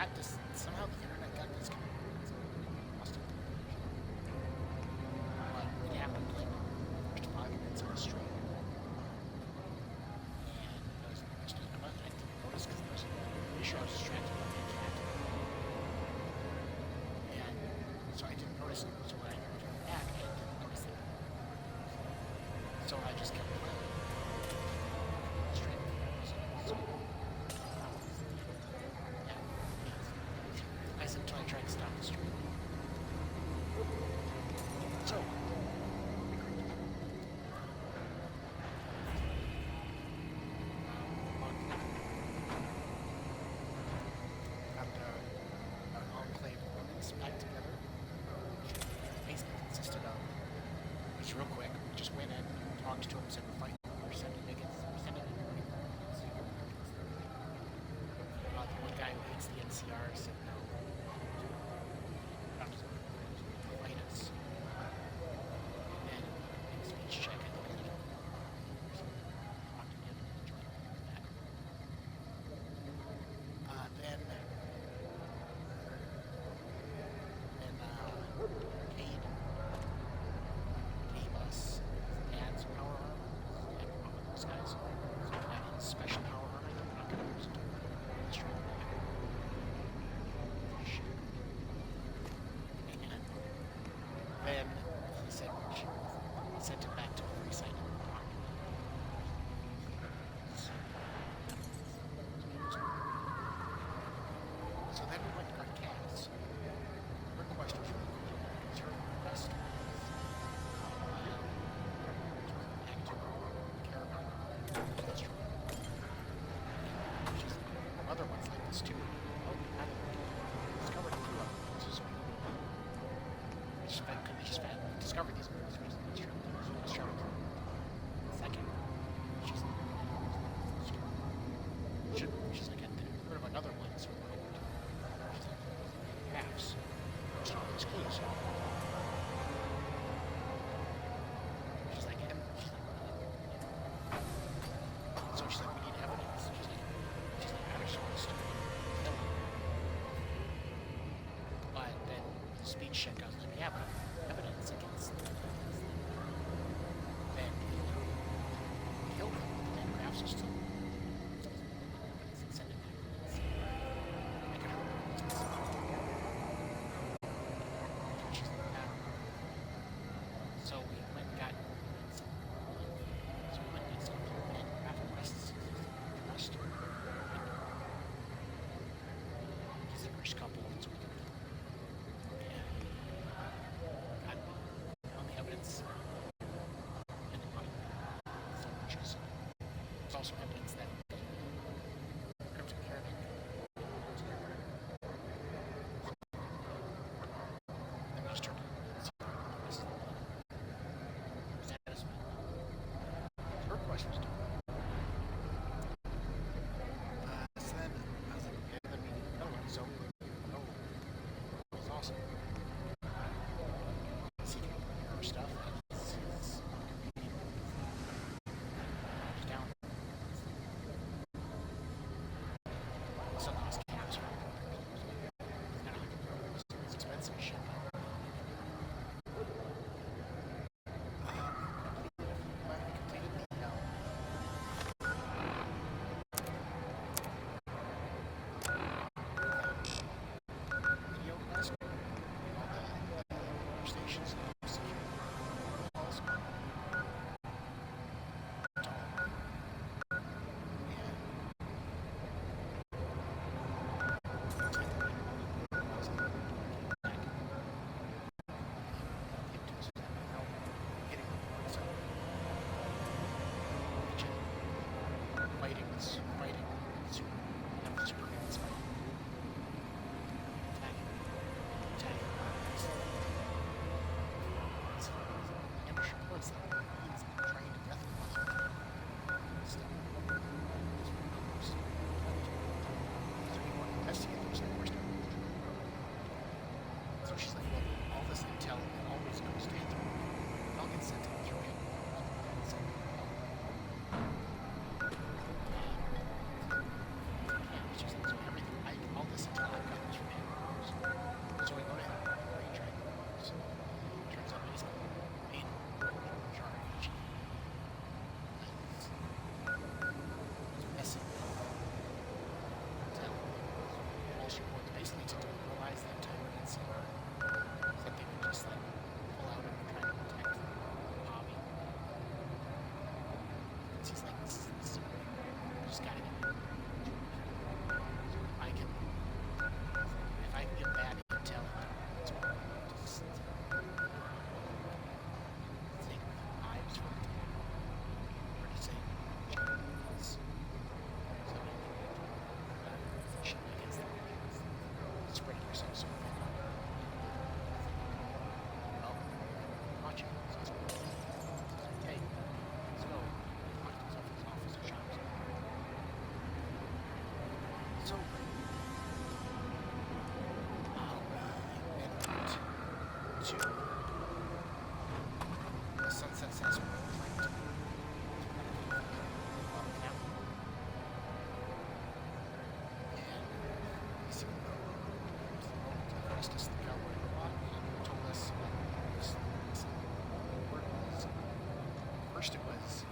got this. Somehow the internet got disconnected. Must have been. But it happened like the first 5 minutes of the stream. And I didn't notice because I was pretty sure I was distracted by my cat. And so I didn't notice it. So when I turned back, I didn't notice it. So I just kept playing. Stream. Yeah. I said until I tried to stop the stream. So, our enclave women's back together. Basically consisted of, just real quick, we just went in, talked to him, said we're fighting, we're sending tickets, we're sending in money. The one guy who hates the NCR said no. Fight us. And in speech check, I think he talked to him and joined back. Then Cade gave us dad's power armor and one of those guys. So that is special power armor that we're not going to use until the stream back. And then he said he sent it back to a free site and talked to him. So then we went to our cats. Her request was really cool because her request was back to Caravan. She's other ones like this too. Oh, I discovered a few of them. This is we discovered these movies recently. Let's try second. She's like at the heard of another one, so we went over to her. She's like halves. It's not these clues. She's like, so she's like, we need evidence. She's like, I just want us to kill him. But then the speech check goes, like, yeah, but evidence against then killed him. And then grabs us to send it back. I can hurt she's like that. So we went and got some. So we went and got some and after West's West. He's the first couple, so we can got on the Augustus, the cowboy robot, and told us this word was. First, it was.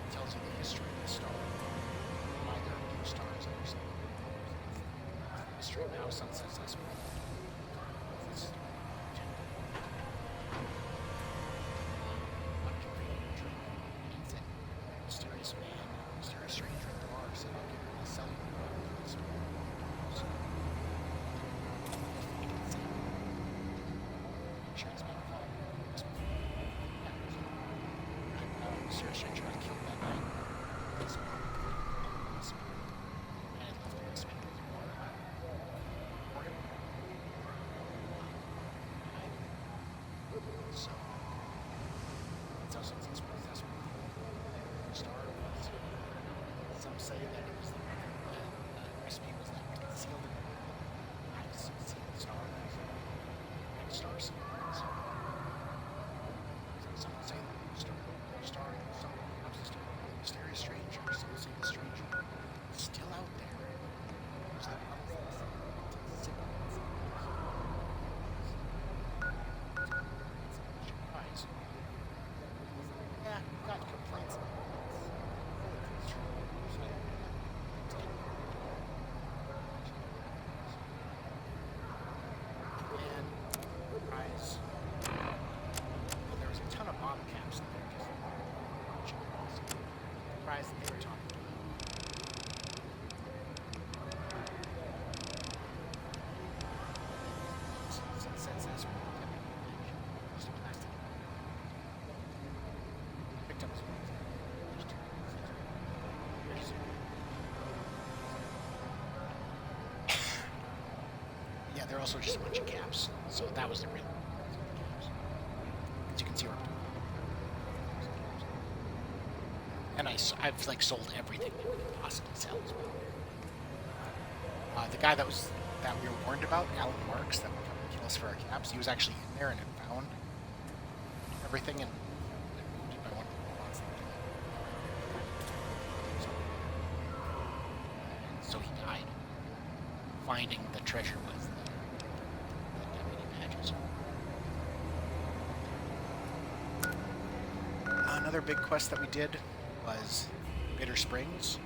It tells you the history of the star, why there are two stars that are seen. The history of how sunsets are spread. Mysterious man, mysterious stranger at the bar said, I'll give you a cellular mysterious stranger got killed that night. So, that's how success was. Star was. Some say that it was the recipe was that sealed star. Star seals. Some say that star, some mysterious stranger, some say the stranger is still out there. There's that surprise. Yeah, got complaints. And surprise. Well, there was a ton of bottle caps in there. Surprised that they were talking about. Since plastic. Picked up yeah, they're also just a bunch of caps. So that was the real caps. As you can see, and I've like sold everything that we could possibly sell as well. The guy that we were warned about, Alan Marks, that would come and kill us for our caps, he was actually in there and had found everything and wounded by one of the robots. And so he died. Finding the treasure was the deputy badges. Another big quest that we did was Bitter Springs.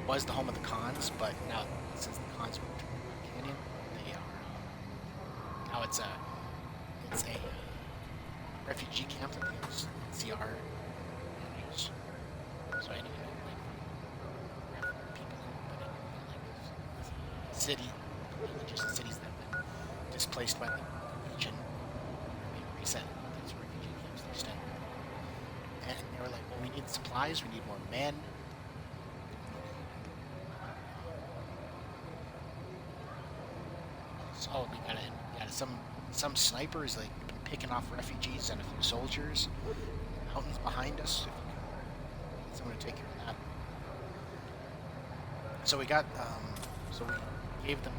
It was the home of the Khans, but now since the Khans moved to Grand Canyon, they are now it's a refugee camp that the NCR manages. So anyway, like people but in like city villages and cities that have been displaced by the region are being reset. These refugee camps they're staying. And they were like, well, we need supplies, we need more men. So we got some snipers like picking off refugees and a few soldiers. Mountains behind us. If you can get someone to take care of that. So we got so we gave them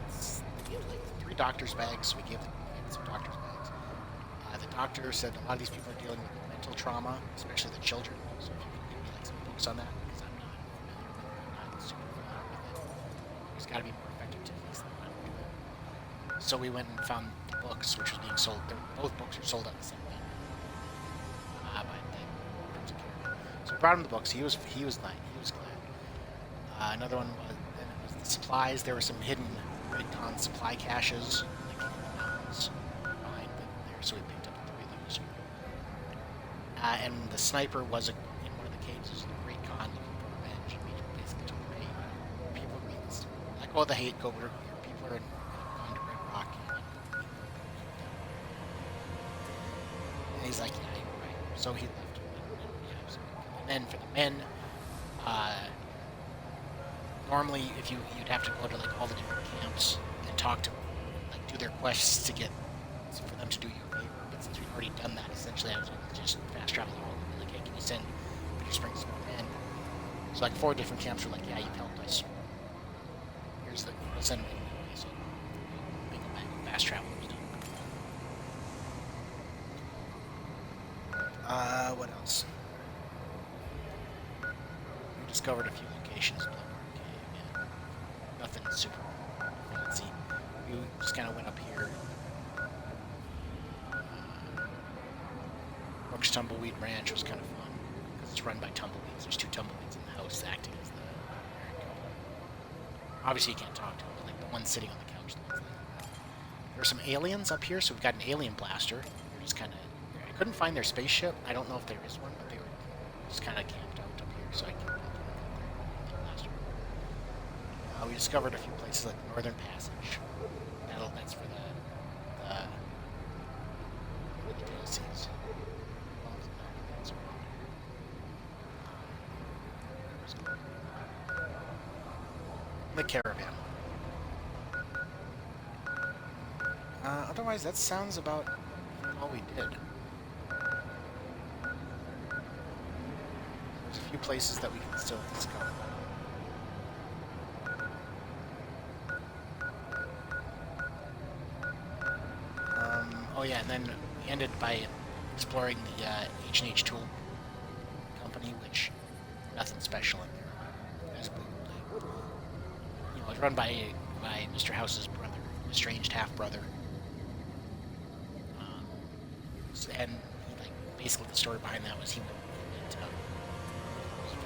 like 3 doctor's bags. We gave them some doctor's bags. The doctor said a lot of these people are dealing with mental trauma, especially the children. So if you can give me like some books on that, because I'm not familiar with it, I'm not super familiar with it. It's got to be more effective techniques than I would do it. So we went and found the books, which was being sold. Both books are sold at the same time. So we brought him the books. He was nice. He was glad. Another one was the supplies. There were some hidden Red Dawn supply caches like in the mountains behind there, so we picked up 3 of those. And the sniper was in one of the caves. It was the Great Khan looking for revenge. And we basically told him, hey, people are being like, oh, the hate go over here. People are going to Red Rock. And he's like, yeah, you're right. So he left. And then for the men, normally if you'd have to go to like all the different camps and talk to them, like do their quests to get for them to do you a favor. But since we've already done that, essentially I was able to just fast travel all of them. Like, hey, can you send Bitter Springs more men? So like 4 different camps were like, yeah, you've helped us. Here's we'll send them anyway. So we go back and fast travel was done. What else? We discovered a few locations. Bloodborne Cave, yeah. Nothing super fancy. We just kind of went up here. Brooks Tumbleweed Ranch was kind of fun because it's run by tumbleweeds. There's 2 tumbleweeds in the house acting as the married couple. Obviously, you can't talk to them, but like the one sitting on the couch. There are some aliens up here, so we've got an alien blaster. They're just kind of. I couldn't find their spaceship. I don't know if there is one, but they were just kind of camped out up here, so I can't the blaster. We discovered a few places like the Northern Passage. That's for the DLCs. The caravan. Otherwise, that sounds about all we did. There's a few places that we can still discover. Oh yeah, and then we ended by exploring the H&H Tool Company, which nothing special in there. It's run by Mr. House's brother, estranged half-brother. And basically the story behind that was he was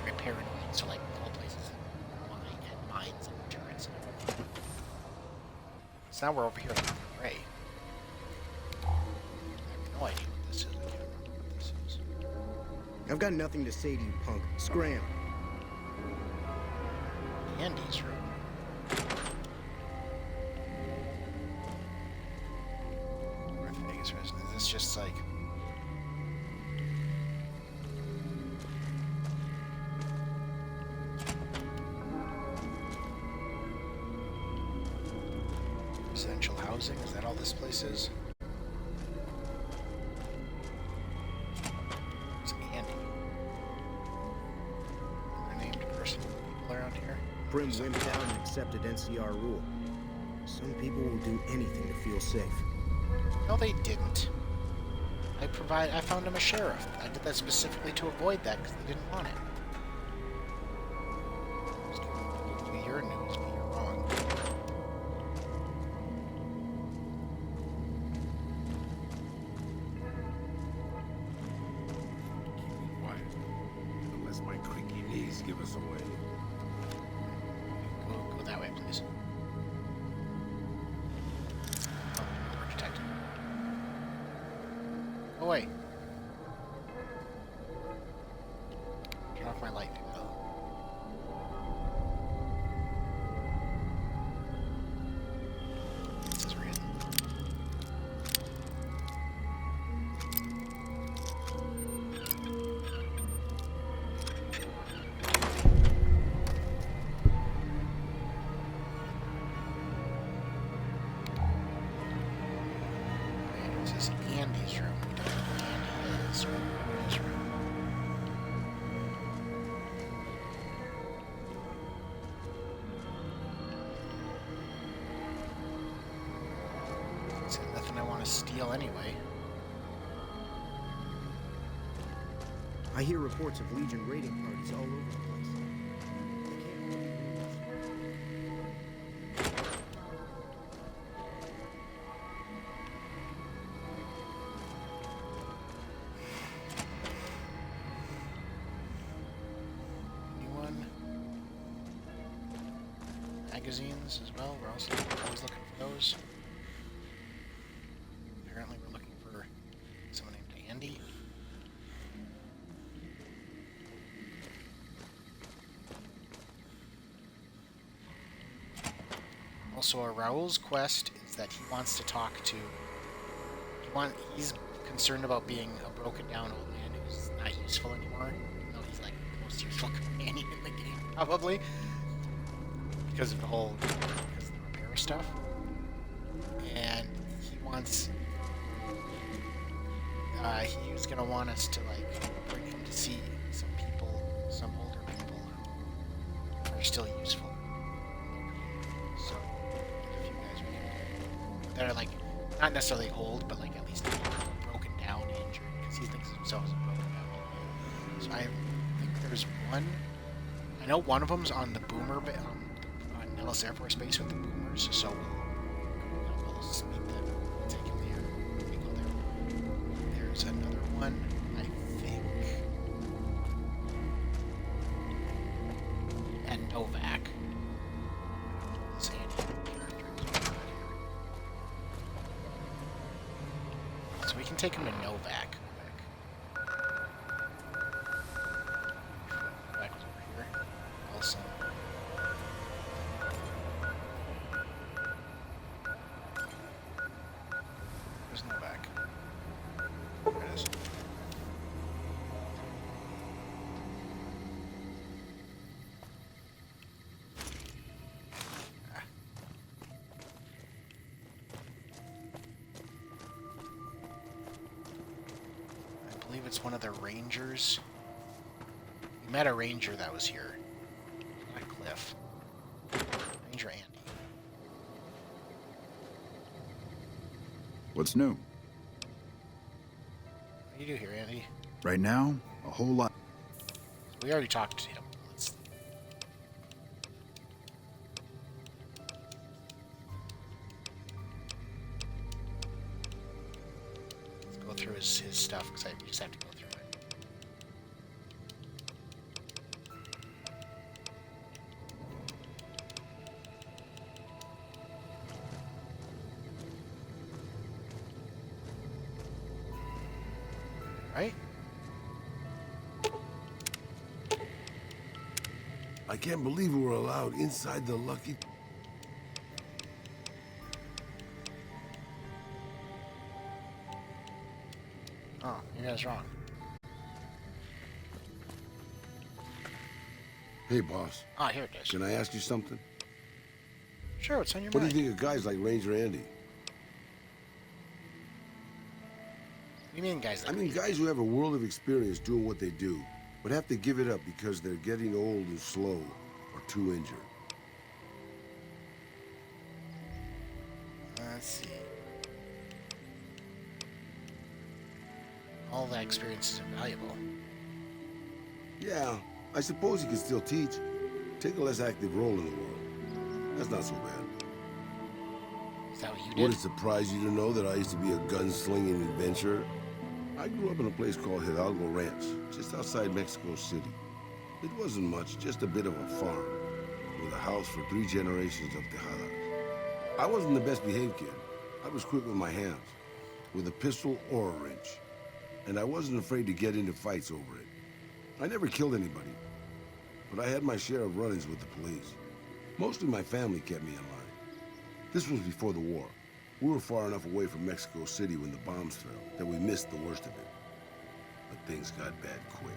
very paranoid, so the whole place is had mines and turrets and everything. So now we're over here at Gray. I have no idea what this is. I can't remember what this is. I've got nothing to say to you, punk. Scram. Andy's room. North Vegas resident. Is this just like... residential housing? Is that all this place is? It's Andy. A named person, people around here? Prim wimped out and accepted NCR rule. Some people will do anything to feel safe. No, they didn't. I found him a sheriff. I did that specifically to avoid that because they didn't want it. Just do your news, but you're wrong. Quiet. Unless my creaky knees give us away. Go that way, please. Oh, we're detected. Go away. Turn off my light, maybe though. This is weird. This is Andy's room. We don't know where Andy is. Or his room. It's nothing I want to steal anyway. I hear reports of Legion raiding parties all over the place. They can't all be Anyone? Magazines as well. We're also always looking for those. Apparently, we're looking for someone named Andy. Also, Raul's quest is that he wants to talk to. He's concerned about being a broken down old man who's not useful anymore. Even though he's like the most useful companion in the game, probably because of the repair stuff. And he wants. He was gonna want us to bring him to see some some older people who are still useful. So, if you guys are that are not necessarily old, but at least broken down, injured, because he thinks of himself as a broken down old man. So I think there's one. I know one of them's on the boomer on Nellis Air Force Base with the boomers. So we'll We'll speed that. Take him there. We go there. There's another one, I think. And Novak. This Andy character is over here. So we can take him to Novak quick. Novak was over here. Wilson. Where's Novak? There it is. Ah. I believe it's one of the rangers. We met a ranger that was here. Not Cliff. Ranger Andy. What's new? What do you do here, Andy? Right now, a whole lot. We already talked to him. Let's go through his stuff because we just have to go through it. Right? I can't believe we were allowed inside the Lucky... Oh, maybe I was wrong. Hey, boss. Ah, here it is. Can I ask you something? Sure, what's on your What do mind? you think of guys like Ranger Andy? What do you mean, guys? I mean, guys who have a world of experience doing what they do, but have to give it up because they're getting old and slow or too injured. Let's see. All that experience is invaluable. Yeah, I suppose you can still teach. Take a less active role in the world. That's not so bad. Is that what you did? Would it surprise you to know that I used to be a gunslinging adventurer? I grew up in a place called Hidalgo Ranch, just outside Mexico City. It wasn't much, just a bit of a farm, with a house for 3 generations of Tejadas. I wasn't the best behaved kid. I was quick with my hands, with a pistol or a wrench. And I wasn't afraid to get into fights over it. I never killed anybody, but I had my share of run-ins with the police. Mostly my family kept me in line. This was before the war. We were far enough away from Mexico City when the bombs fell that we missed the worst of it. But things got bad quick.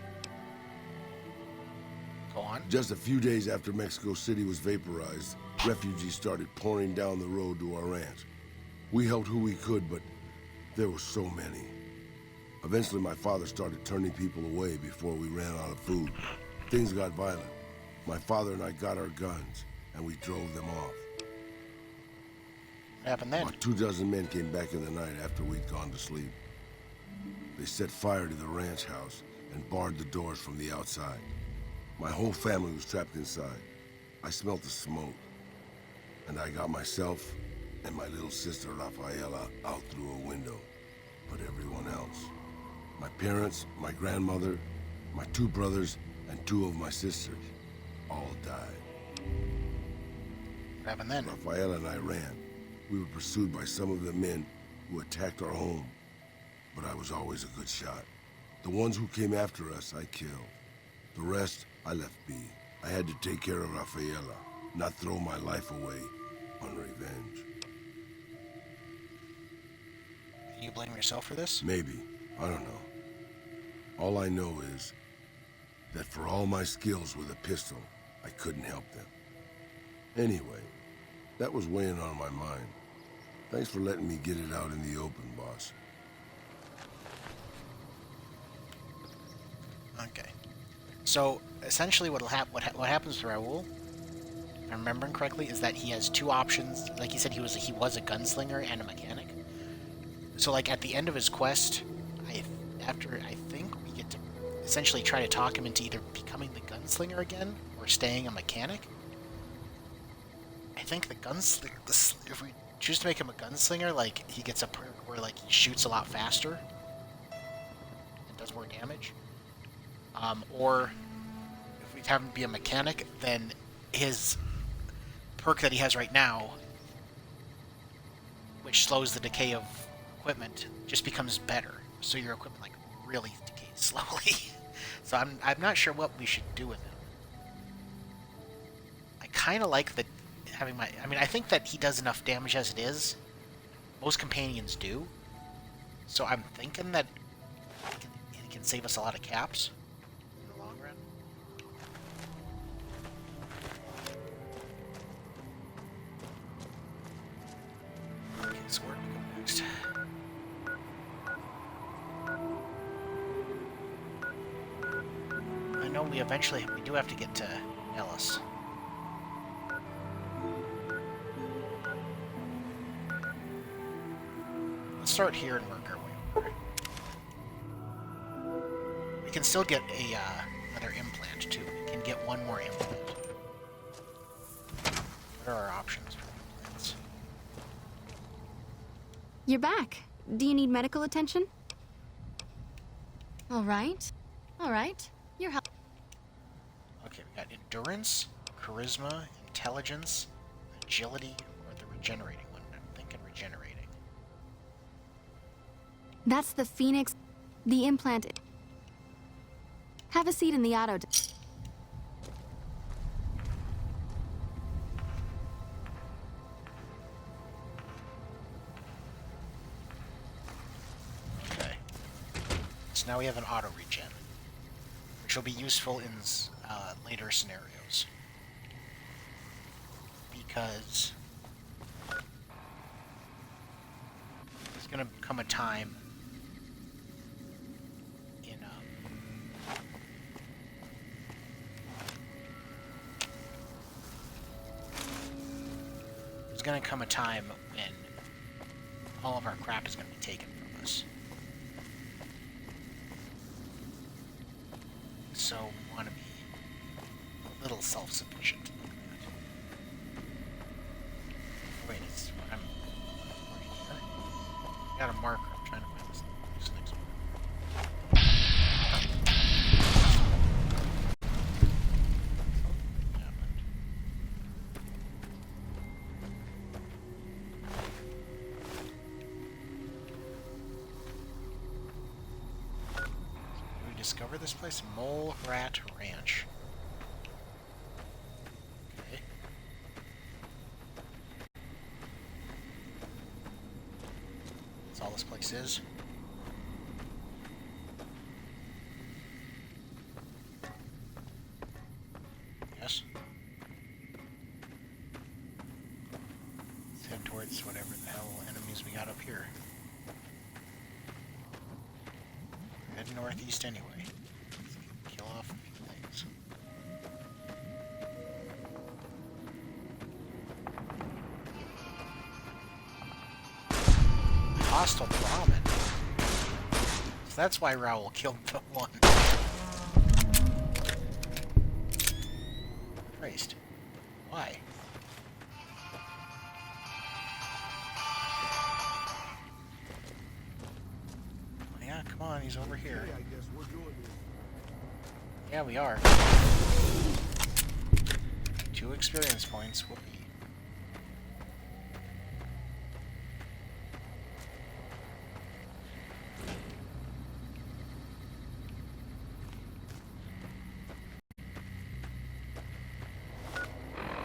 Go on. Just a few days after Mexico City was vaporized, refugees started pouring down the road to our ranch. We helped who we could, but there were so many. Eventually, my father started turning people away before we ran out of food. Things got violent. My father and I got our guns, and we drove them off. What happened then? About 24 men came back in the night after we'd gone to sleep. They set fire to the ranch house and barred the doors from the outside. My whole family was trapped inside. I smelt the smoke, and I got myself and my little sister Rafaela out through a window. But everyone else, my parents, my grandmother, my 2 brothers, and 2 of my sisters, all died. What happened then? Rafaela and I ran. We were pursued by some of the men who attacked our home, but I was always a good shot. The ones who came after us, I killed. The rest, I left be. I had to take care of Rafaela, not throw my life away on revenge. Do you blame yourself for this? Maybe. I don't know. All I know is that for all my skills with a pistol, I couldn't help them. Anyway, that was weighing on my mind. Thanks for letting me get it out in the open, boss. Okay. So essentially, what happens to Raul, if I'm remembering correctly, is that he has 2 options. Like he said, he was a gunslinger and a mechanic. So like at the end of his quest, I think we get to essentially try to talk him into either becoming the gunslinger again or staying a mechanic. I think the gunslinger. choose to make him a gunslinger, like he gets a perk where like he shoots a lot faster and does more damage. Or if we have him be a mechanic, then his perk that he has right now, which slows the decay of equipment, just becomes better. So your equipment like really decays slowly. So I'm not sure what we should do with him. I kind of like the having my. I mean, I think that he does enough damage as it is. Most companions do. So I'm thinking that he can save us a lot of caps in the long run. Okay, so where do we go next? I know we do have to get to Ellis. Let's start here and work our way over. We can still get another implant too. We can get one more implant. What are our options for implants? You're back. Do you need medical attention? All right. All right. You're help. Okay, we got endurance, charisma, intelligence, agility, or the regenerating one. I'm thinking regenerating. That's the Phoenix. The implant. Have a seat in the auto. Okay. So now we have an auto regen, which will be useful in later scenarios. Because there's going to come a time in there's going to come a time when all of our crap is going to be taken from us. So we want to be a little self-sufficient. Wait, it's I'm here. Got a marker. I'm trying to find this next one. Happened. Did we discover this place? Mole Rat Ranch. Okay. That's all this place is. Yes. Let's head towards whatever the hell enemies we got up here. We're heading northeast anyway. Let's kill off a few things. Hostile Brahmin. So that's why Raoul killed the one. Christ. Why? Oh, yeah, come on, he's over here. I guess we're doing this. Yeah, we are. 2 experience points. Whoopee.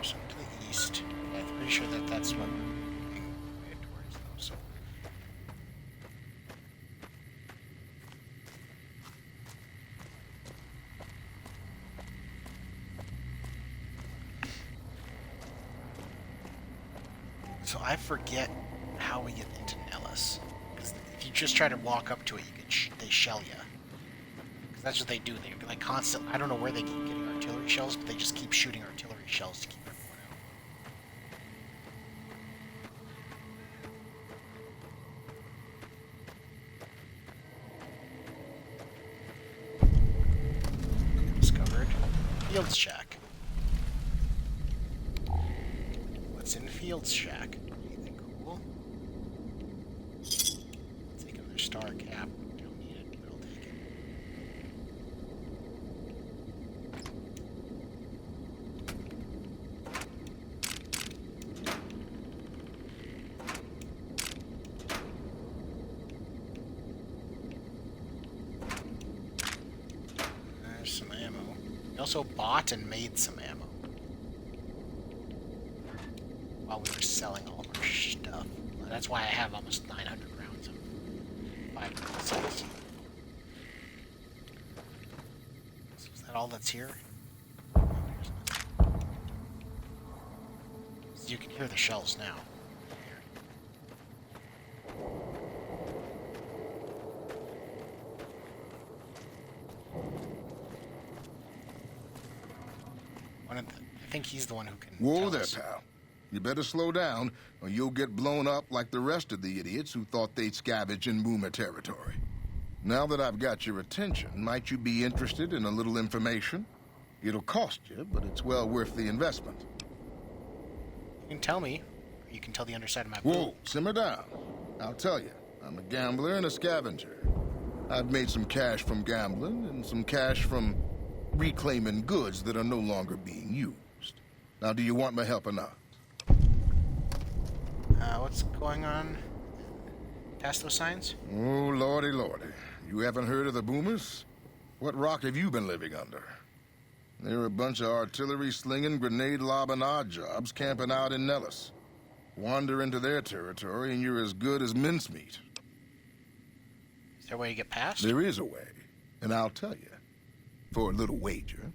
So to the east. Yeah, I'm pretty sure that that's what we're moving towards, though. So. So I forget how we get into Nellis. Because if you just try to walk up to it, you get they shell you. Because that's what they do. They like constantly. I don't know where they keep getting artillery shells, but they just keep shooting artillery shells to keep everyone out. Discovered Fields Shack. What's in Fields Shack? Anything cool? star cap. I don't need it, but I'll take it. There's some ammo. We also bought and made some ammo while we were selling all of our stuff. That's why I have almost 900 rounds of 5.6. Is that all that's here? Oh, here's nothing. So you can hear the shells now. I think he's the one who can. Whoa tell there, us. pal. You better slow down, or you'll get blown up like the rest of the idiots who thought they'd scavenge in Boomer territory. Now that I've got your attention, might you be interested in a little information? It'll cost you, but it's well worth the investment. You can tell me, or you can tell the underside of my Whoa, boot. simmer down. I'll tell you, I'm a gambler and a scavenger. I've made some cash from gambling and some cash from reclaiming goods that are no longer being used. Now, do you want my help or not? What's going on past those signs? Oh, lordy, lordy. You haven't heard of the Boomers? What rock have you been living under? They're a bunch of artillery-slinging, grenade-lobbing odd jobs camping out in Nellis. Wander into their territory and you're as good as mincemeat. Is there a way to get past? There is a way, and I'll tell you. For a little wager.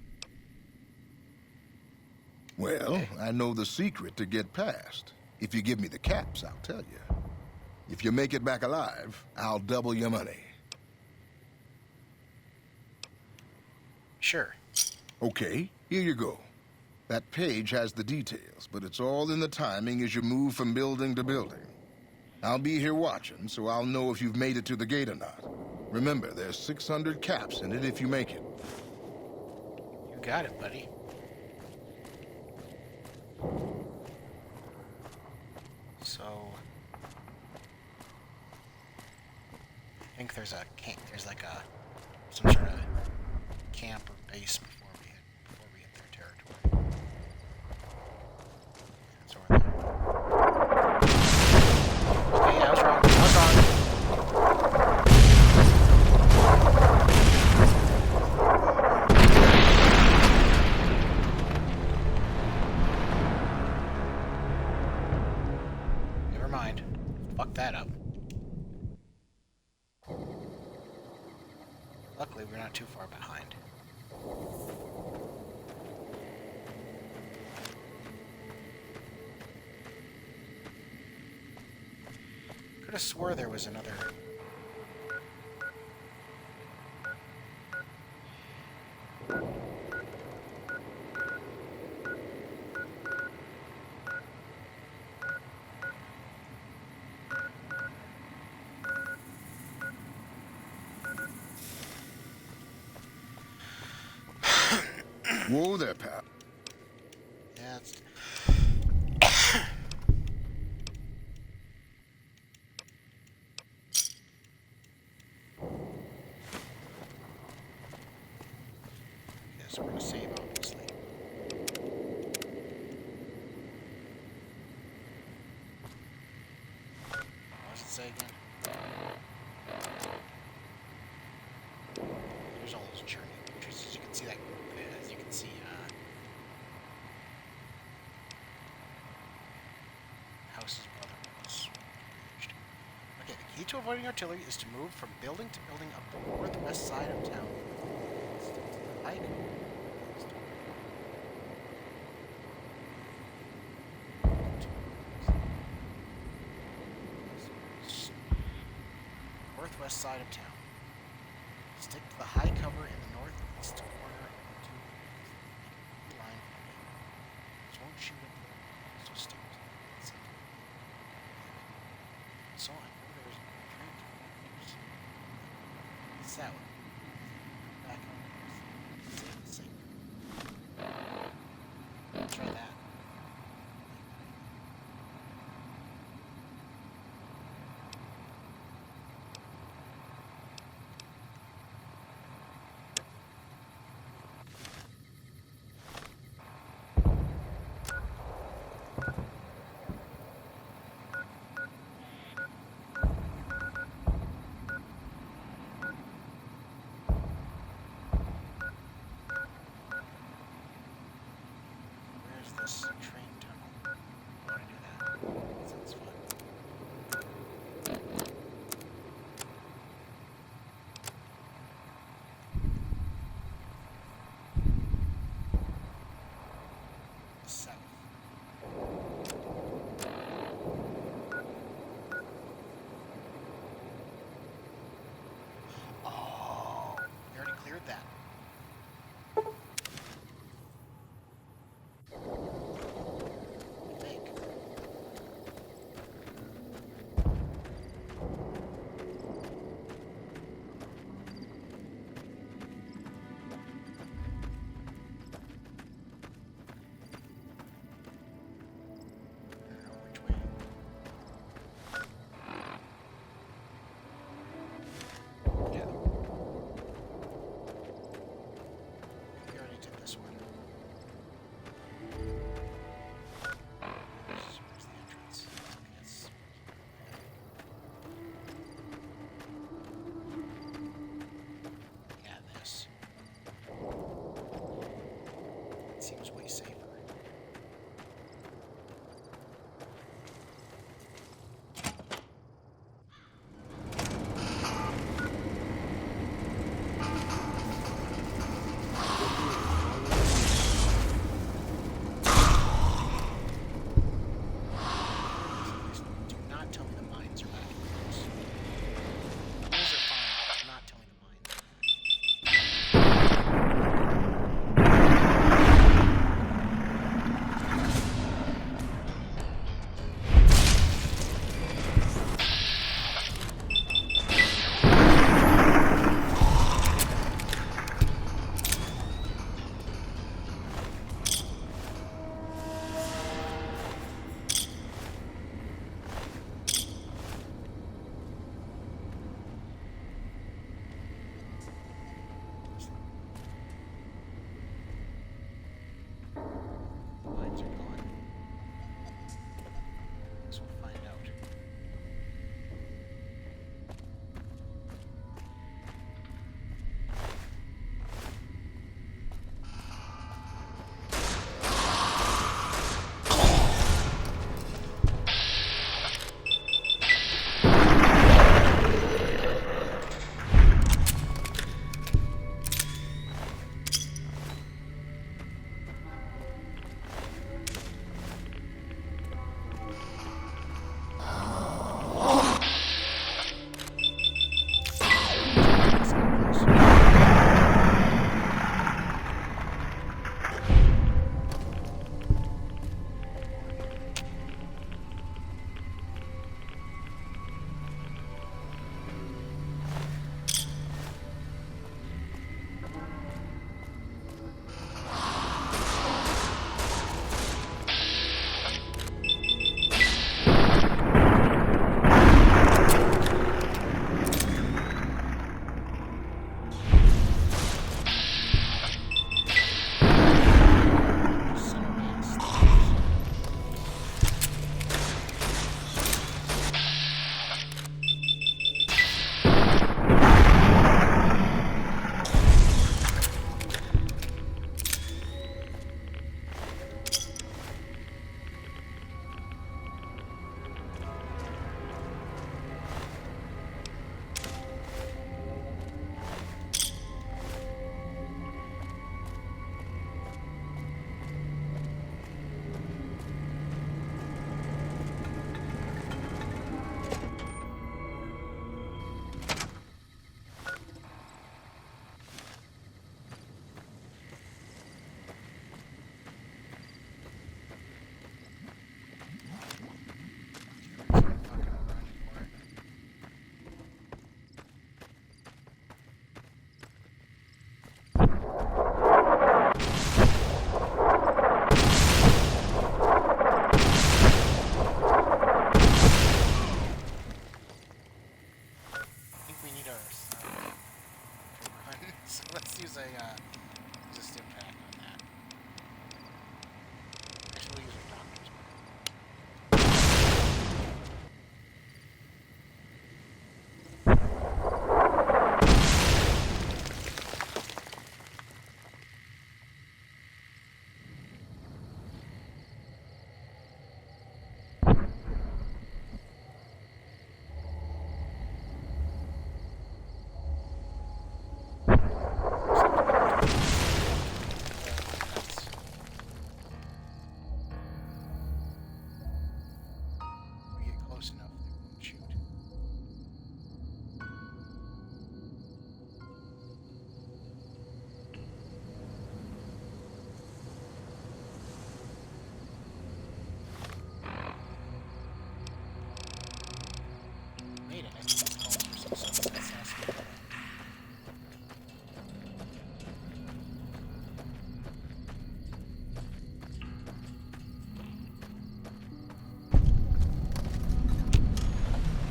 Well, Okay. I know the secret to get past. If you give me the caps, I'll tell you. If you make it back alive, I'll double your money. Sure. Okay, here you go. That page has the details, but it's all in the timing as you move from building to building. I'll be here watching, so I'll know if you've made it to the gate or not. Remember, there's 600 caps in it if you make it. You got it, buddy. So, I think there's like some sort of camp or base before we hit their territory. That's over there. Okay, I was wrong. Never mind. Fuck that up. Luckily, we're not too far behind. Could have swore there was another. Whoa there, pal. Yeah, it's. Yeah, so we're gonna save, obviously. What does it say again? There's all those journey pictures. As you can see that. As you can see, house's brother was finished. Okay, the key to avoiding artillery is to move from building to building up the northwest side of town. Hike. Northwest side of town. Stick to the high cover in the northeast corner of the two line. Just won't shoot at the so stick to the center. So I know there's a train to it's that one. Back on. Same. Try that.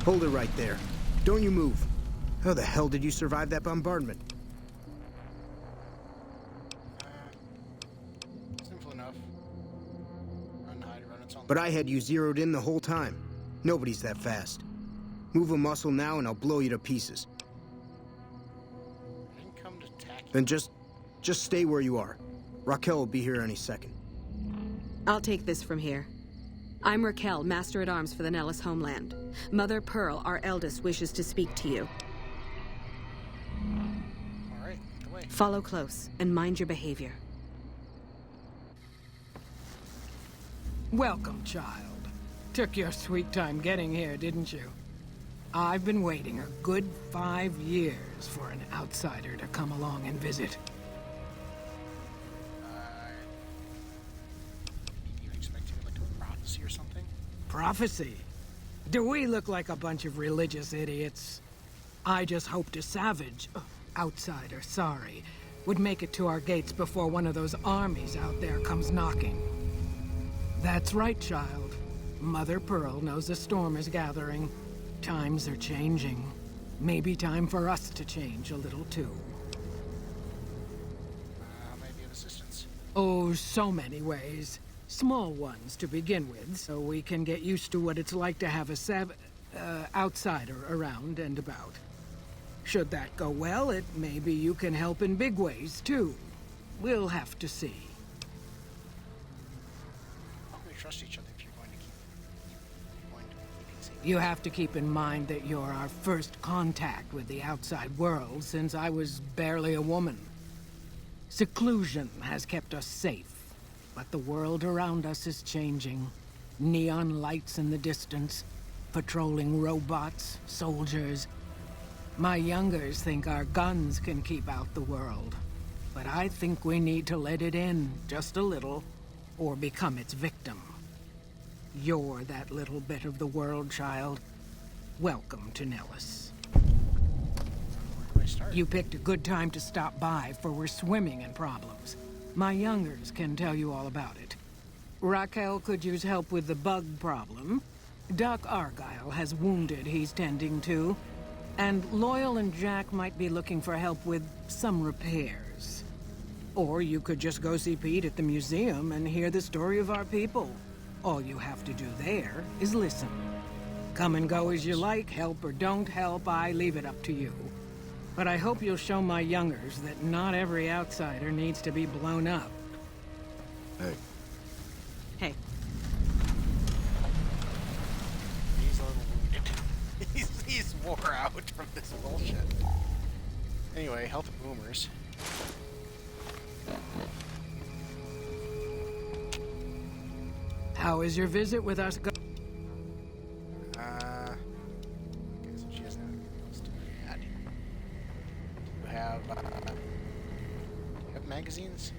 Hold it right there. Don't you move. How the hell did you survive that bombardment? Simple enough. Run, hide, run, it's on. But I had you zeroed in the whole time. Nobody's that fast. Move a muscle now and I'll blow you to pieces. I didn't come to attack you. Then just stay where you are. Raquel will be here any second. I'll take this from here. I'm Raquel, Master-at-Arms for the Nellis homeland. Mother Pearl, our eldest, wishes to speak to you. All right, lead the way. Follow close and mind your behavior. Welcome, child. Took your sweet time getting here, didn't you? I've been waiting a good 5 years for an outsider to come along and visit. You expecting like a prophecy or something? Prophecy? Do we look like a bunch of religious idiots? I just hoped a savage, outsider, sorry, would make it to our gates before one of those armies out there comes knocking. That's right, child. Mother Pearl knows a storm is gathering. Times are changing. Maybe time for us to change a little too. How may I be of assistance? Oh, so many ways. Small ones to begin with, so we can get used to what it's like to have a outsider around and about. Should that go well, maybe you can help in big ways, too. We'll have to see. How can we trust each other if you're going to keep easy? You have to keep in mind that you're our first contact with the outside world since I was barely a woman. Seclusion has kept us safe. But the world around us is changing. Neon lights in the distance, patrolling robots, soldiers. My youngers think our guns can keep out the world. But I think we need to let it in, just a little, or become its victim. You're that little bit of the world, child. Welcome to Nellis. Where do I start? You picked a good time to stop by, for we're swimming in problems. My youngers can tell you all about it. Raquel could use help with the bug problem. Doc Argyle has wounded he's tending to. And Loyal and Jack might be looking for help with some repairs. Or you could just go see Pete at the museum and hear the story of our people. All you have to do there is listen. Come and go as you like, help or don't help, I leave it up to you. But I hope you'll show my youngers that not every outsider needs to be blown up. Hey, Hey, He's a little wounded. he's wore out from this bullshit. Anyway, help the boomers. How is your visit with us go? Okay, so she doesn't have anything else to add. Do you have magazines?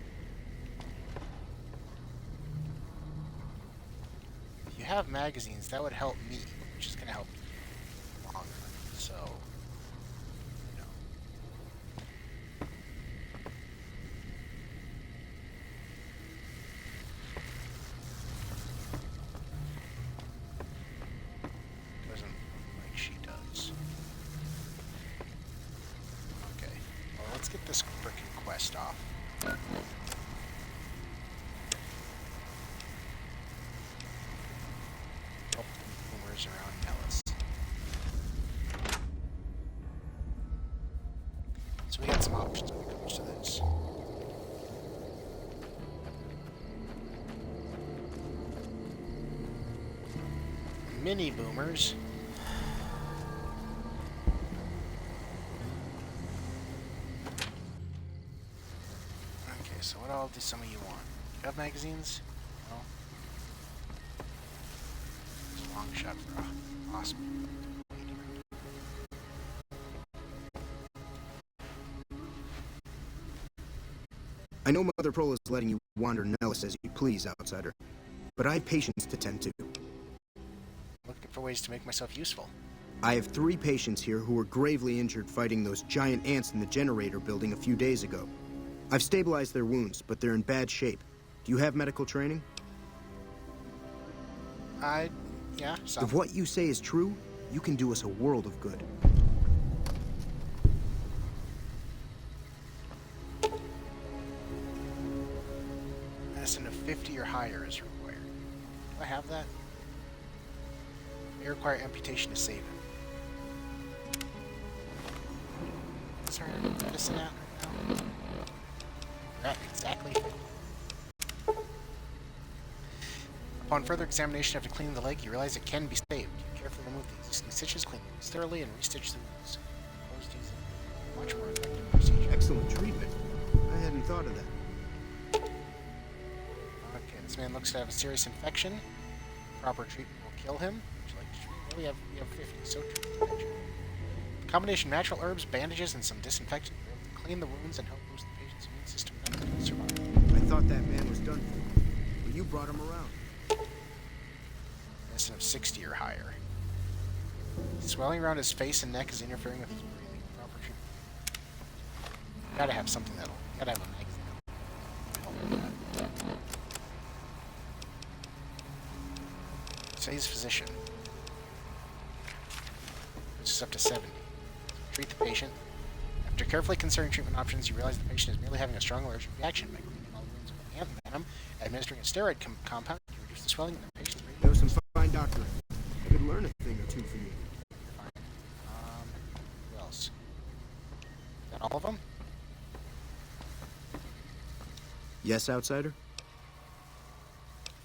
If you have magazines, that would help me, which is gonna help you longer. So, you know. Doesn't look like she does. Okay. Well, let's get this frickin' quest off. Help the boomers around Nellis. So we got some options when it comes to this. Mini boomers. Okay, so what all do some of you want? You have magazines? No? It's a long shot for a awesome. I know Mother Pearl is letting you wander Nellis as you please, outsider. But I have patients to tend to. Looking for ways to make myself useful. I have 3 patients here who were gravely injured fighting those giant ants in the generator building a few days ago. I've stabilized their wounds, but they're in bad shape. Do you have medical training? Yeah, some. If what you say is true, you can do us a world of good. Medicine of 50 or higher is required. Do I have that? May require amputation to save him. What's our medicine at right now? We're at exactly 50. Upon further examination after cleaning the leg, you realize it can be saved. You carefully remove the existing stitches, clean the wounds thoroughly, and restitch the wounds. Opposed to using a much more effective procedure. Excellent treatment. I hadn't thought of that. Okay, this man looks to have a serious infection. Proper treatment will kill him. Would you like to treat? Well, we have 50, so treat the infection. A combination of natural herbs, bandages, and some disinfectant will be able to clean the wounds and help boost the patient's immune system enough that he will survive. I thought that man was done for, but you brought him around. Medicine of 60 or higher. Swelling around his face and neck is interfering with his breathing. Proper treatment. Gotta have something that'll. Gotta have a magazine. Says physician. This is up to 70. Treat the patient. After carefully considering treatment options, you realize the patient is merely having a strong allergic reaction. By cleaning all wounds with ant venom, administering a steroid compound to reduce the swelling in the patient's breathing. Know some fine doctor. I could learn a thing or two from you. Fine. Who else? Is that all of them? Yes, outsider?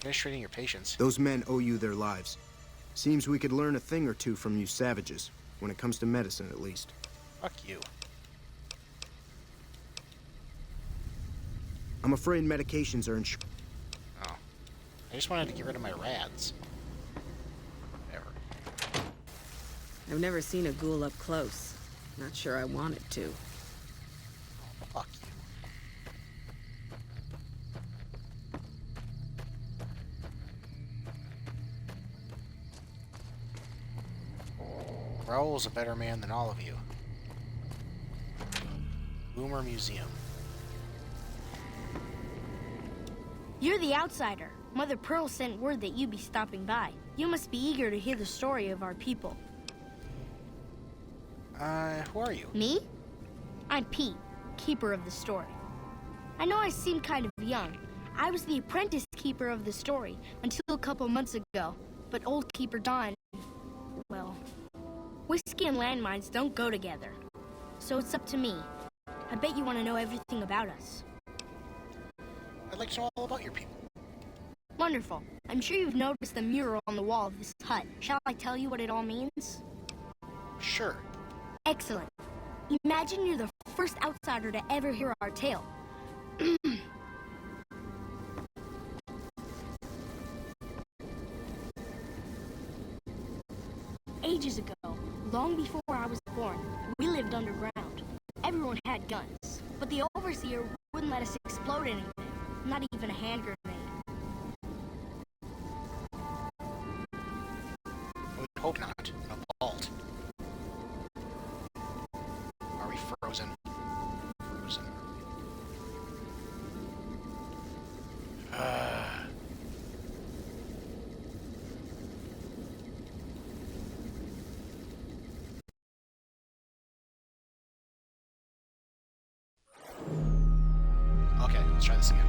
Finish treating your patients. Those men owe you their lives. Seems we could learn a thing or two from you savages. When it comes to medicine, at least. Fuck you. I'm afraid medications are insured. Oh. I just wanted to get rid of my rads. Whatever. I've never seen a ghoul up close. Not sure I wanted to. Fuck you. Raoul's a better man than all of you. Boomer Museum. You're the outsider. Mother Pearl sent word that you'd be stopping by. You must be eager to hear the story of our people. Who are you? Me? I'm Pete, keeper of the story. I know I seem kind of young. I was the apprentice keeper of the story until a couple months ago. But old keeper Don, well, whiskey and landmines don't go together. So it's up to me. I bet you want to know everything about us. I'd like to know all about your people. Wonderful. I'm sure you've noticed the mural on the wall of this hut. Shall I tell you what it all means? Sure. Excellent. Imagine you're the first outsider to ever hear our tale. Ages ago, long before I was born, we lived underground. Everyone had guns, but the overseer wouldn't let us explode anything, not even a hand grenade. I would hope not. In a vault. Are we frozen? Frozen. Okay, let's try this again.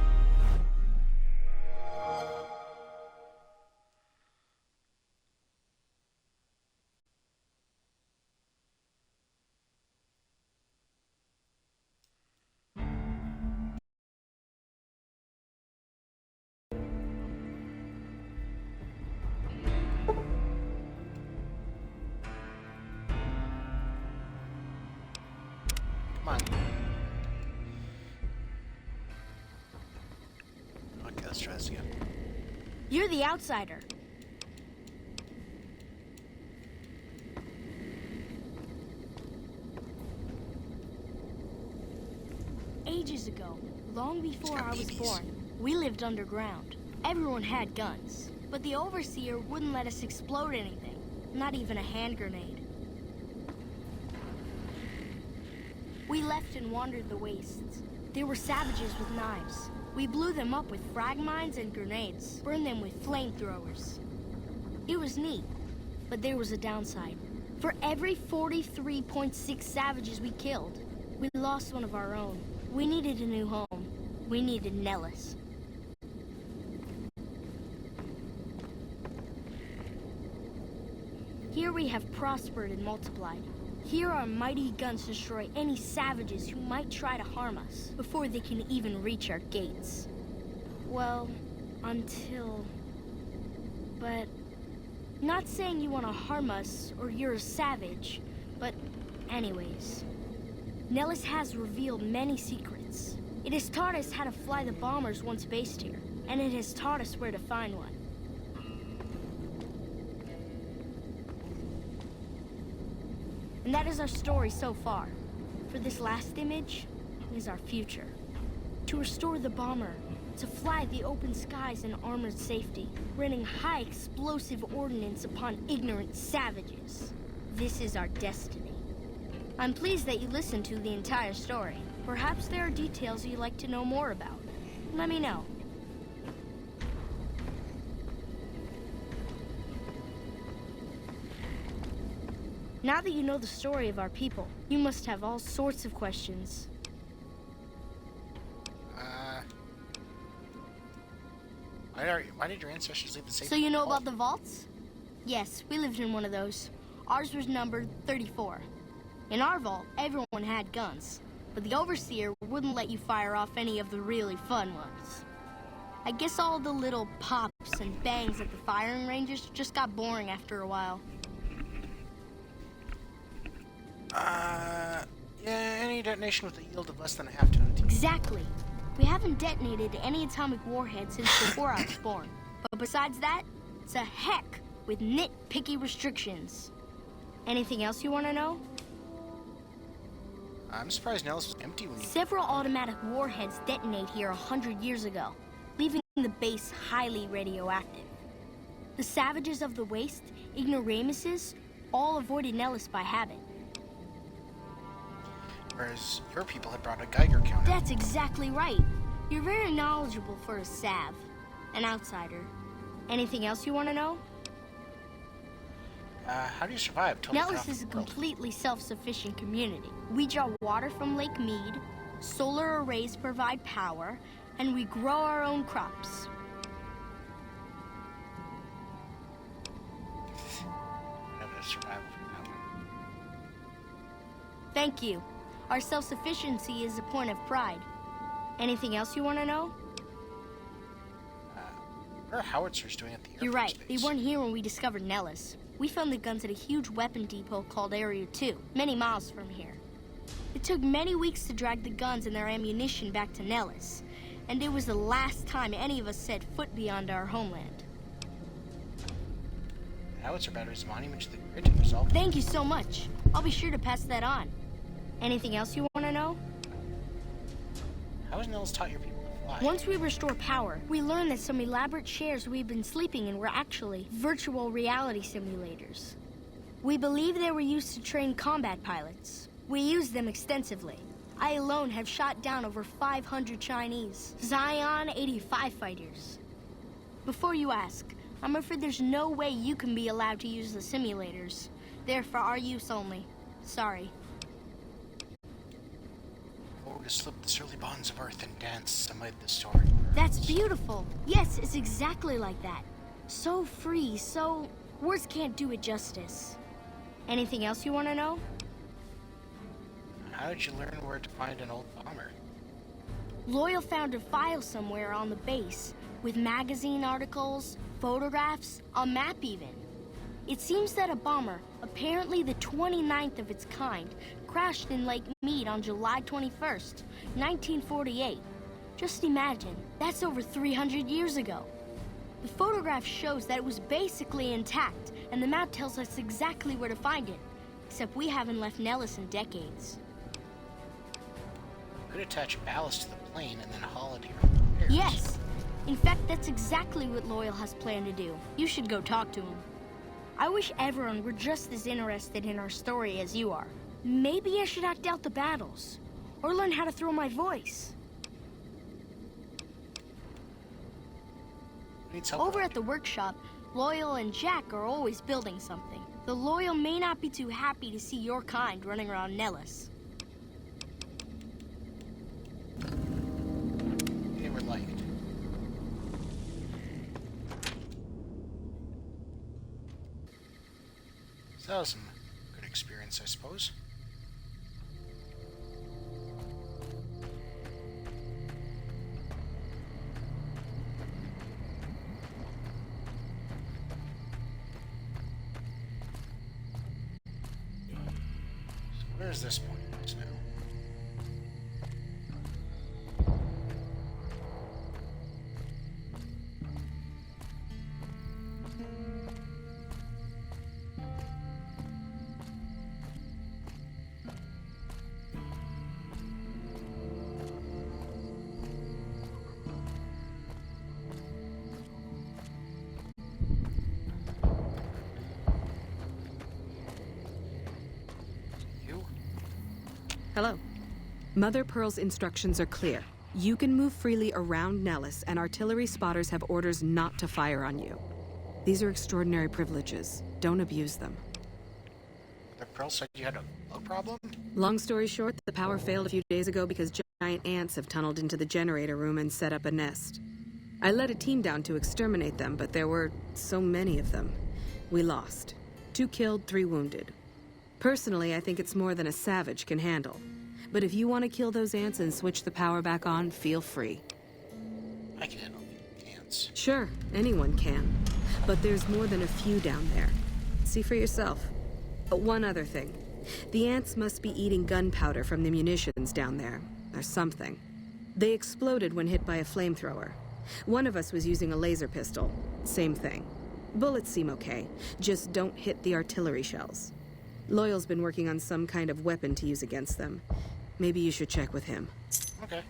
Come on. Okay, let's try this again. You're the outsider. Ages ago, long before I was born, we lived underground. Everyone had guns, but the overseer wouldn't let us explode anything, not even a hand grenade. We left and wandered the wastes. There were savages with knives. We blew them up with frag mines and grenades, burned them with flamethrowers. It was neat, but there was a downside. For every 43.6 savages we killed, we lost one of our own. We needed a new home. We needed Nellis. Here we have prospered and multiplied. Here our mighty guns destroy any savages who might try to harm us before they can even reach our gates. Well, until... But... Not saying you want to harm us or you're a savage, but anyways. Nellis has revealed many secrets. It has taught us how to fly the bombers once based here, and it has taught us where to find one. And that is our story so far. For this last image is our future. To restore the bomber, to fly the open skies in armored safety, raining high explosive ordnance upon ignorant savages. This is our destiny. I'm pleased that you listened to the entire story. Perhaps there are details you'd like to know more about. Let me know. Now that you know the story of our people, you must have all sorts of questions. Why did your ancestors leave the safe? So you know about the vaults? Yes, we lived in one of those. Ours was numbered 34. In our vault, everyone had guns, but the Overseer wouldn't let you fire off any of the really fun ones. I guess all the little pops and bangs at the firing ranges just got boring after a while. Yeah, any detonation with a yield of less than a half ton. Exactly. We haven't detonated any atomic warheads since before I was born. But besides that, it's a heck with nitpicky restrictions. Anything else you want to know? I'm surprised Nellis was empty when you... Several automatic warheads detonate here 100 years ago, leaving the base highly radioactive. The savages of the waste, ignoramuses, all avoided Nellis by habit. Whereas your people had brought a Geiger counter. That's exactly right. You're very knowledgeable for a Sav, an outsider. Anything else you want to know? How do you survive? Nellis is a completely self-sufficient community. We draw water from Lake Mead, solar arrays provide power, and we grow our own crops. Survival for that one. Thank you. Our self-sufficiency is a point of pride. Anything else you want to know? What are howitzers doing at the Air You're Force right. base? They weren't here when we discovered Nellis. We found the guns at a huge weapon depot called Area 2, many miles from here. It took many weeks to drag the guns and their ammunition back to Nellis, and it was the last time any of us set foot beyond our homeland. The howitzer battery is a monument to the grit and resolve. Thank you so much. I'll be sure to pass that on. Anything else you want to know? How has Nellis taught your people to fly? Once we restore power, we learned that some elaborate chairs we've been sleeping in were actually virtual reality simulators. We believe they were used to train combat pilots. We used them extensively. I alone have shot down over 500 Chinese Zion 85 fighters. Before you ask, I'm afraid there's no way you can be allowed to use the simulators. They're for our use only. Sorry. To slip the surly bonds of earth and dance amid the story. That's beautiful. Yes, it's exactly like that. So free, so... Words can't do it justice. Anything else you want to know? How did you learn where to find an old bomber? Loyal found a file somewhere on the base, with magazine articles, photographs, a map even. It seems that a bomber, apparently the 29th of its kind, crashed in Lake Mead on July 21st, 1948. Just imagine, that's over 300 years ago. The photograph shows that it was basically intact, and the map tells us exactly where to find it. Except we haven't left Nellis in decades. Could attach ballast to the plane and then haul it here. Yes. In fact, that's exactly what Loyal has planned to do. You should go talk to him. I wish everyone were just as interested in our story as you are. Maybe I should act out the battles, or learn how to throw my voice. Needs help Over around at the workshop, Loyal and Jack are always building something. The Loyal may not be too happy to see your kind running around Nellis. They were liked. So that was some good experience, I suppose. So where's this point now? You? Hello. Mother Pearl's instructions are clear. You can move freely around Nellis, and artillery spotters have orders not to fire on you. These are extraordinary privileges. Don't abuse them. The Pearl said you had a bug problem? Long story short, the power failed a few days ago because giant ants have tunneled into the generator room and set up a nest. I led a team down to exterminate them, but there were so many of them. We lost. 2 killed, 3 wounded. Personally, I think it's more than a savage can handle. But if you want to kill those ants and switch the power back on, feel free. I can handle the ants. Sure, anyone can. But there's more than a few down there. See for yourself. One other thing. The ants must be eating gunpowder from the munitions down there, or something. They exploded when hit by a flamethrower. One of us was using a laser pistol. Same thing. Bullets seem okay, just don't hit the artillery shells. Loyal's been working on some kind of weapon to use against them. Maybe you should check with him. Okay.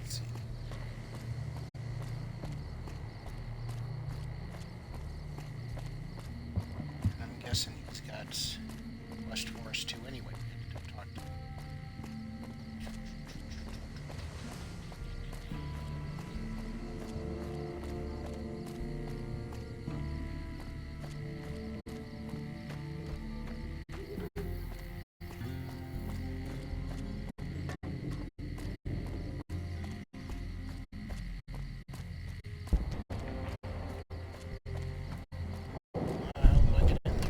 Let's see. I'm guessing he's got West Forest too anyway. We had to talk to him. How do I get in there?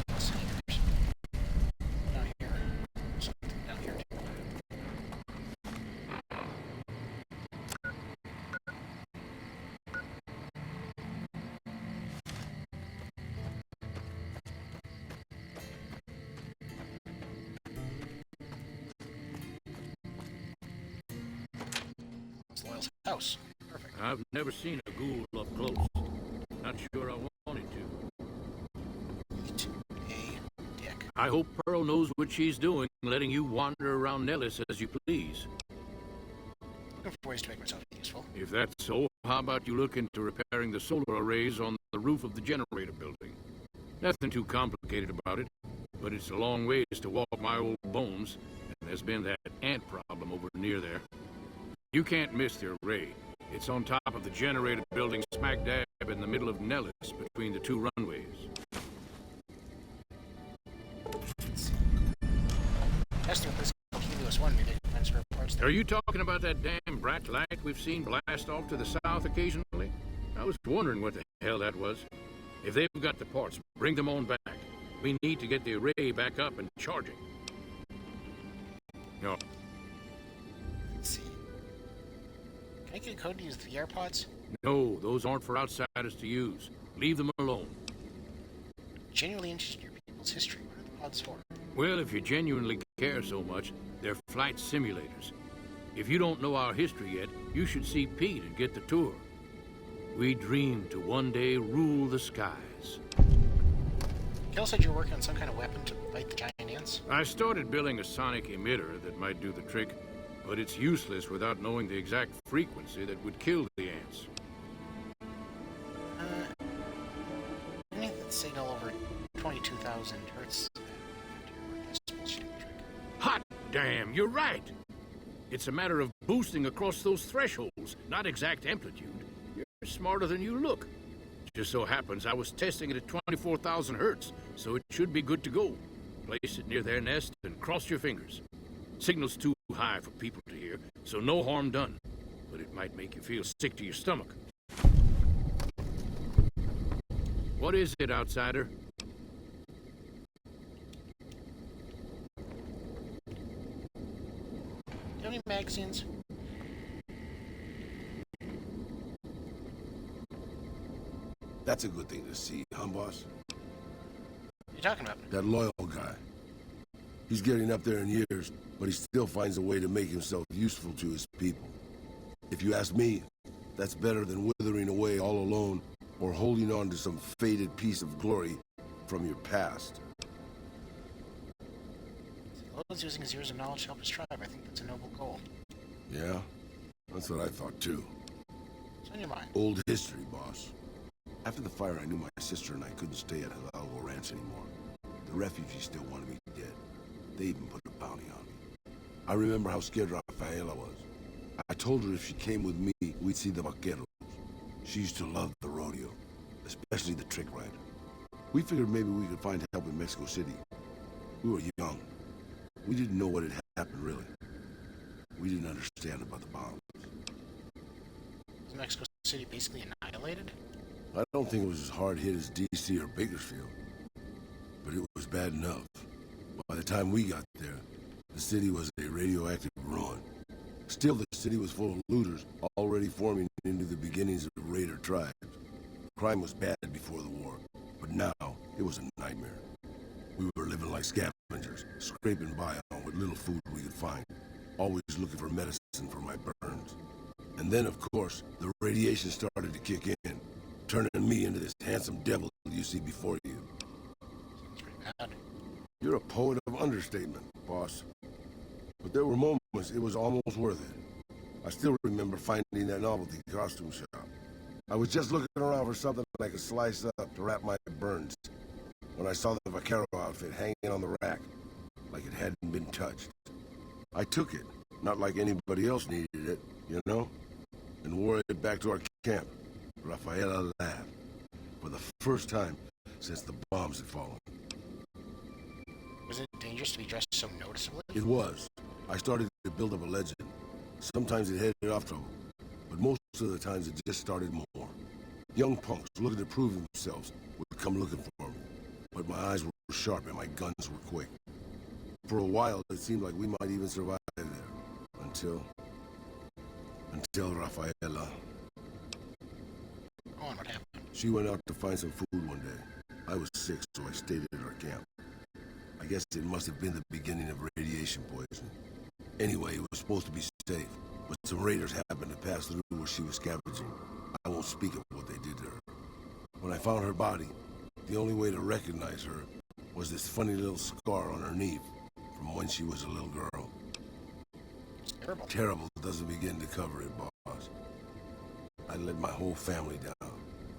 Let's see, there's down here. Something down here too. It's Loyal's house. Perfect. I've never seen a ghoul up close. Not sure I wanted to. Eat a dick. I hope Pearl knows what she's doing, letting you wander around Nellis as you please. Looking for ways to make myself useful. If that's so, how about you look into repairing the solar arrays on the roof of the generator building? Nothing too complicated about it, but it's a long ways to walk my old bones, and there's been that ant problem over near there. You can't miss the array. It's on top of the generator building smack dab in the middle of Nellis, between the 2 runways. Testing with this Helios 1, maybe I can find spare parts there. Are you talking about that damn brat light we've seen blast off to the south occasionally? I was wondering what the hell that was. If they've got the parts, bring them on back. We need to get the array back up and charging. No. Let's see. Can I get a code to use the AirPods? No, those aren't for outsiders to use. Leave them alone. Genuinely interested in your people's history. What are the pods for? Well, if you genuinely care so much, they're flight simulators. If you don't know our history yet, you should see Pete and get the tour. We dream to one day rule the skies. Raquel said you were working on some kind of weapon to fight the giant ants. I started building a sonic emitter that might do the trick, but it's useless without knowing the exact frequency that would kill the ants. Anything that signal over 22,000 hertz. Hot damn, you're right! It's a matter of boosting across those thresholds, not exact amplitude. You're smarter than you look. Just so happens I was testing it at 24,000 hertz, so it should be good to go. Place it near their nest and cross your fingers. Signal's too high for people to hear, so no harm done. But it might make you feel sick to your stomach. What is it, outsider? Do you have any magazines? That's a good thing to see, huh, boss? What are you talking about? That loyal guy. He's getting up there in years, but he still finds a way to make himself useful to his people. If you ask me, that's better than withering away all alone or holding on to some faded piece of glory from your past. Logan's using his years of knowledge to help his tribe. I think that's a noble goal. Yeah? That's what I thought, too. What's on your mind? Old history, boss. After the fire, I knew my sister and I couldn't stay at Hidalgo Ranch anymore. The refugees still wanted me dead. They even put a bounty on me. I remember how scared Rafaela was. I told her if she came with me, we'd see the vaqueros. She used to love the rodeo, especially the trick rider. We figured maybe we could find help in Mexico City. We were young. We didn't know what had happened, really. We didn't understand about the bombs. Was Mexico City basically annihilated? I don't think it was as hard hit as D.C. or Bakersfield, but it was bad enough. By the time we got there, the city was a radioactive ruin. Still, the city was full of looters, already forming into the beginnings of raider tribes. Crime was bad before the war, but now it was a nightmare. We were living like scavengers, scraping by on what little food we could find, always looking for medicine for my burns. And then, of course, the radiation started to kick in, turning me into this handsome devil you see before you. Sounds pretty bad. You're a poet of understatement, boss. But there were moments it was almost worth it. I still remember finding that novelty costume shop. I was just looking around for something I could slice up to wrap my burns when I saw the vaquero outfit hanging on the rack, like it hadn't been touched. I took it, not like anybody else needed it, you know, and wore it back to our camp. Rafaela laughed, for the first time since the bombs had fallen. Was it dangerous to be dressed so noticeably? It was. I started to build up a legend. Sometimes it headed off trouble, but most of the times it just started more. Young punks looking to prove themselves would come looking for me, but my eyes were sharp and my guns were quick. For a while, it seemed like we might even survive there, until Rafaela. Go on, what happened? She went out to find some food one day. I was sick, so I stayed at her camp. I guess it must have been the beginning of radiation poisoning. Anyway, it was supposed to be safe, but some raiders happened to pass through where she was scavenging. I won't speak of what they did to her. When I found her body, the only way to recognize her was this funny little scar on her knee from when she was a little girl. It's terrible. Terrible doesn't begin to cover it, boss. I let my whole family down.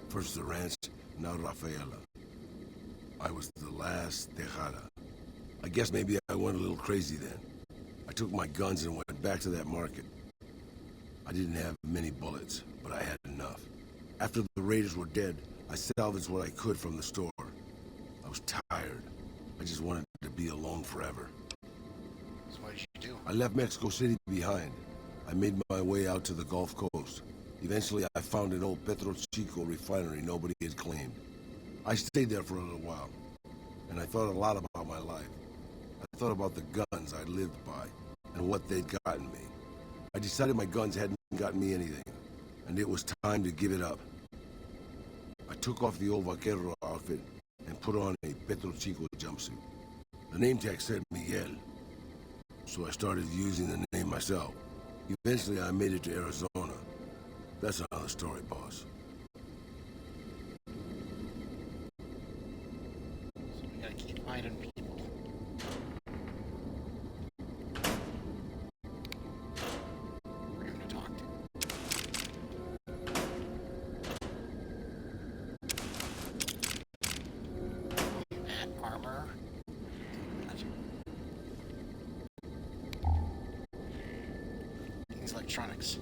First the ranch, now Rafaela. I was the last Tejada. I guess maybe I went a little crazy then. I took my guns and went back to that market. I didn't have many bullets, but I had enough. After the raiders were dead, I salvaged what I could from the store. I was tired. I just wanted to be alone forever. So what did you do? I left Mexico City behind. I made my way out to the Gulf Coast. Eventually, I found an old Petro Chico refinery nobody had claimed. I stayed there for a little while, and I thought a lot about my life. I thought about the guns I'd lived by, and what they'd gotten me. I decided my guns hadn't gotten me anything, and it was time to give it up. I took off the old vaquero outfit and put on a Petro Chico jumpsuit. The name tag said Miguel, so I started using the name myself. Eventually, I made it to Arizona. That's another story, boss. So abandoned people. We're going to talk to. Combat armor. These electronics.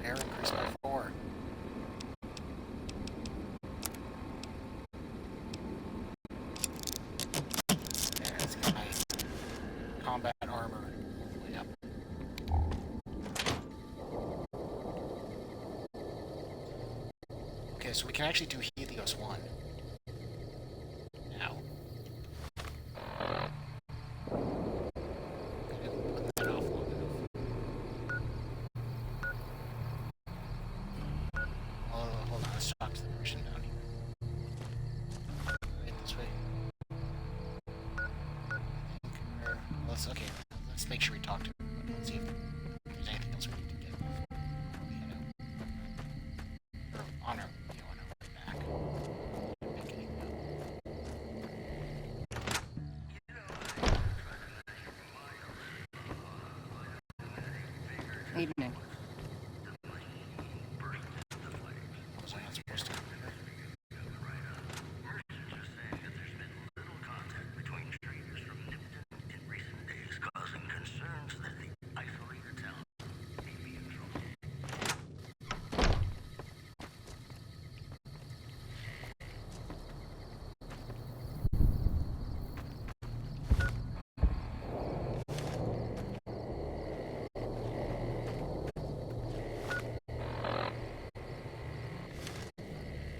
Air increased by 4. There's my combat armor all the way up. Okay, so we can actually do Helios 1. Now. Put that off long enough. Hold on, let's talk to the person down here. Right this way. Okay, let's make sure we talk to him. Let's see if there's anything else we need to get before we head out. Or on our way back. Pick anything up. Evening. Was I not supposed to?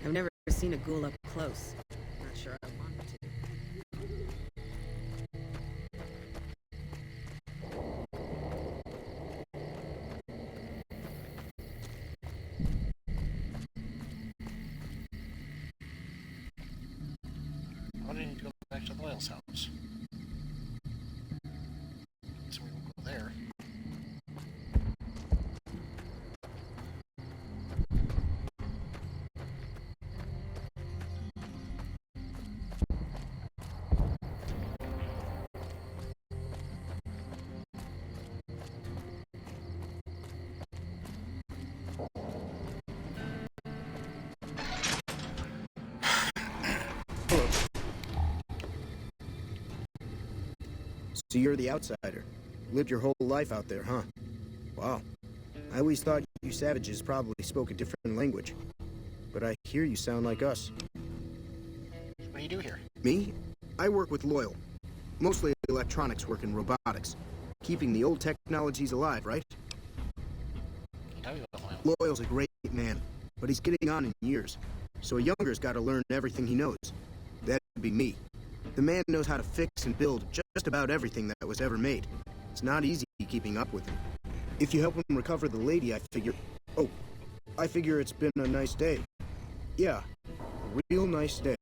I've never seen a ghoul up close. Not sure I want to. Why didn't you go back to Loyal's house? So we won't go there. So you're the outsider. Lived your whole life out there, huh? Wow. I always thought you savages probably spoke a different language. But I hear you sound like us. What do you do here? Me? I work with Loyal. Mostly electronics work and robotics. Keeping the old technologies alive, right? Can you tell me about Loyal? Loyal's a great man, but he's getting on in years. So a younger's got to learn everything he knows. That'd be me. The man knows how to fix and build just about everything that was ever made. It's not easy keeping up with him. If you help him recover the lady, I figure... Oh, I figure it's been a nice day. Yeah, a real nice day.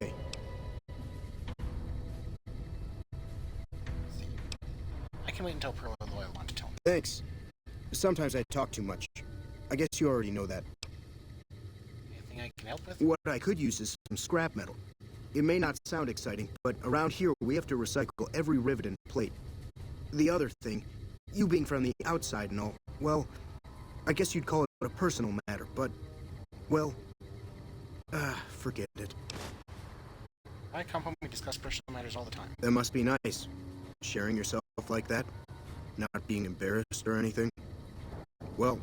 I can wait until Pearl and Loyal want to tell me. Thanks. Sometimes I talk too much. I guess you already know that. Anything I can help with? What I could use is some scrap metal. It may not sound exciting, but around here we have to recycle every rivet and plate. The other thing, you being from the outside and all, well, I guess you'd call it a personal matter, but, well, forget it. I come home and we discuss personal matters all the time. That must be nice. Sharing yourself like that, not being embarrassed or anything. Well,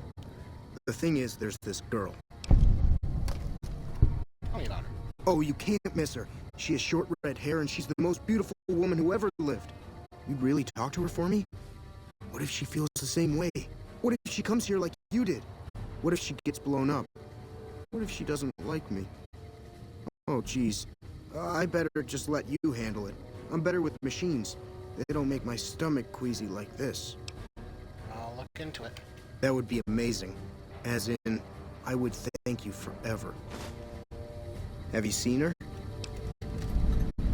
the thing is, there's this girl. Tell me about her. Oh, you can't miss her. She has short red hair and she's the most beautiful woman who ever lived. You'd really talk to her for me? What if she feels the same way? What if she comes here like you did? What if she gets blown up? What if she doesn't like me? Oh, geez. I better just let you handle it. I'm better with machines. They don't make my stomach queasy like this. I'll look into it. That would be amazing. As in, I would thank you forever. Have you seen her?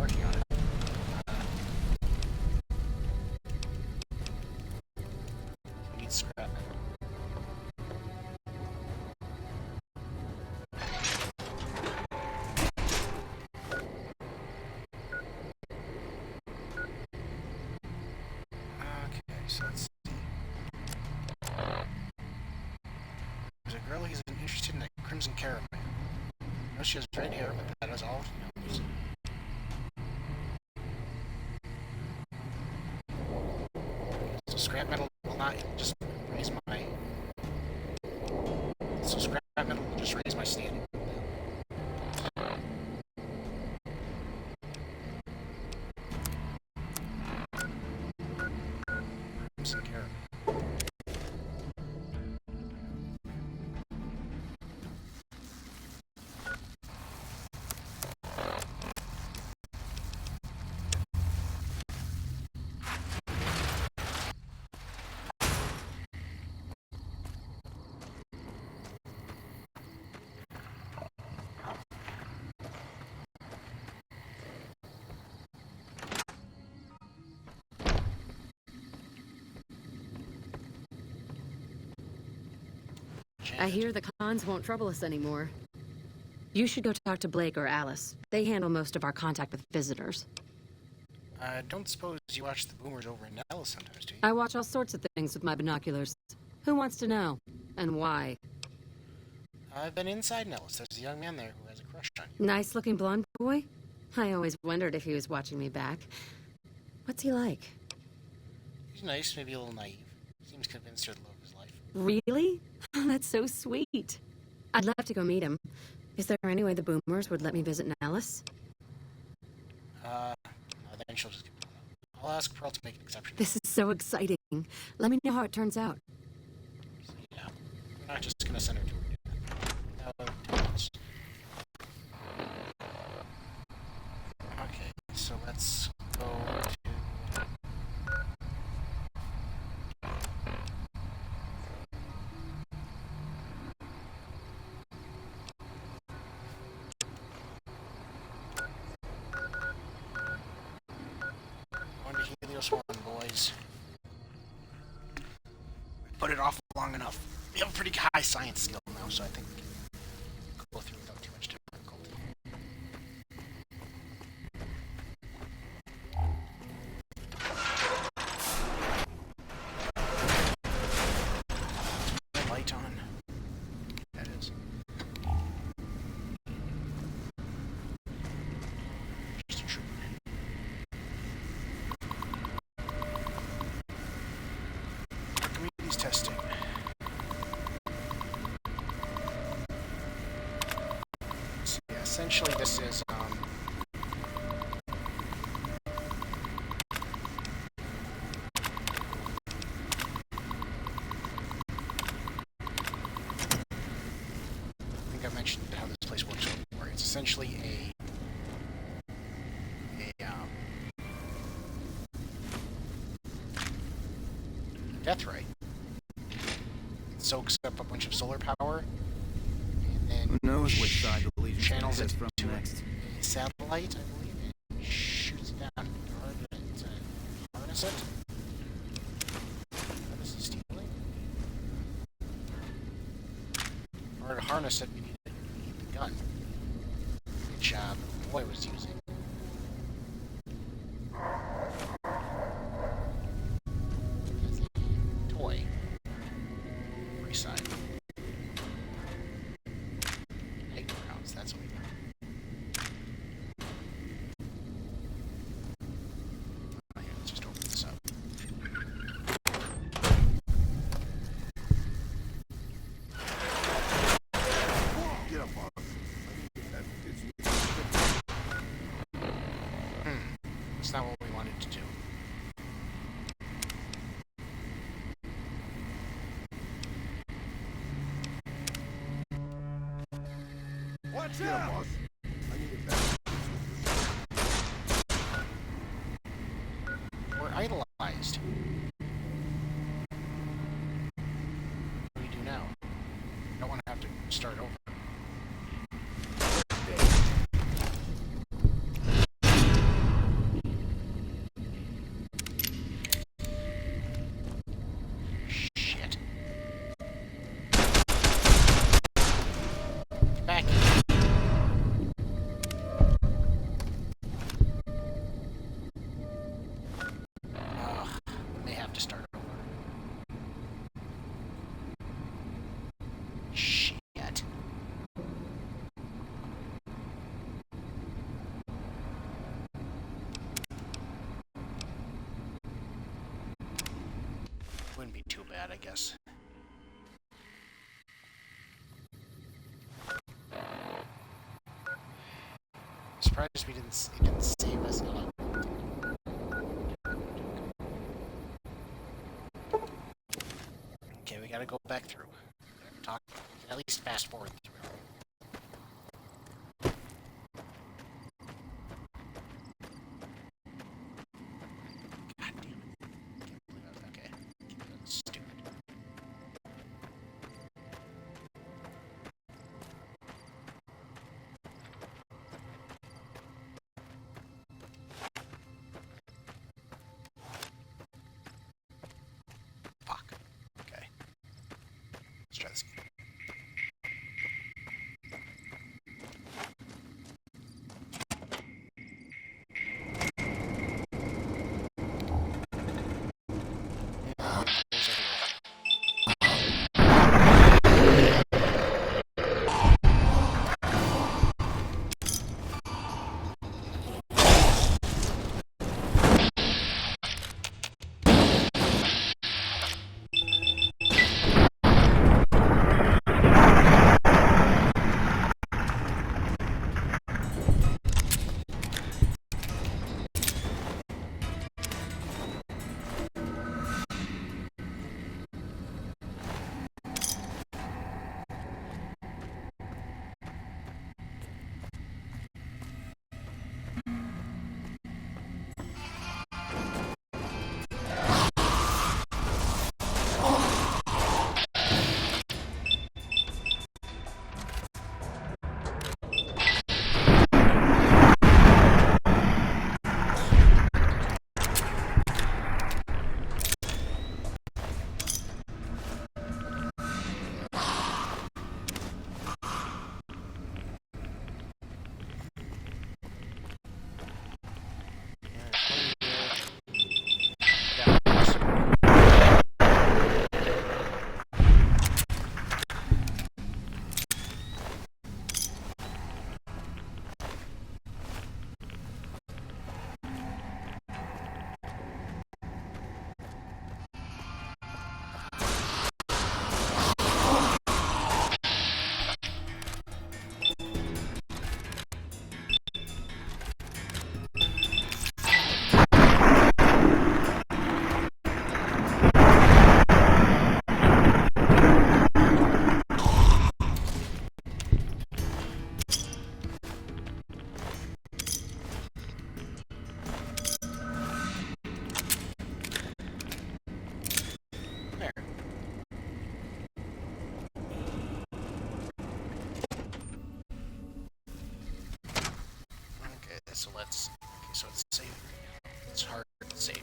Working on it. We need scrap metal. So let's see. There's a girl he's interested in a Crimson Caravan. I know she has red hair, but that is all he knows. So scrap metal will not just raise my... So scrap metal will just raise my standing. Crimson Caravan. I hear the cons won't trouble us anymore. You should go talk to Blake or Alice. They handle most of our contact with visitors. I don't suppose you watch the boomers over in Nellis sometimes, do you? I watch all sorts of things with my binoculars. Who wants to know? And why? I've been inside Nellis. There's a young man there who has a crush on you. Nice-looking blonde boy? I always wondered if he was watching me back. What's he like? He's nice, maybe a little naive. Seems convinced you're the love of his life. Really? That's so sweet. I'd love to go meet him. Is there any way the boomers would let me visit Nellis? No, then she'll just give me a I'll ask Pearl to make an exception. This is so exciting. Let me know how it turns out. So, yeah, we're not just gonna send her to her death. No, 2 months. Okay, so let's go to... On to Helios 1, boys. Put it off long enough. We have a pretty high science skill now, so I think we can go through without too much difficulty. Light on. That is. Just a trooper. Archimedes testing. So yeah, essentially this is I think I mentioned how this place works before. It's essentially a death ray. It soaks up a bunch of solar power and then Who knows which side the Legion's gonna channels hit it from to next. a satellite, I believe, and shoots it down. Harness it. This is stealing. In order to harness it, we need the gun, which the boy was using. As a toy. Free side. Hate rounds, that's what we got. Oh, yeah, let's just open this up. Get up, boss. It's not what we wanted to do. Watch out, boss. I need it back. We're idolized. What do we do now? I don't want to have to start over. Shit. Get back. Ugh, we may have to start over. wouldn't be too bad, I guess. Surprised we didn't. It didn't save us. Okay, we gotta go back through. Talk. At least fast forward through. God damn it! Can't believe I was okay. That's stupid. Fuck. Okay. Let's try this again. Yeah, there's a here. There. Okay, so let's. Okay, so it's safe. It's hard to save.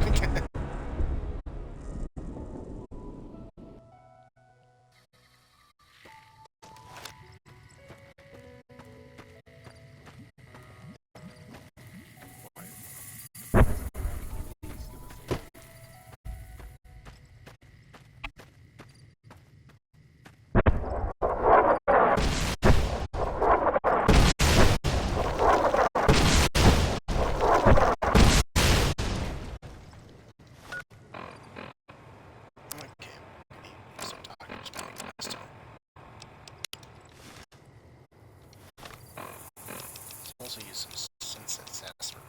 Take a long way. Okay. Use our doctor's bag this time. Let's also use some sunset satisfier.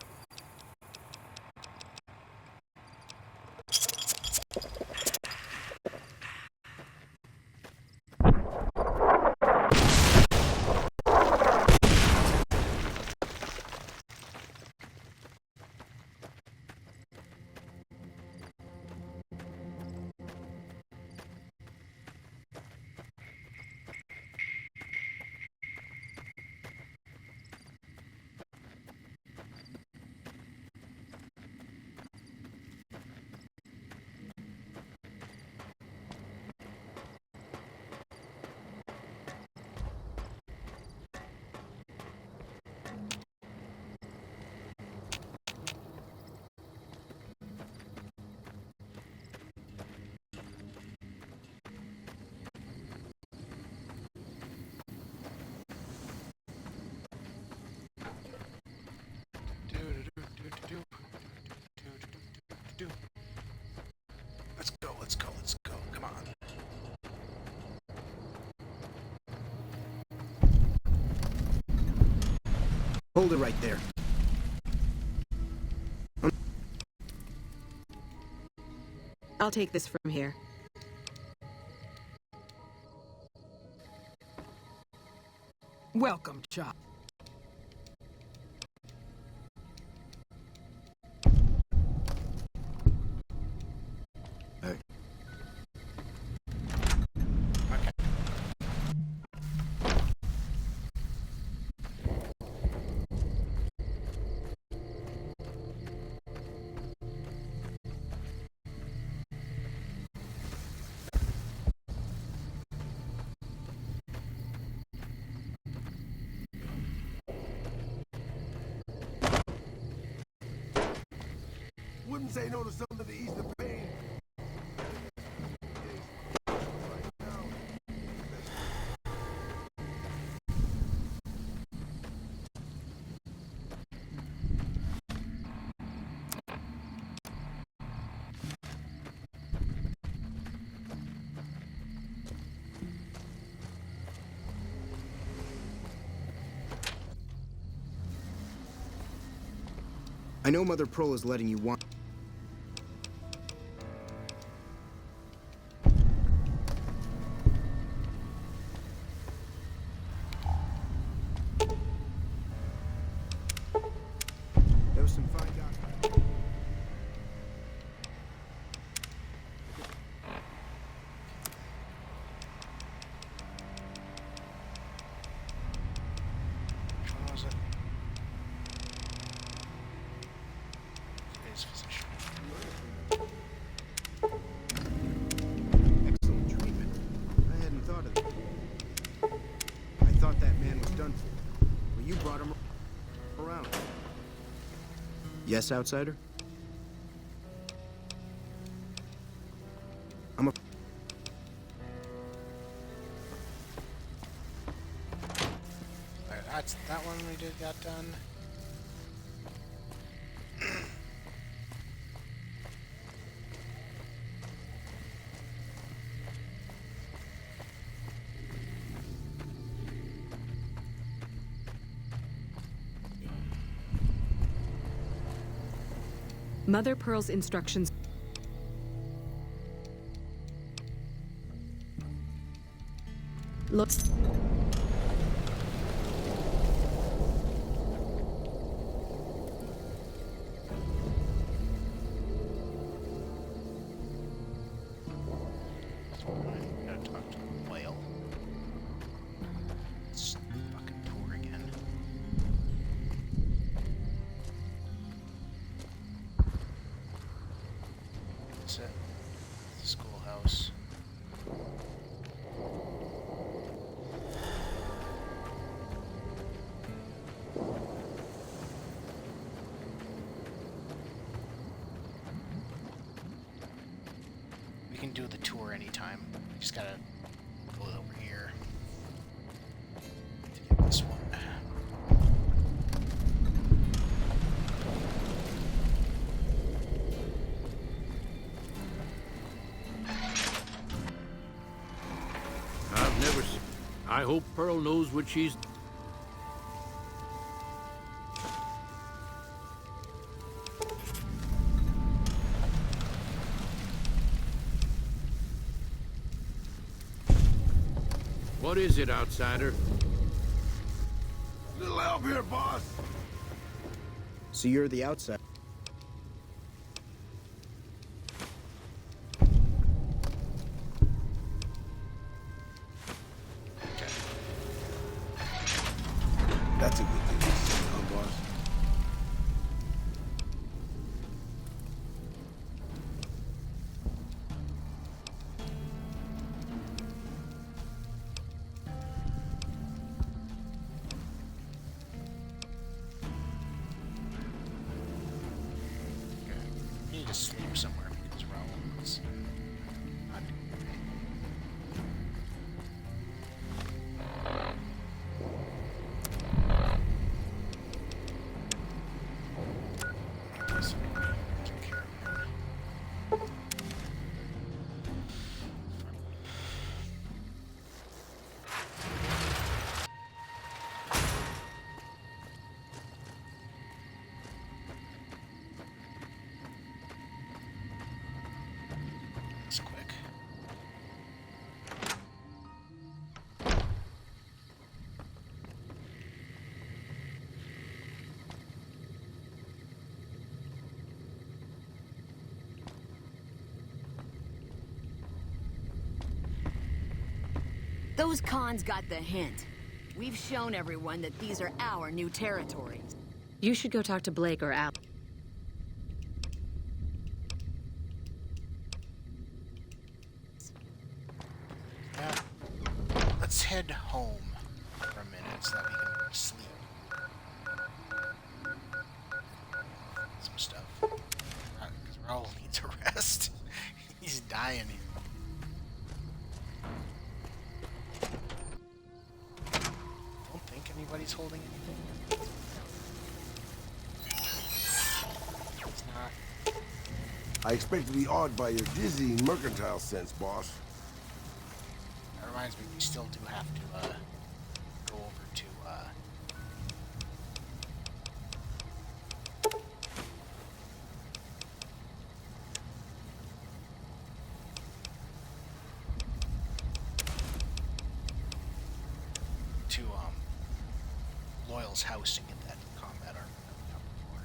Hold it right there. I'll take this from here. Welcome, Chop. Hey. Okay. Wouldn't say no to something to ease the pain. I know Mother Pearl is letting you want. There was some fine guy. Which one was it? Today's physician. Excellent treatment. I hadn't thought of that. I thought that man was done for. But you brought him around. Yes, outsider? I'm a... Alright, that's that one we did got done. Mother Pearl's instructions. Looks. We gotta talk to the whale. It's fucking poor again. That's it. Schoolhouse. We can do the tour anytime. We just gotta go over here to get this one. I've never seen... I hope Pearl knows what she's... What is it, outsider? Little help here, boss. So you're the outsider. That's a good thing to see, huh, boss? You need to sleep somewhere because Raoul's not doing great. Take care of him. Those cons got the hint. We've shown everyone that these are our new territories. You should go talk to Blake or Al. Yeah. Let's head home for a minute so that we can sleep. Some stuff. Because Raul needs a rest. He's dying. Don't think anybody's holding anything. It's not. I expect to be awed by your dizzying mercantile sense, boss. That reminds me, we still do have to go over to Loyal's house to get that combat armor that we got before.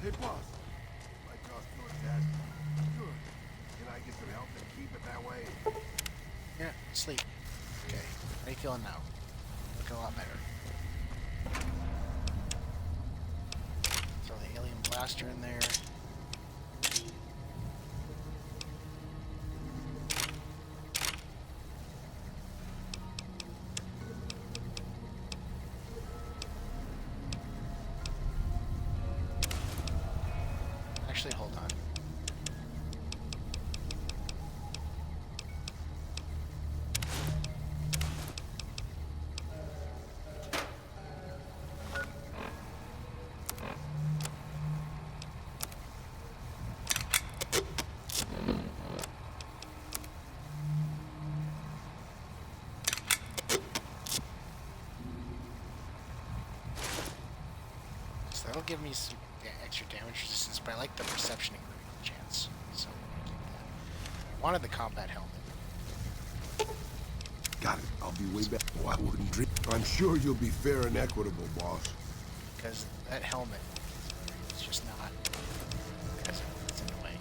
Hey, boss. My jaw's feeling nasty. Good. Can I get some help and keep it that way? Yeah, sleep. Okay. How are you feeling now? Looking a lot better. Throw the alien blaster in there. Actually, hold on. So that'll give me some extra damage resistance, but I like the perception and critical chance. So I wanted the combat helmet. Got it. I'll be way back. Oh, I wouldn't drink. I'm sure you'll be fair and equitable, boss. Because that helmet is just not as it's in the way.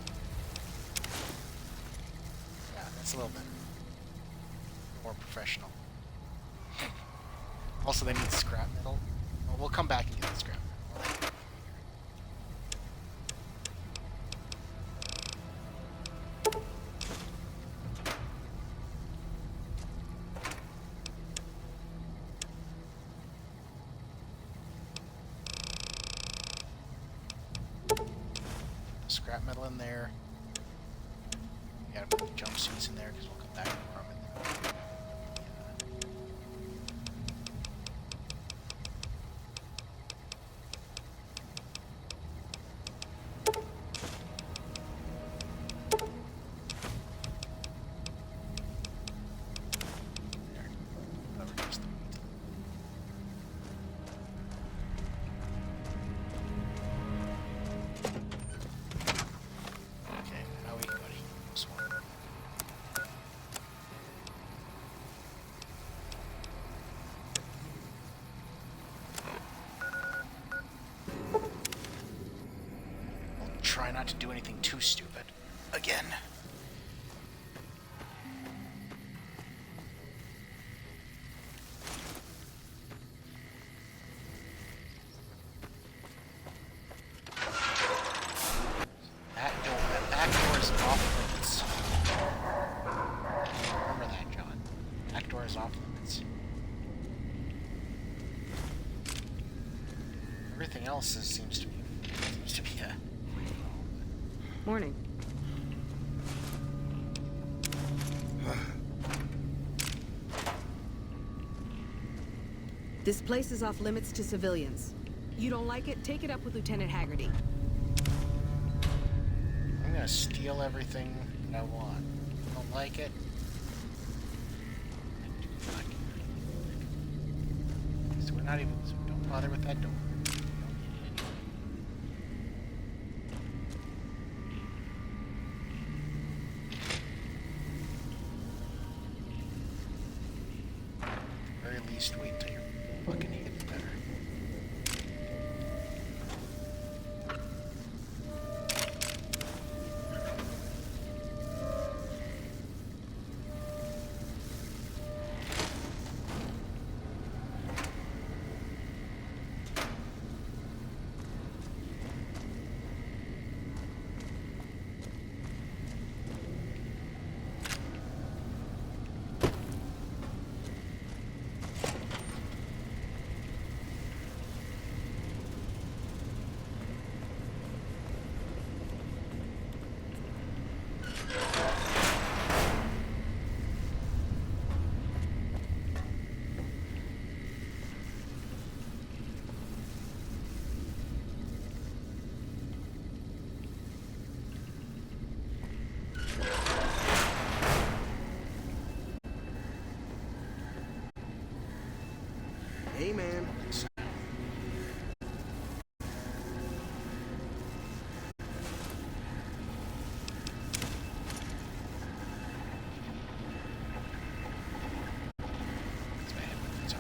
Yeah, that's a little better. More professional. Also, they need scrap metal. Well, we'll come back and get the scrap metal. Scrap metal in there. We gotta put the jumpsuits in there because we'll come back and warm it. Try not to do anything too stupid. Again. That back door is off limits. Remember that, John. Back door is off limits. Everything else seems to be a Morning. This place is off limits to civilians. You don't like it? Take it up with Lieutenant Haggerty. I'm gonna steal everything that I want. Don't like it? not even. So don't bother with that door. Very least, wait till you're fucking hidden better. Hey, man. That's my headphones are.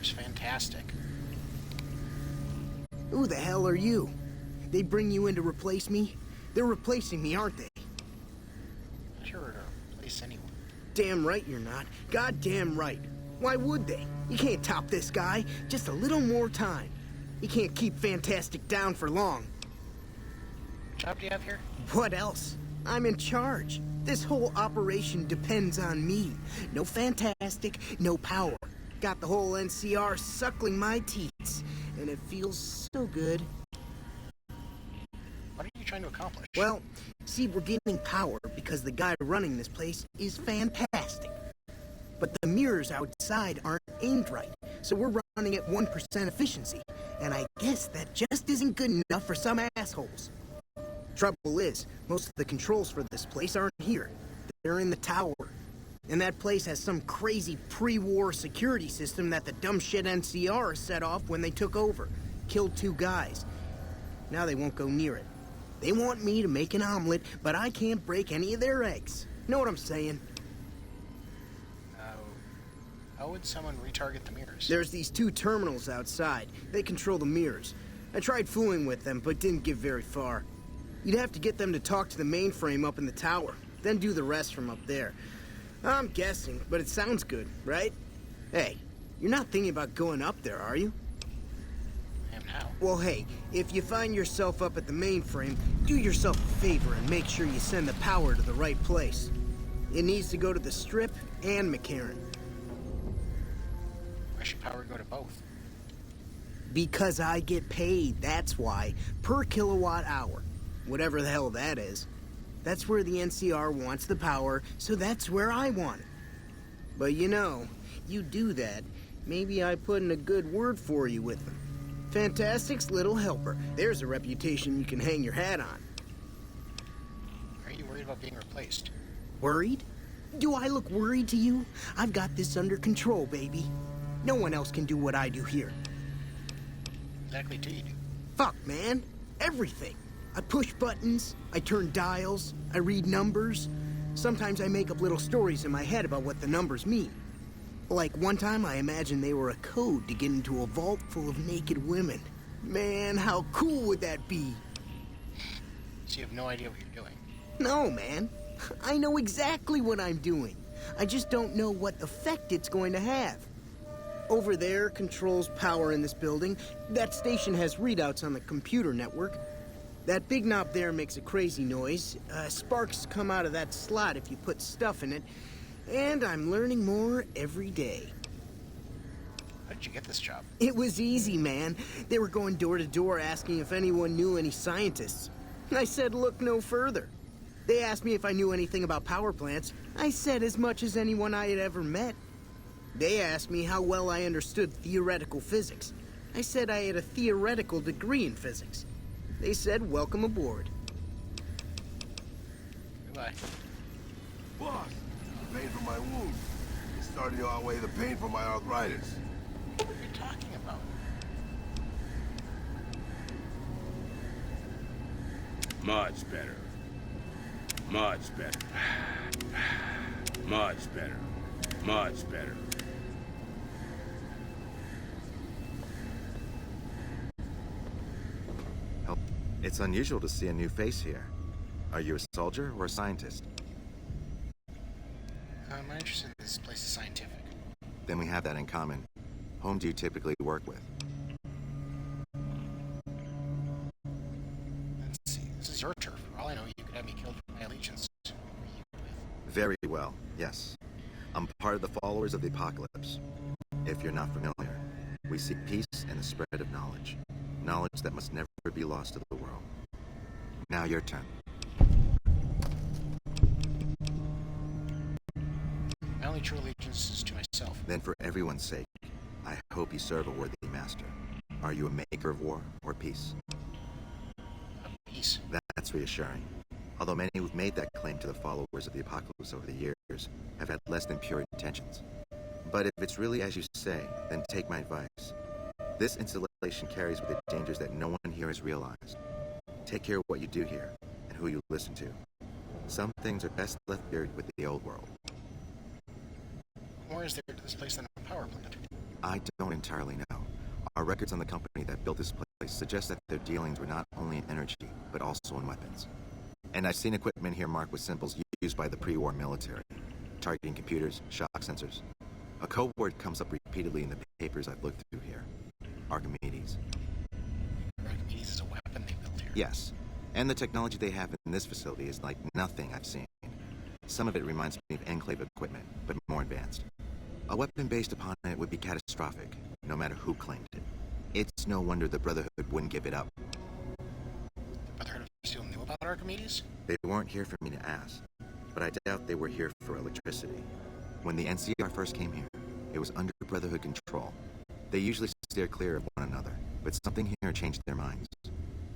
It's fantastic. Who the hell are you? They bring you in to replace me? They're replacing me, aren't they? Not sure where to replace anyone. Damn right you're not. Goddamn right. Why would they? You can't top this guy. Just a little more time. You can't keep Fantastic down for long. What job do you have here? What else? I'm in charge. This whole operation depends on me. No Fantastic, no power. Got the whole NCR suckling my teats. And it feels so good. What are you trying to accomplish? Well, see, we're getting power because the guy running this place is fantastic. But the mirrors outside aren't aimed right, so we're running at 1% efficiency. And I guess that just isn't good enough for some assholes. Trouble is, most of the controls for this place aren't here. They're in the tower. And that place has some crazy pre-war security system that the dumb shit NCR set off when they took over. Killed 2 guys. Now they won't go near it. They want me to make an omelet, but I can't break any of their eggs. Know what I'm saying? How would someone retarget the mirrors? There's these 2 terminals outside. They control the mirrors. I tried fooling with them, but didn't get very far. You'd have to get them to talk to the mainframe up in the tower, then do the rest from up there. I'm guessing, but it sounds good, right? Hey, you're not thinking about going up there, are you? I am now. Well, hey, if you find yourself up at the mainframe, do yourself a favor and make sure you send the power to the right place. It needs to go to the Strip and McCarran. Why should power go to both? Because I get paid, that's why. Per kilowatt hour. Whatever the hell that is. That's where the NCR wants the power, so that's where I want it. But you know, you do that, maybe I put in a good word for you with them. Fantastic's little helper. There's a reputation you can hang your hat on. Are you worried about being replaced? Worried? Do I look worried to you? I've got this under control, baby. No one else can do what I do here. Exactly do you do? Fuck, man. Everything. I push buttons, I turn dials, I read numbers. Sometimes I make up little stories in my head about what the numbers mean. Like one time I imagined they were a code to get into a vault full of naked women. Man, how cool would that be? So you have no idea what you're doing? No, man. I know exactly what I'm doing. I just don't know what effect it's going to have. Over there controls power in this building. That station has readouts on the computer network. That big knob there makes a crazy noise. Sparks come out of that slot if you put stuff in it. And I'm learning more every day. How did you get this job? It was easy, man. They were going door to door asking if anyone knew any scientists. I said, look no further. They asked me if I knew anything about power plants. I said as much as anyone I had ever met. They asked me how well I understood theoretical physics. I said I had a theoretical degree in physics. They said, welcome aboard. Goodbye. my wound. It's starting to outweigh the pain from my arthritis. What are you talking about? Much better. Much better. Much better. Much better. It's unusual to see a new face here. Are you a soldier or a scientist? My interest in this place is scientific. Then we have that in common. Whom do you typically work with? Let's see. This is your turf. For all I know, you could have me killed for my allegiance. Who are you with? Very well, yes. I'm part of the followers of the apocalypse. If you're not familiar, we seek peace and the spread of knowledge. Knowledge that must never be lost to the world. Now your turn. My only true allegiance is to myself. Then for everyone's sake, I hope you serve a worthy master. Are you a maker of war or peace? Peace. That's reassuring. Although many who've made that claim to the followers of the apocalypse over the years have had less than pure intentions. But if it's really as you say, then take my advice. This installation carries with it dangers that no one here has realized. Take care of what you do here, and who you listen to. Some things are best left buried with the old world. More is there to this place than a power plant? I don't entirely know. Our records on the company that built this place suggest that their dealings were not only in energy, but also in weapons. And I've seen equipment here marked with symbols used by the pre-war military, targeting computers, shock sensors. A code word comes up repeatedly in the papers I've looked through here. Archimedes. Archimedes is a weapon they built here? Yes. And the technology they have in this facility is like nothing I've seen. Some of it reminds me of Enclave equipment, but more advanced. A weapon based upon it would be catastrophic, no matter who claimed it. It's no wonder the Brotherhood wouldn't give it up. The Brotherhood still knew about Archimedes? They weren't here for me to ask, but I doubt they were here for electricity. When the NCR first came here, it was under Brotherhood control. They usually steer clear of one another, but something here changed their minds.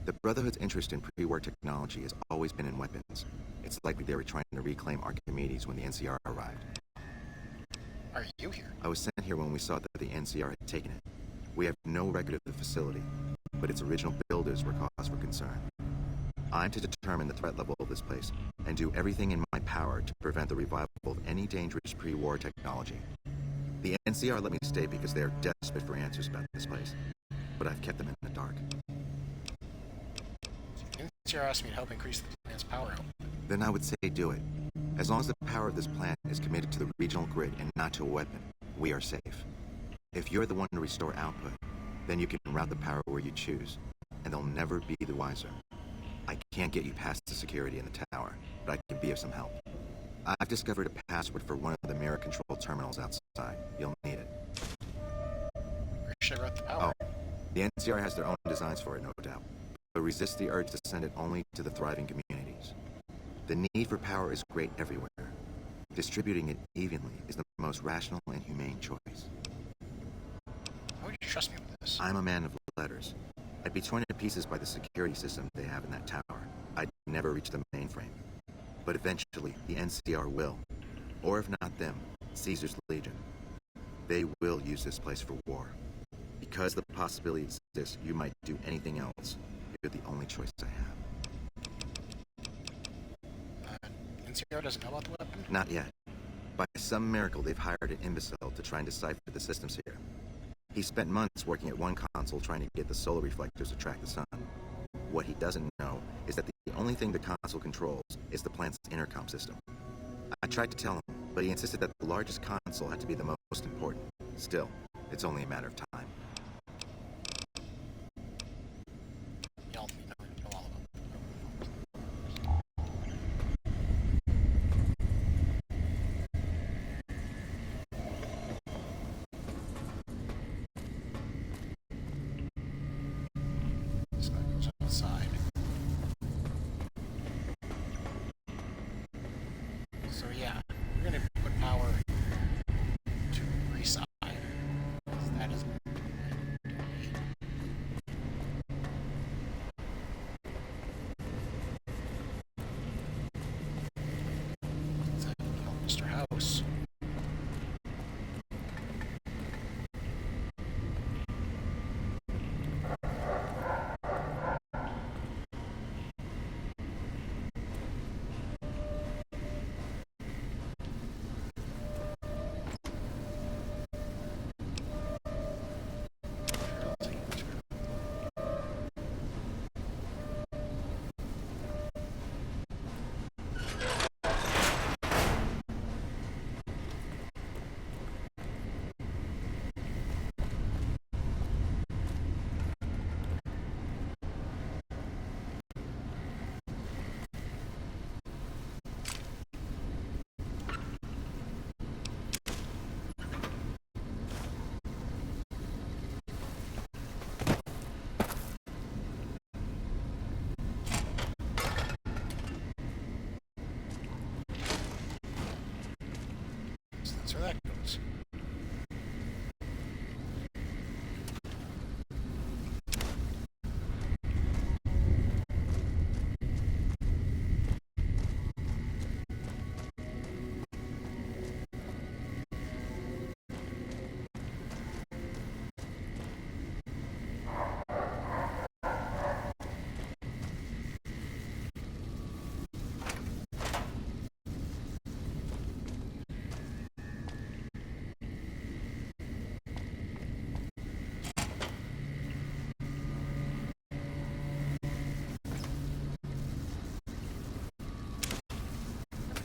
The Brotherhood's interest in pre-war technology has always been in weapons. It's likely they were trying to reclaim Archimedes when the NCR arrived. Are you here? I was sent here when we saw that the NCR had taken it. We have no record of the facility, but its original builders were cause for concern. I'm to determine the threat level of this place and do everything in my power to prevent the revival of any dangerous pre-war technology. The NCR let me stay because they are desperate for answers about this place, but I've kept them in the dark. The NCR asked me to help increase the plant's power output. Then I would say do it. As long as the power of this plant is committed to the regional grid and not to a weapon, we are safe. If you're the one to restore output, then you can route the power where you choose, and they'll never be the wiser. I can't get you past the security in the tower, but I can be of some help. I've discovered a password for one of the mirror control terminals outside. You'll need it. Where should I route the power? Oh, the NCR has their own designs for it, no doubt, but resist the urge to send it only to the thriving communities. The need for power is great everywhere. Distributing it evenly is the most rational and humane choice. How would you trust me with this? I'm a man of letters. I'd be torn to pieces by the security system they have in that tower. I'd never reach the mainframe. But eventually, the NCR will. Or if not them, Caesar's Legion. They will use this place for war. Because the possibility exists, you might do anything else. You're the only choice I have. The NCR doesn't know about the weapon? Not yet. By some miracle, they've hired an imbecile to try and decipher the systems here. He spent months working at one console trying to get the solar reflectors to track the sun. What he doesn't know is that the only thing the console controls is the plant's intercom system. I tried to tell him, but he insisted that the largest console had to be the most important. Still, it's only a matter of time. He ultimately know all about it. This guy goes outside. So yeah, we're gonna put power to Reside. That is Mr. House.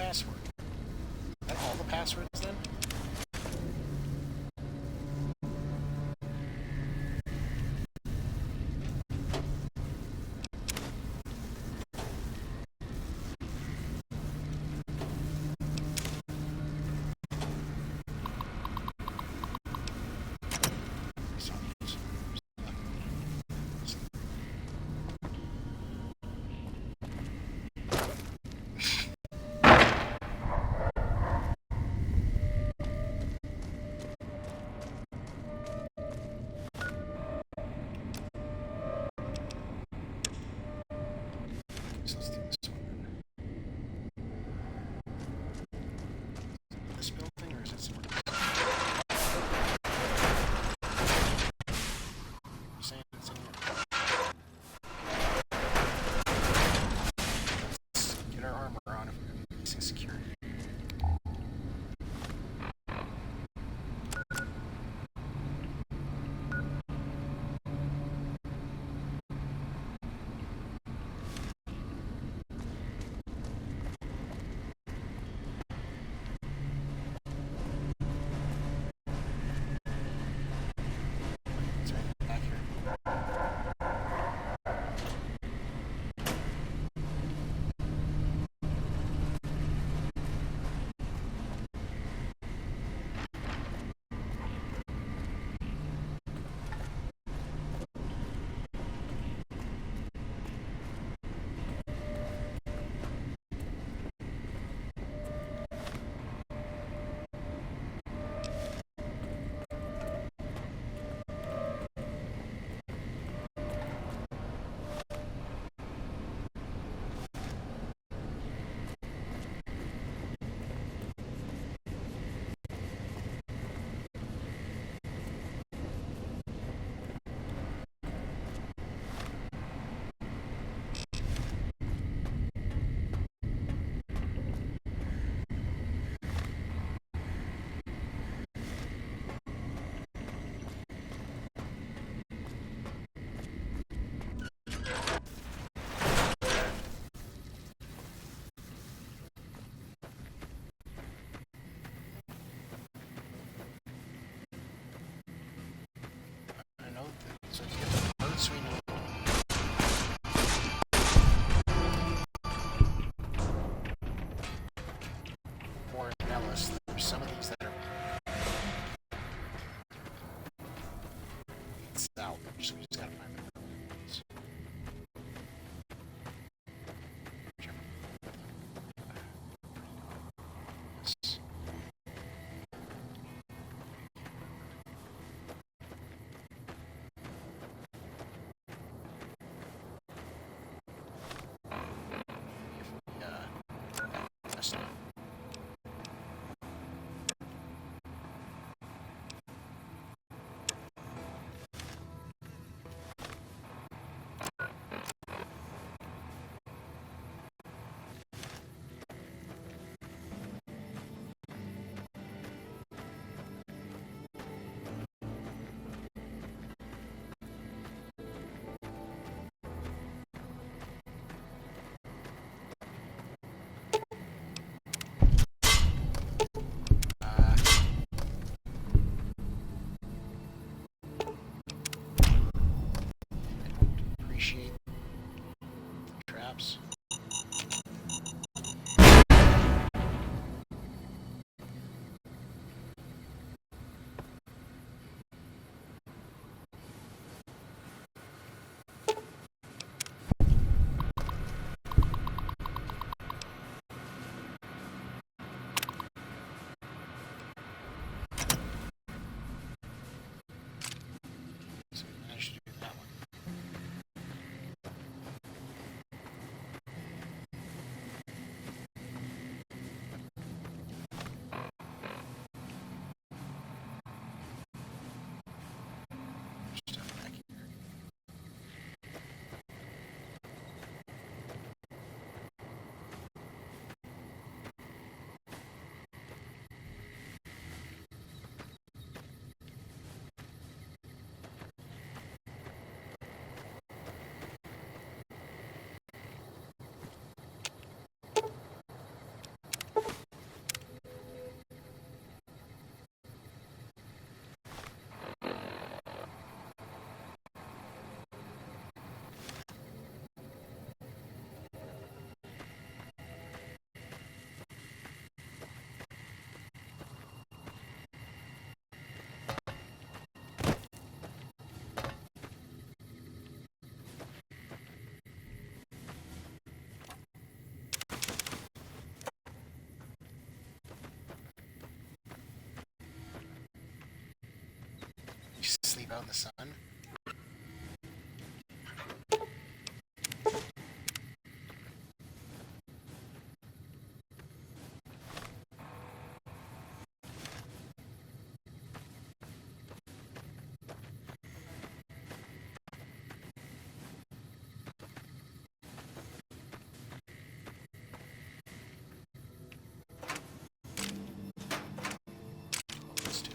password. Is that all the passwords then? So let's do this one. This building, or is it somewhere else? You're saying it's in here. Let's get our armor on if we're facing security. It's right back here. I know that, so you get the notes we need. More in Ellis. There's some of these that are south, so we just gotta find the other ones. Yes. Messed up. Appreciate the traps. So we managed to do that one. sleep out in the sun. Let's do.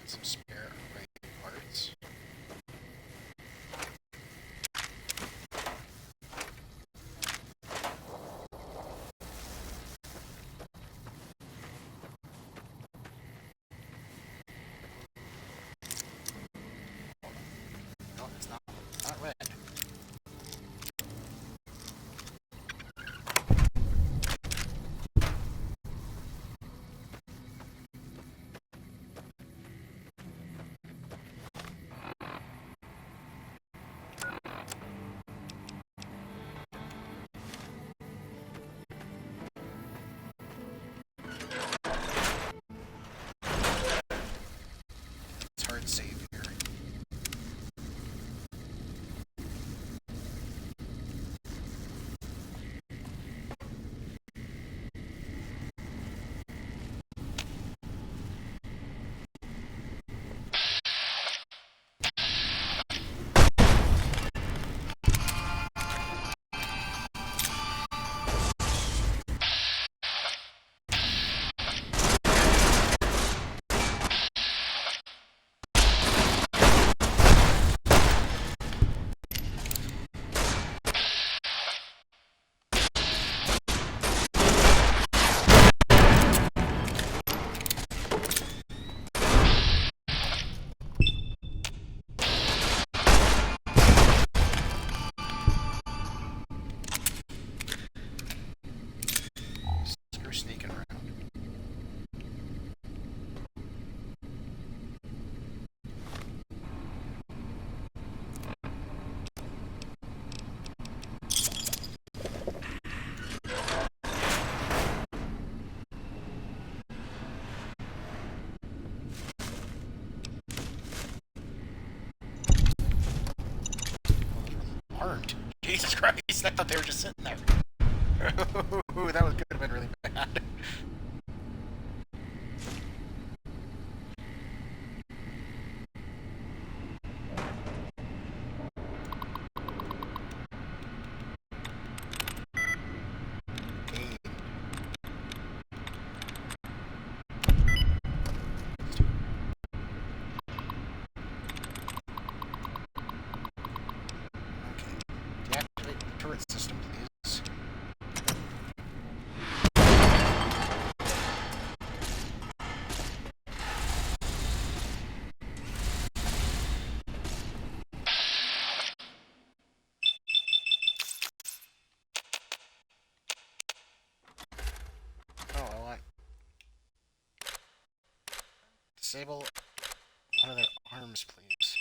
Some spare array parts. No, it's not red. It's hard to save here. You're sneaking around. Armed. Jesus Christ, I thought they were just sitting there. Ooh, that could have been really bad. Disable one of their arms, please.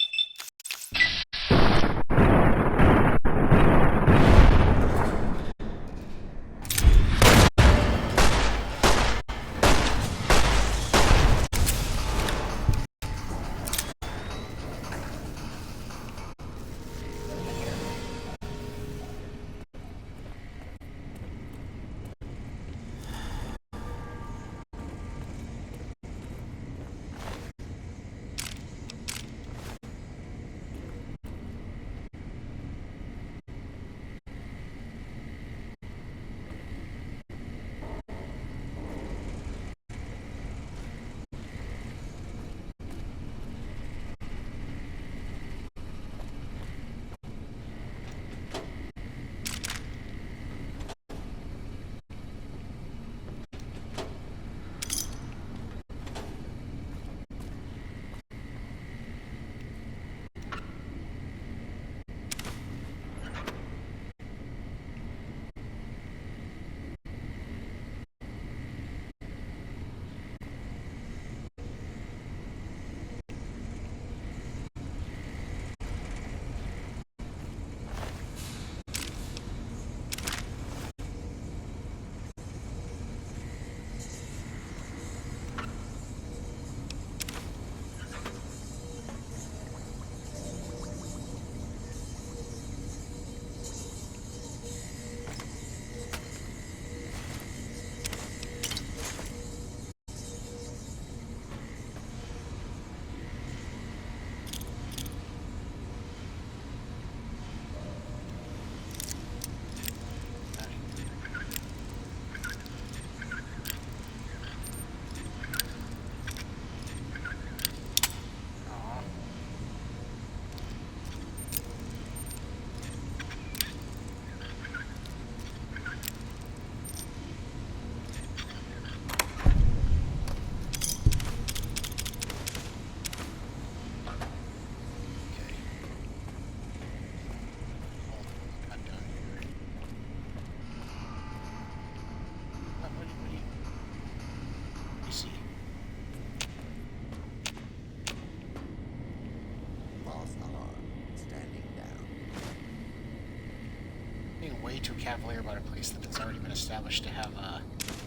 Way too cavalier about a place that's already been established to have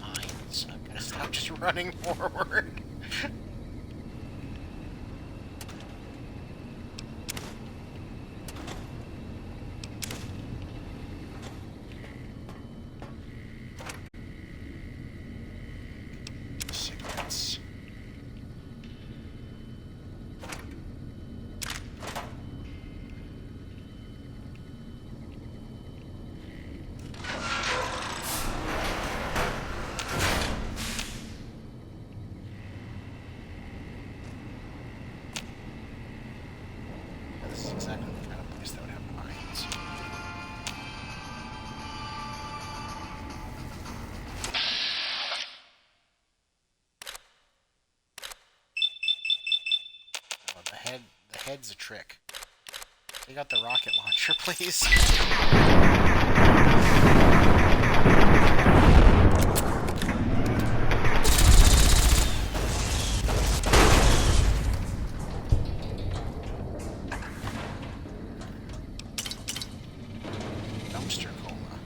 mines. I've got to stop just running forward. Cigarettes. This is exactly the kind of place that would have mines. Oh, the head's a trick. Take out the rocket launcher, please. Dumpster coma.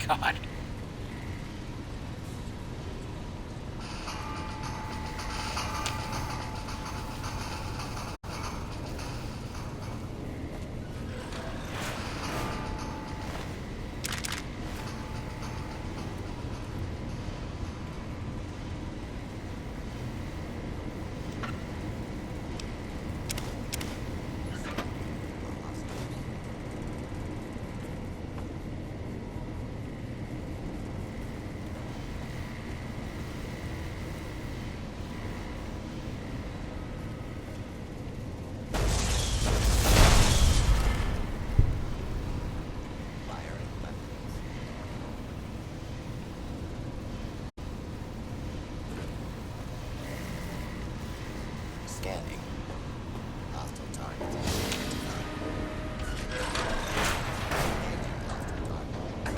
God. Scanning. Hostile target.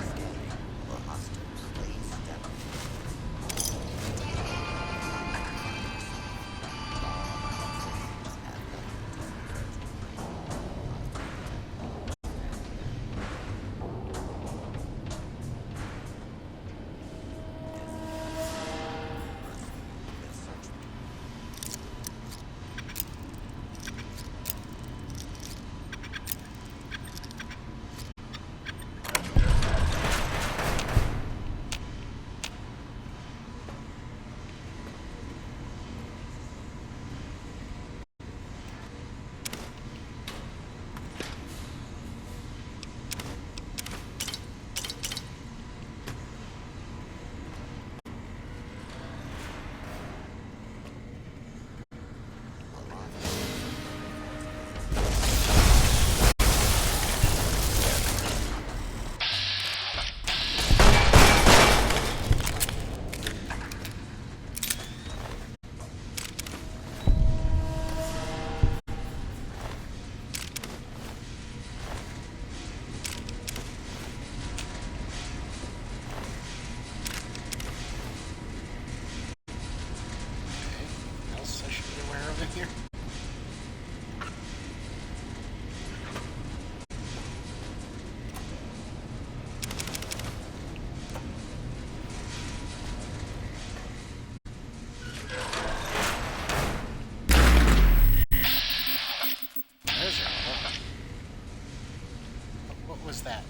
Scanning for hostiles. Please step Here. There's your hole. What was that?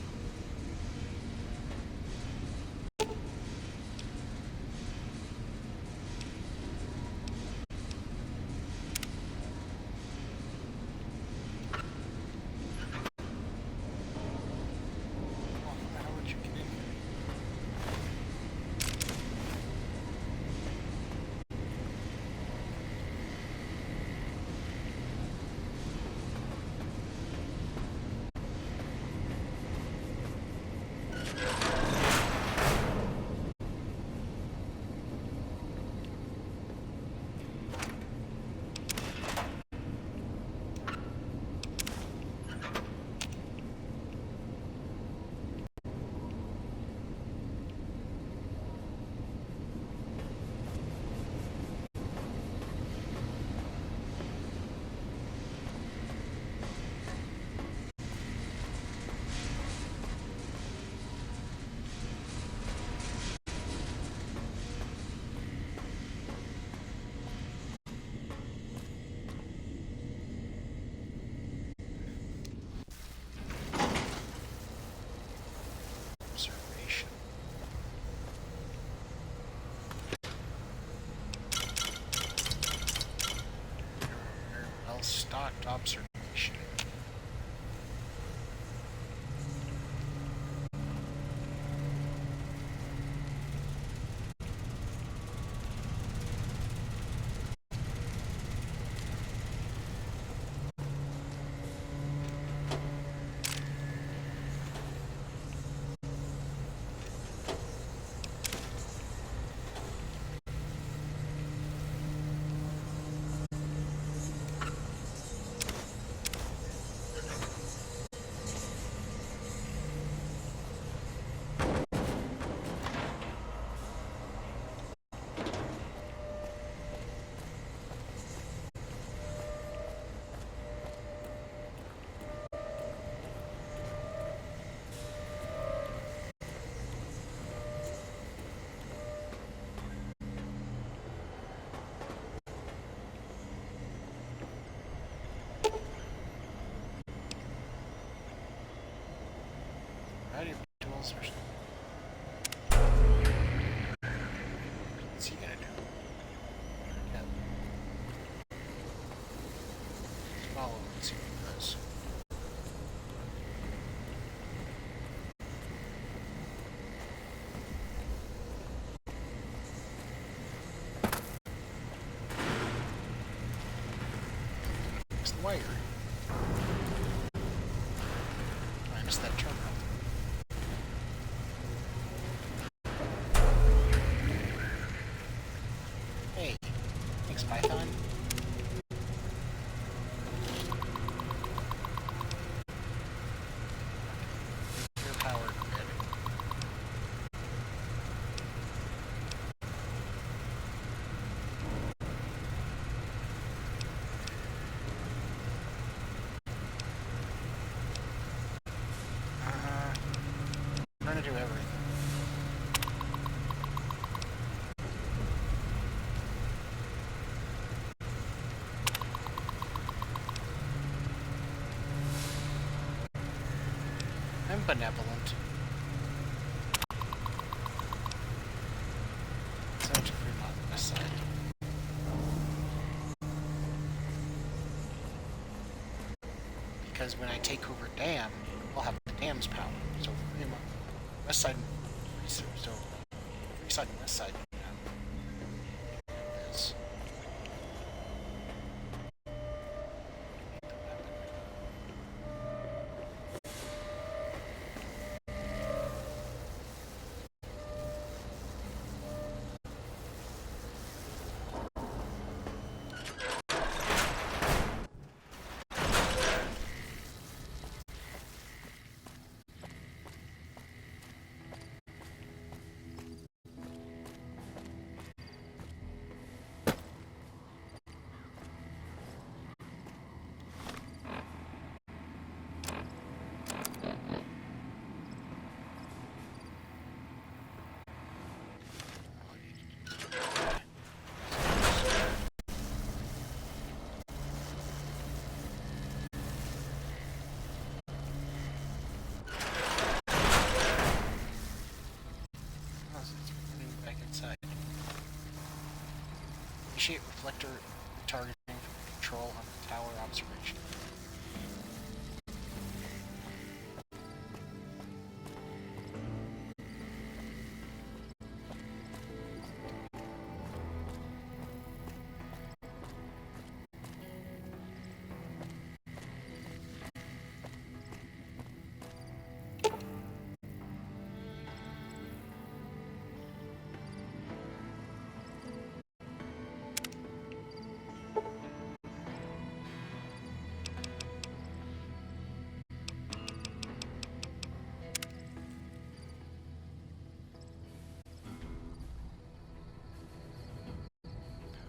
Observation. Well stocked observation. missed that terminal. Hey, thanks, Python. Pure power grid. I'm gonna do everything. I'm benevolent. So to Fremont West Side. Because when I take over Dam, I'll have the dam's power. So Fremont West Side, so Freeside and West Side. This. Initiate reflector targeting for control on the tower observation.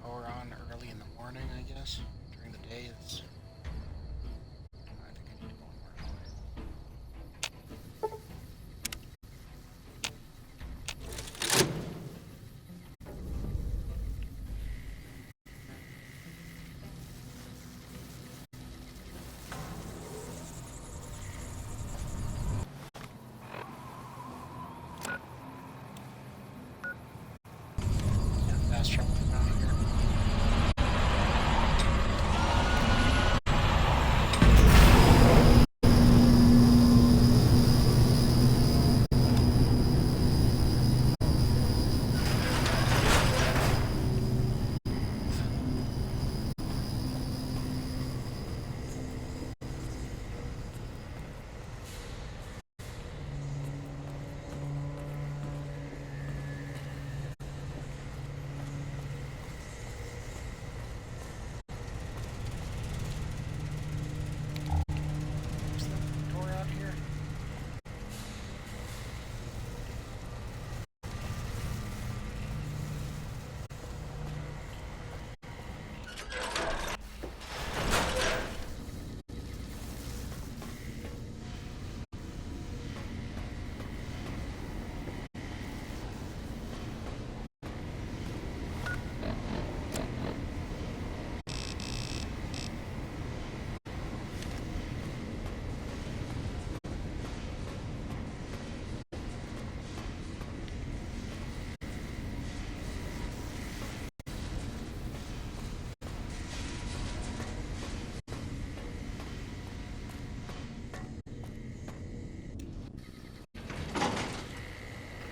Power on early in the morning, I guess. During the day, it's. I think I need to go more fast travel around here. Is the door out here?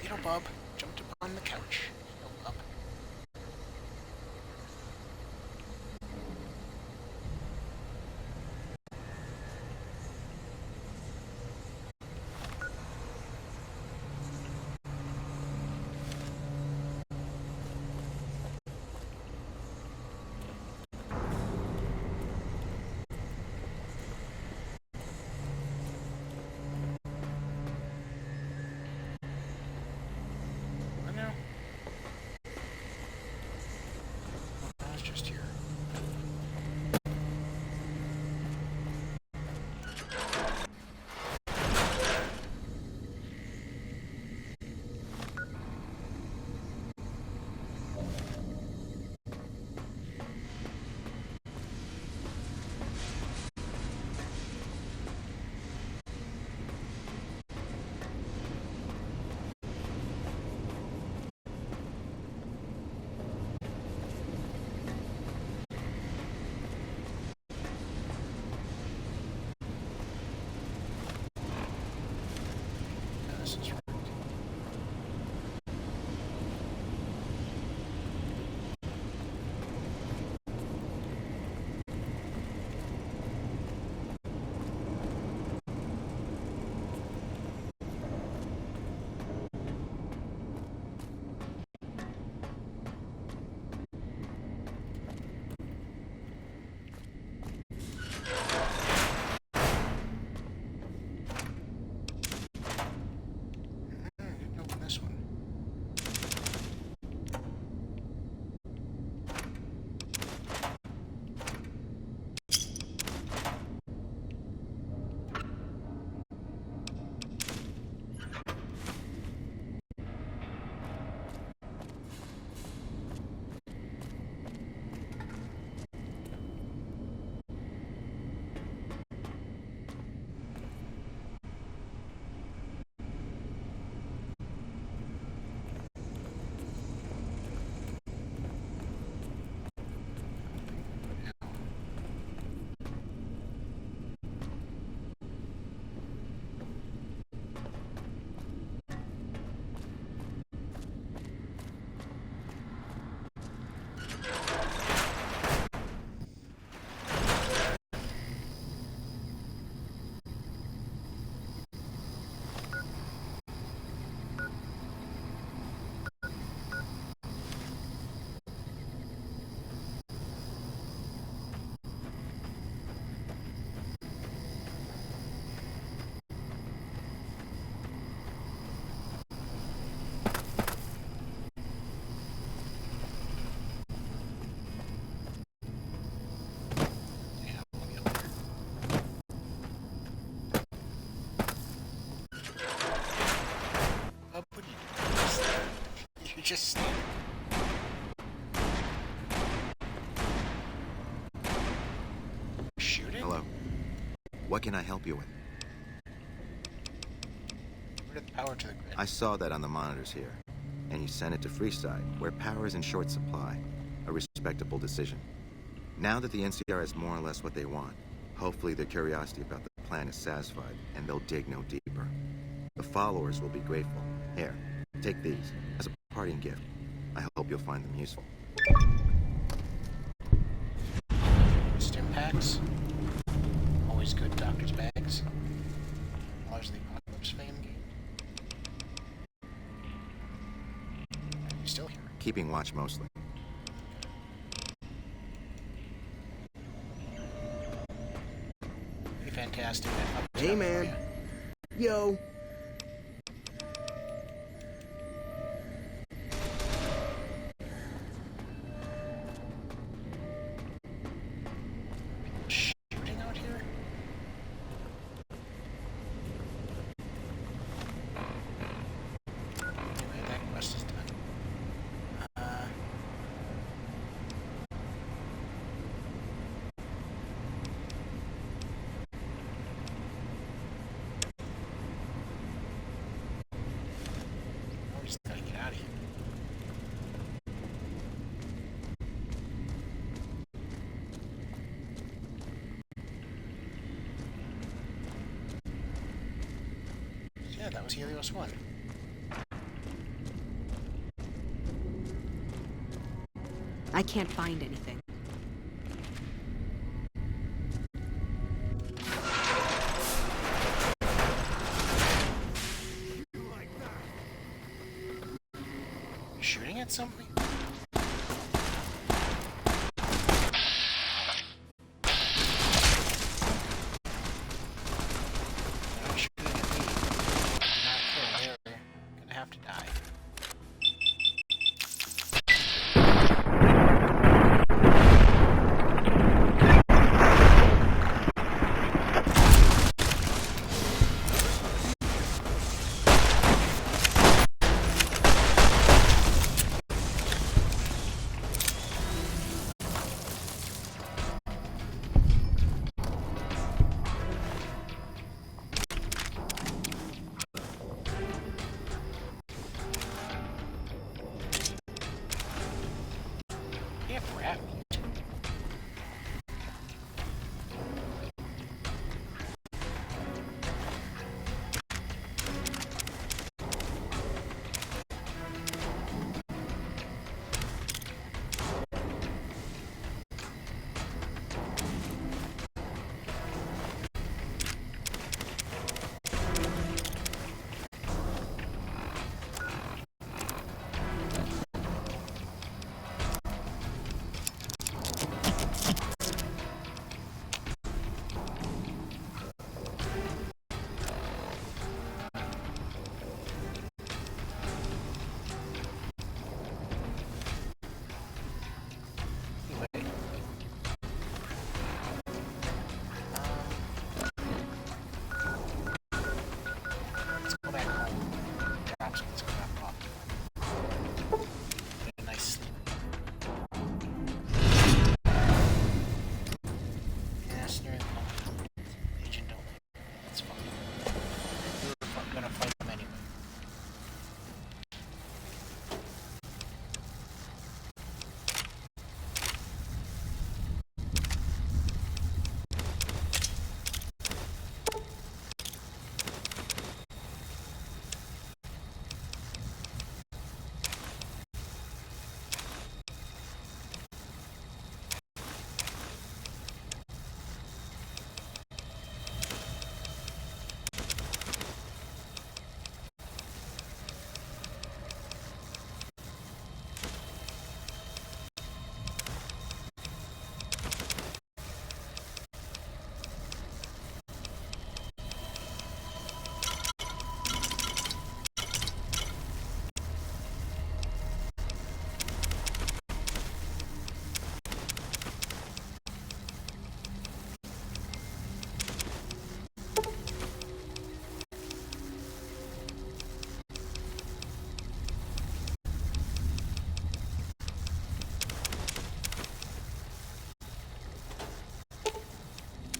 Little Bub jumped upon the couch. Little Bub. This is right. Didn't open this one. You're just standing. Shooting? Hello. What can I help you with? Where did the power to the grid? I saw that on the monitors here. And you sent it to Freeside, where power is in short supply. A respectable decision. Now that the NCR has more or less what they want, hopefully their curiosity about the plan is satisfied, and they'll dig no deeper. The followers will be grateful. Here, take these as a parting gift. I hope you'll find them useful. Stim packs. Always good doctor's bags. Large the Apocalypse fame game. Are you still here? Keeping watch mostly. Pretty fantastic. Hey, man. Yo. Shooting out here? Anyway, that quest is done. We just gotta get out of here. Yeah, that was Helios 1. I can't find anything. Shooting at something? They're shooting at me. Not kill. They're gonna have to die.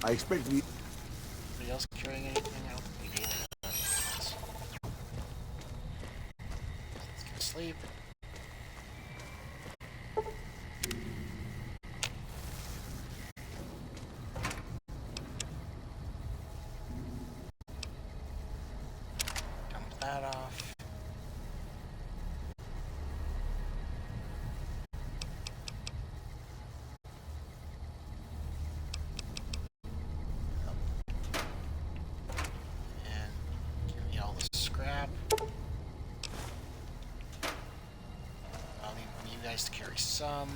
I expect we... Anybody else carrying anything? I don't think we need it. Let's get to sleep. Dump that off. Scrap. I'll need one of you guys to carry some.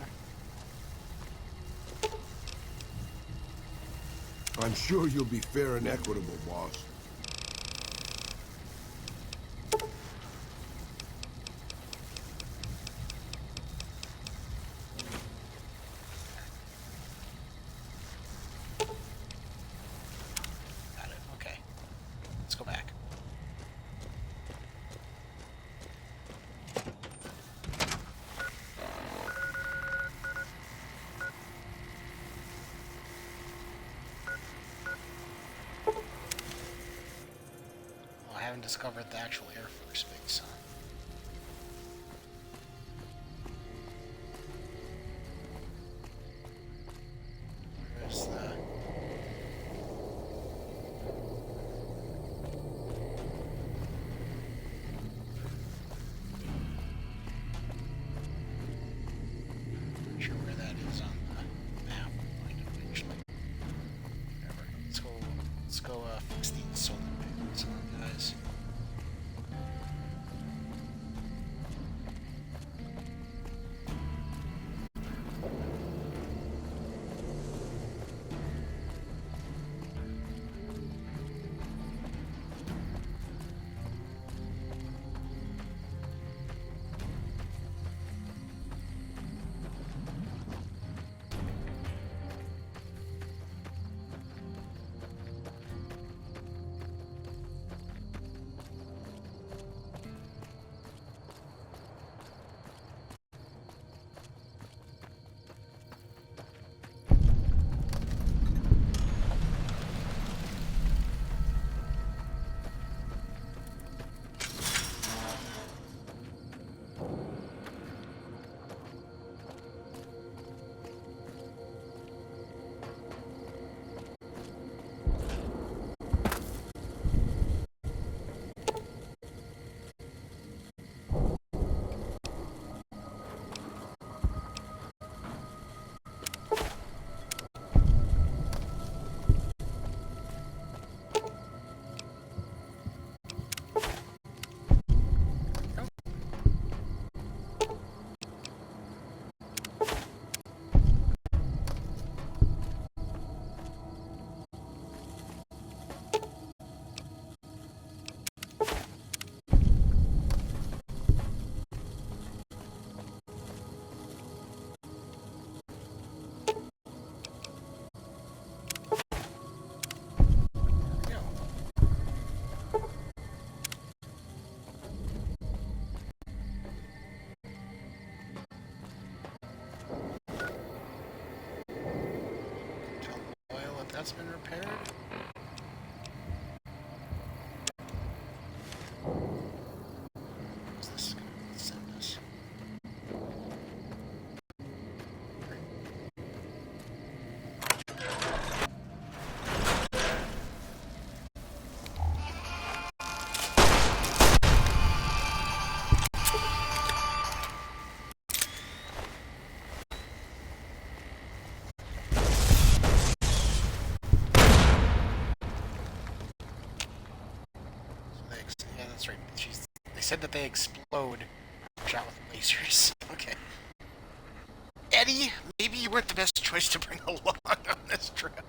I'm sure you'll be fair and equitable, boss. Got it. Okay. Let's go back. I haven't discovered the actual Air Force base, huh? Where's the... Not sure where that is on the map. Find it eventually. Whatever. Let's go fix these solar panels, guys. That's been repaired. What's this going to send us? Yeah, that's right. They said that they explode shot with lasers. Okay. Eddie, maybe you weren't the best choice to bring along on this trip.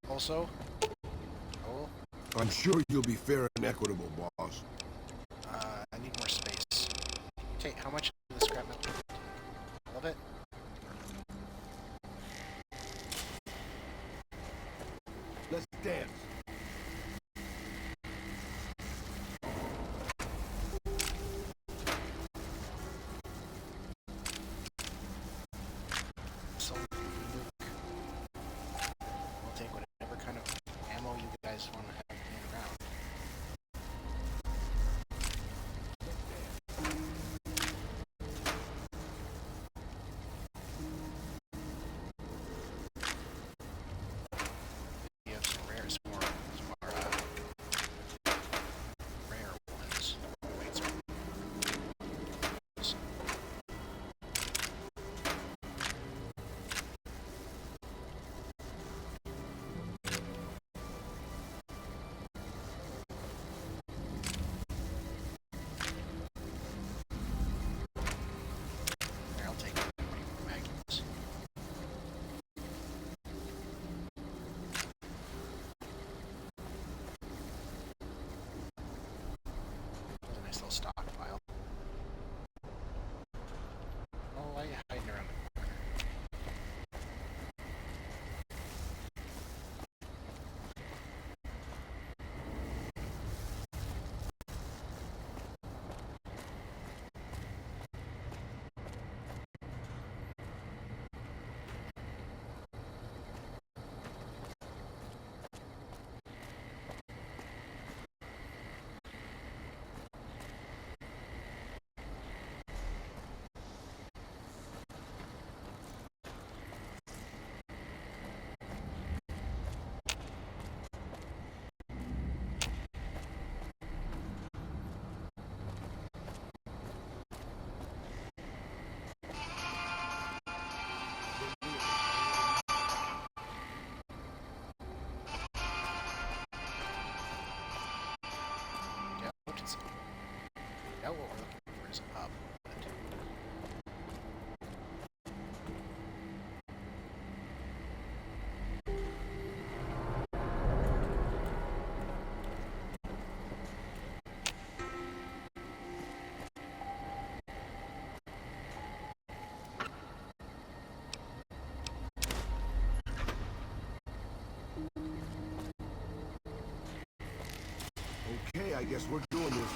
Also, oh, I'm sure you'll be fair and equitable, boss. I need more space. Take how much of the scrap metal? All of it? dance. So, we'll take whatever kind of ammo you guys want to have laying around. You have some rare, some more rare ones. Wait, sorry. Here, I'll take 24 magnums. That's a nice little stockpile. Oh, why are you hiding around the corner? Now what we're looking for is a hub. Okay, I guess we're doing this.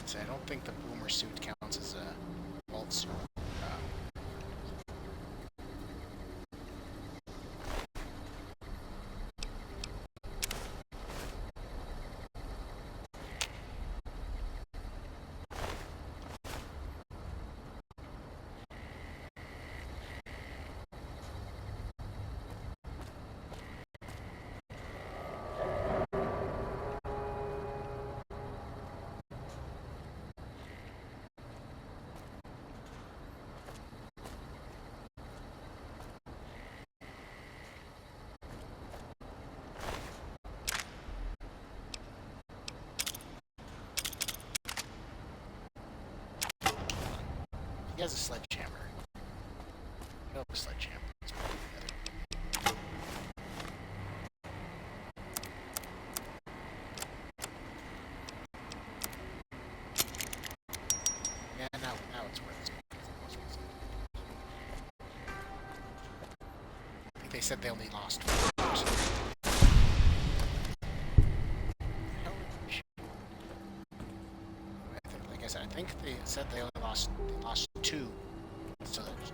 So I don't think the boomer suit counts as a vault suit. He has a sledgehammer. I have a sledgehammer. Let's put it together. Yeah, now it's worth it. I think they said they only lost 4. Like I said, I think they said they only lost 2. So there's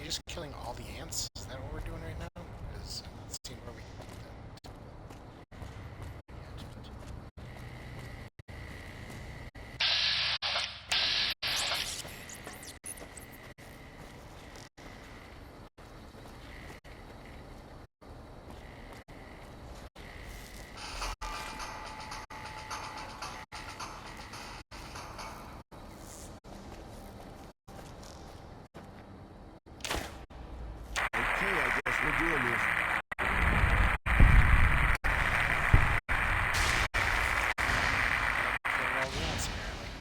just killing all the ants? Is that what we're doing right now? Because I'm not seeing where we can do that. Okay, I guess we're doing this. Kill all the ants, apparently.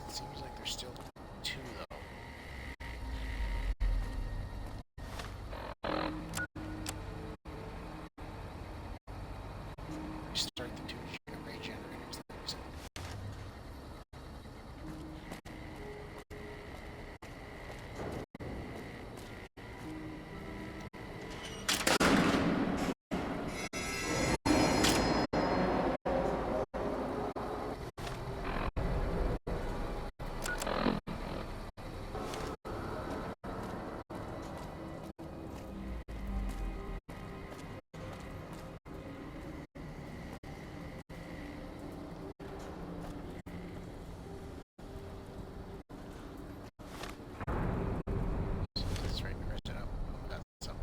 Seems like there's still two, though. Restart the two array generators that we said. That's right, where's it up? That's up.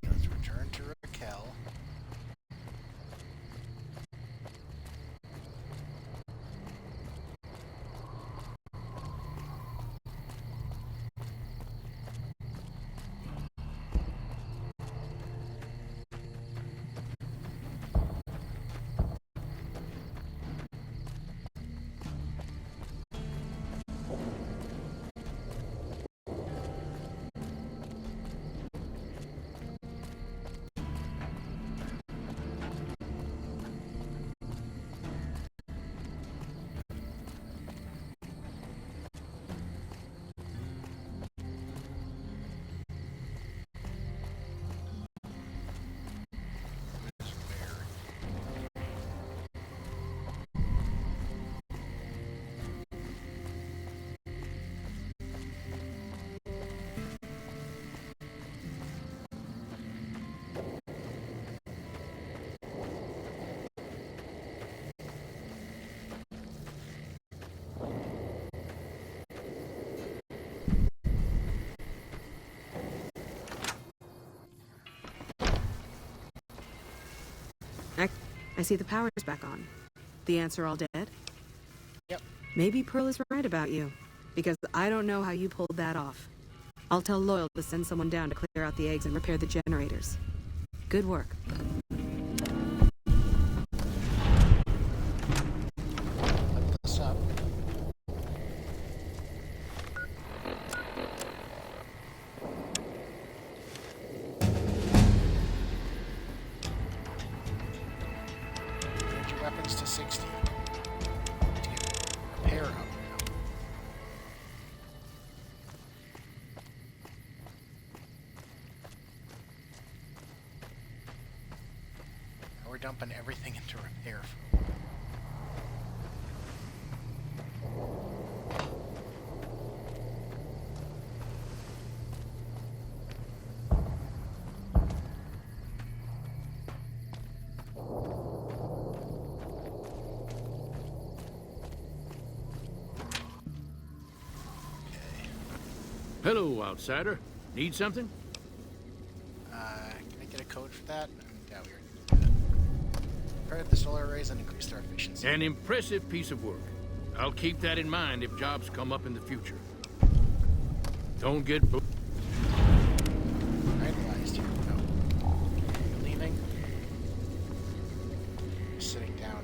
Let's return to Raquel. I see the power's back on. The ants are all dead? Yep. Maybe Pearl is right about you, because I don't know how you pulled that off. I'll tell Loyal to send someone down to clear out the eggs and repair the generators. Good work. Put this up. Raise your weapons to 60. dumping everything into repair for a while. Hello, outsider. Need something? Can I get a code for that? Yeah, we already did that. Repair the solar arrays and increase their efficiency. An impressive piece of work. I'll keep that in mind if jobs come up in the future. Don't get... Idolized here. No. You're leaving? You're sitting down.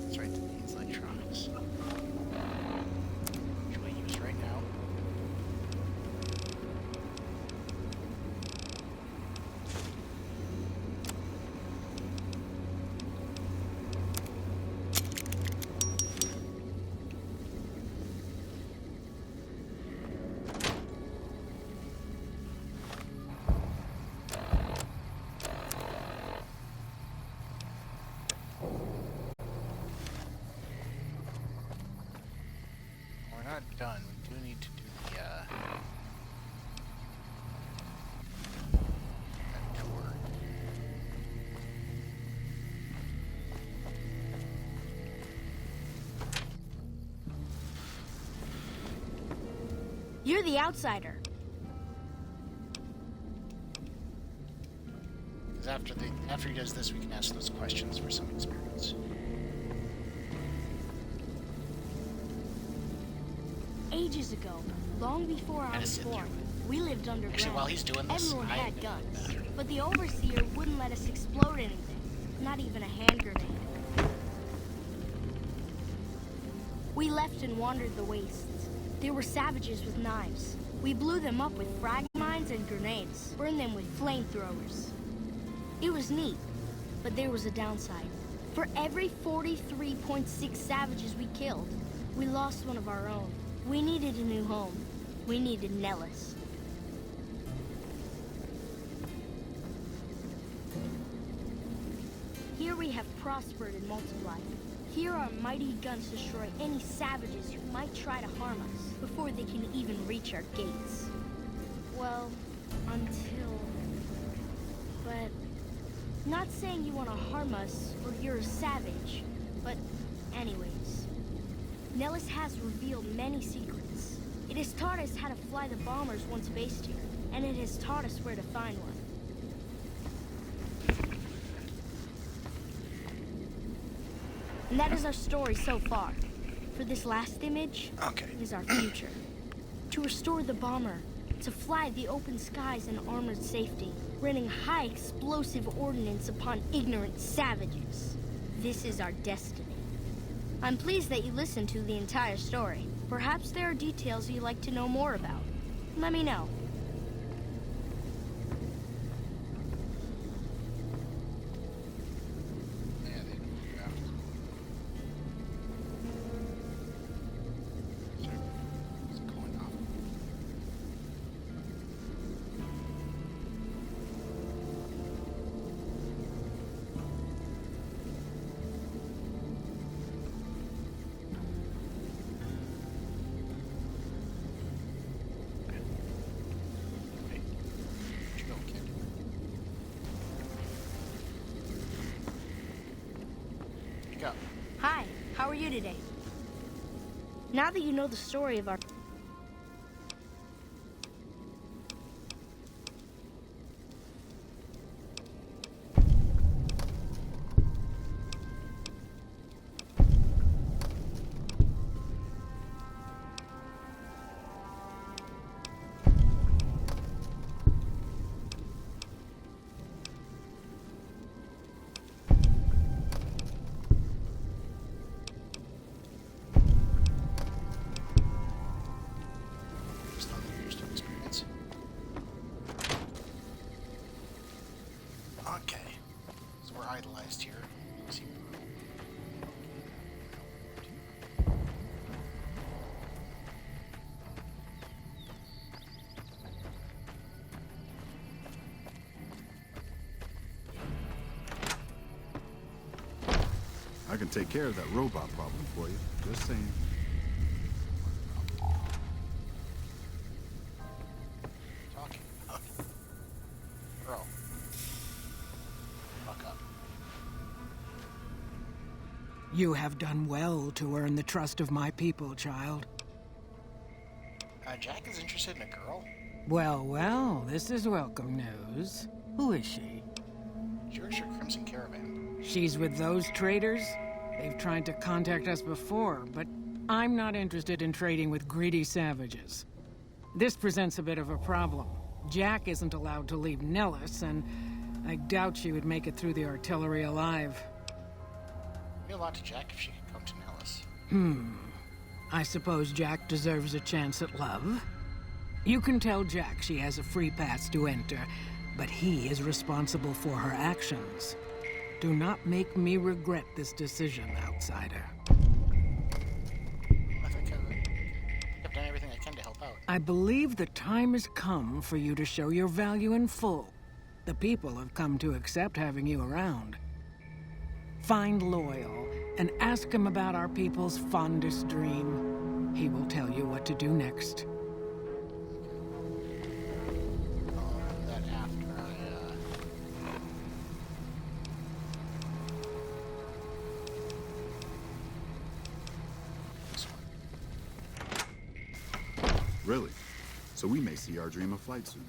That's right, these electronics. Which we use right now. We're not done. We do need to do the, that tour. You're the outsider. Because after he does this, we can ask those questions for some experience. Ages ago, long before I was born, we lived underground. Actually, while he's doing this, everyone I had guns, but the overseer wouldn't let us explode anything, not even a hand grenade. We left and wandered the wastes. There were savages with knives. We blew them up with frag mines and grenades, burned them with flamethrowers. It was neat, but there was a downside. For every 43.6 savages we killed, we lost one of our own. We needed a new home. We needed Nellis. Here we have prospered and multiplied. Here our mighty guns destroy any savages who might try to harm us before they can even reach our gates. Well, until... But... Not saying you want to harm us or you're a savage, but anyways. Nellis has revealed many secrets. It has taught us how to fly the bombers once based here, and it has taught us where to find one. And that is our story so far. For this last image, is our future. To restore the bomber, to fly the open skies in armored safety, raining high explosive ordnance upon ignorant savages. This is our destiny. I'm pleased that you listened to the entire story. Perhaps there are details you'd like to know more about. Let me know. Hi, how are you today? Now that you know the story of our... I can take care of that robot problem for you. Just saying. Talking about Pearl. Fuck up. You have done well to earn the trust of my people, child. Jack is interested in a girl? Well, well, this is welcome news. Who is she? Georgia Crimson Caravan. She's with those traders? They've tried to contact us before, but I'm not interested in trading with greedy savages. This presents a bit of a problem. Jack isn't allowed to leave Nellis, and I doubt she would make it through the artillery alive. It'd be a lot to Jack if she could come to Nellis. I suppose Jack deserves a chance at love. You can tell Jack she has a free pass to enter, but he is responsible for her actions. Do not make me regret this decision, outsider. I think I've done everything I can to help out. I believe the time has come for you to show your value in full. The people have come to accept having you around. Find Loyal and ask him about our people's fondest dream. He will tell you what to do next. I'll do that after this one. Really? So we may see our dream of flight soon.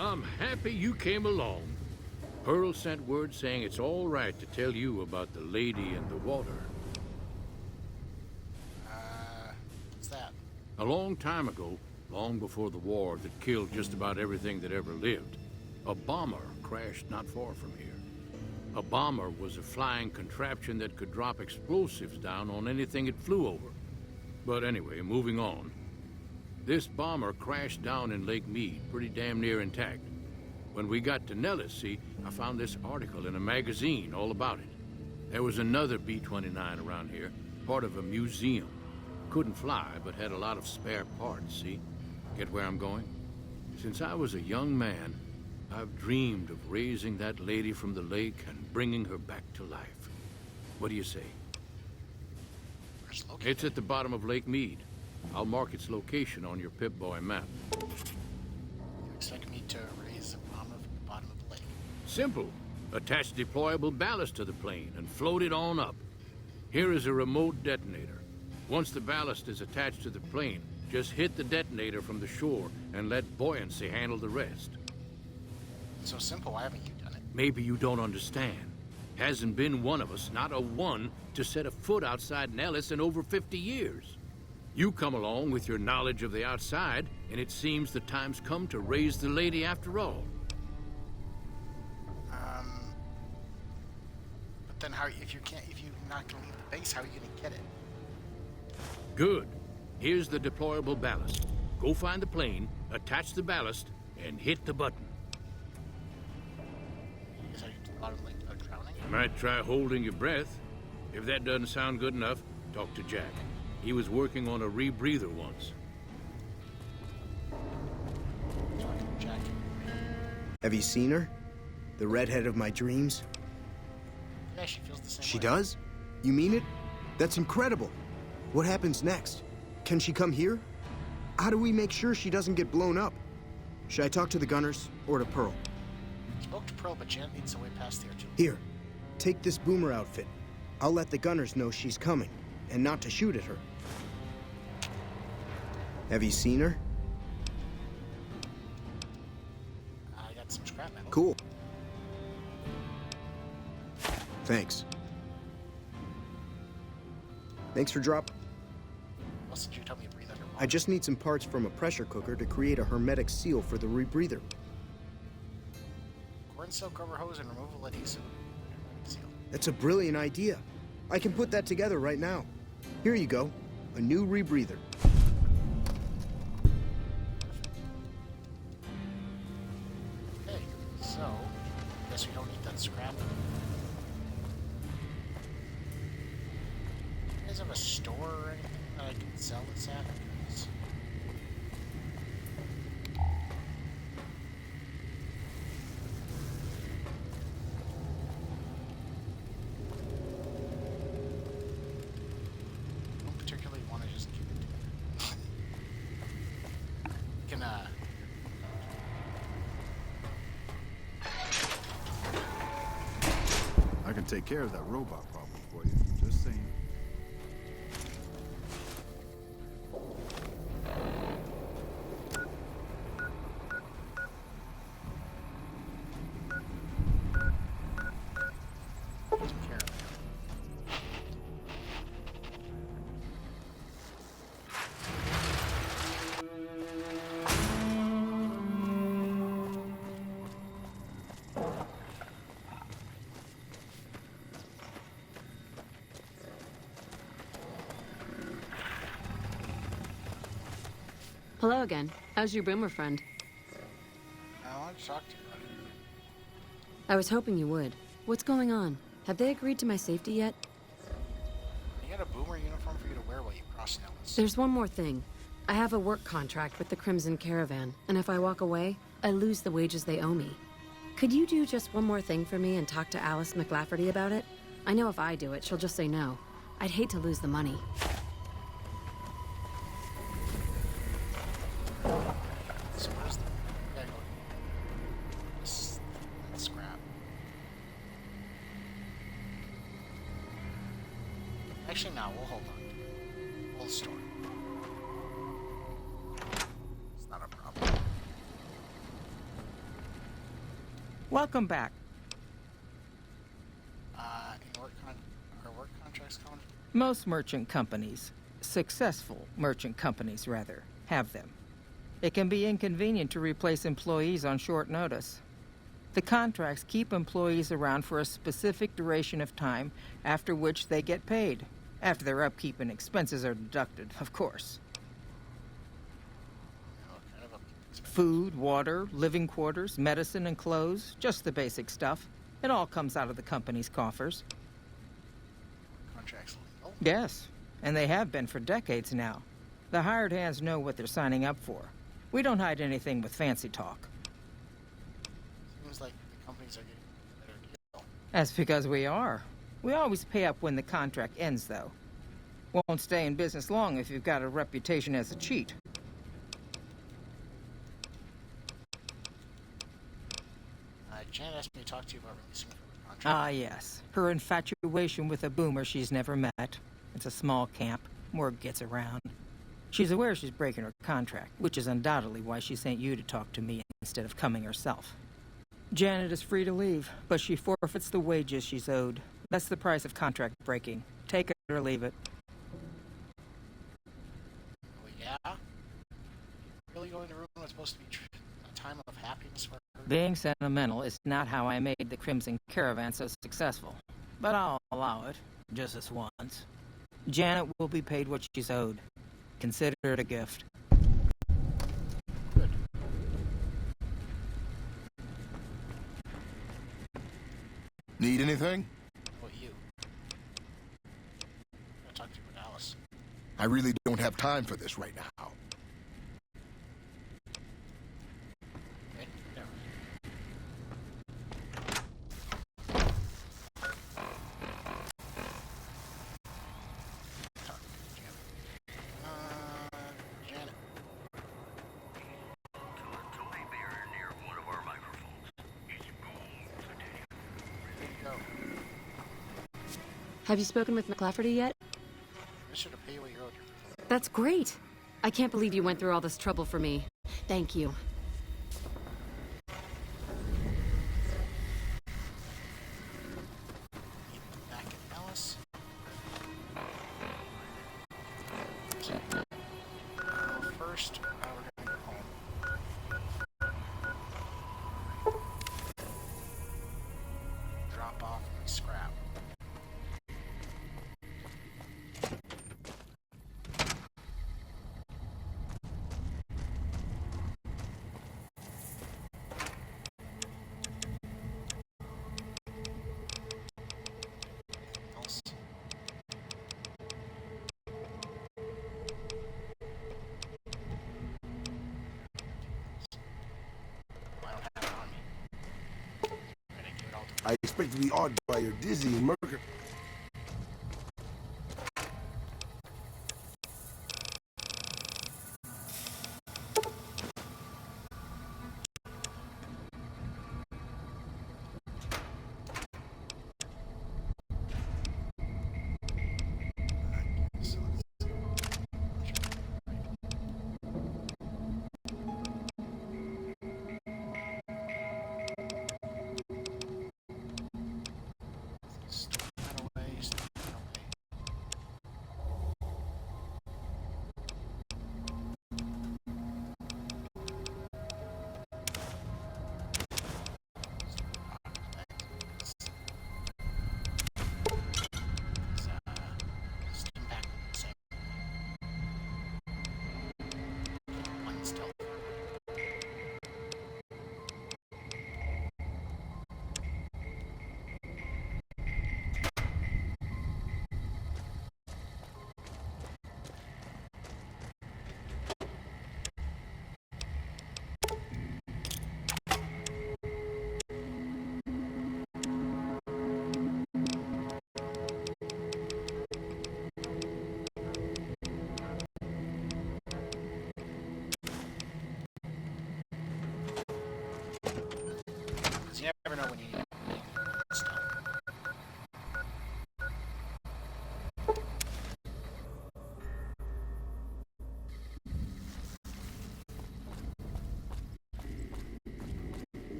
I'm happy you came along. Pearl sent word saying it's all right to tell you about the lady in the water. What's that? A long time ago, long before the war that killed just about everything that ever lived, a bomber crashed not far from here. A bomber was a flying contraption that could drop explosives down on anything it flew over. But anyway, moving on. This bomber crashed down in Lake Mead, pretty damn near intact. When we got to Nellis, see, I found this article in a magazine all about it. There was another B-29 around here, part of a museum. Couldn't fly, but had a lot of spare parts, see? Get where I'm going? Since I was a young man, I've dreamed of raising that lady from the lake and bringing her back to life. What do you say? Where's it located? It's at the bottom of Lake Mead. I'll mark its location on your Pip-Boy map. You expect me to raise a bomb at the bottom of the lake? Simple. Attach deployable ballast to the plane and float it on up. Here is a remote detonator. Once the ballast is attached to the plane, just hit the detonator from the shore and let buoyancy handle the rest. It's so simple, why haven't you done it? Maybe you don't understand. Hasn't been one of us, not a one, to set a foot outside Nellis in over 50 years. You come along with your knowledge of the outside, and it seems the time's come to raise the lady after all. But then if you're not gonna leave the base, how are you gonna get it? Good. Here's the deployable ballast. Go find the plane, attach the ballast, and hit the button. Is that to the bottom of the lake without drowning? You might try holding your breath. If that doesn't sound good enough, talk to Jack. He was working on a rebreather once. Talking to Jack. Have you seen her? The redhead of my dreams? Yeah, she feels the same She way. does? You mean it? That's incredible. What happens next? Can she come here? How do we make sure she doesn't get blown up? Should I talk to the gunners or to Pearl? Spoke to Pearl, but Janet needs a way past the artillery. Here, take this boomer outfit. I'll let the gunners know she's coming, and not to shoot at her. Have you seen her? I got some scrap metal. Cool. Thanks. Thanks for dropping. What else did you tell me to breathe underwater? I just need some parts from a pressure cooker to create a hermetic seal for the rebreather. Corn silk rubber hose and removable adhesive. That's a brilliant idea. I can put that together right now. Here you go. A new rebreather. Okay, so I guess we don't need that scrap. You guys have a store or anything that I can sell this at? 'Cause I don't particularly want to just give it to you. You can I can take care of that robot problem for you. Just saying. take care of it. Hello again. How's your boomer friend? I want to talk to you about it. I was hoping you would. What's going on? Have they agreed to my safety yet? You got a boomer uniform for you to wear while you cross Nellis. There's one more thing. I have a work contract with the Crimson Caravan, and if I walk away, I lose the wages they owe me. Could you do just one more thing for me and talk to Alice McLafferty about it? I know if I do it, she'll just say no. I'd hate to lose the money. So where's the... Yeah, go. This scrap. Actually, no, we'll hold on. We'll store it. It's not a problem. Welcome back. Are work contracts coming? Most merchant companies, successful merchant companies rather, have them. It can be inconvenient to replace employees on short notice. The contracts keep employees around for a specific duration of time, after which they get paid. After their upkeep and expenses are deducted, of course. What kind of a... Food, water, living quarters, medicine, and clothes, just the basic stuff. It all comes out of the company's coffers. Contracts legal? Yes, and they have been for decades now. The hired hands know what they're signing up for. We don't hide anything with fancy talk. Seems like the companies are getting a better deal. That's because we are. We always pay up when the contract ends, though. Won't stay in business long if you've got a reputation as a cheat. Jan asked me to talk to you about releasing her contract. Ah, yes. Her infatuation with a boomer she's never met. It's a small camp. Word gets around. She's aware she's breaking her contract, which is undoubtedly why she sent you to talk to me instead of coming herself. Janet is free to leave, but she forfeits the wages she's owed. That's the price of contract breaking. Take it or leave it. Oh, yeah? Really going to ruin what's supposed to be a time of happiness for her? Being sentimental is not how I made the Crimson Caravan so successful. But I'll allow it, just this once. Janet will be paid what she's owed. Consider it a gift. Good. Need anything? What you? I'll talk to you with Alice. I really don't have time for this right now. Okay, there. Janet. There you go. Have you spoken with McLafferty yet? I should have paid you what you owed her. That's great. I can't believe you went through all this trouble for me. Thank you. Meet back at Alice. First, we're gonna go home. Drop off the scrap. expect to be awed by your dizzy and murder. You never know when you need stuff.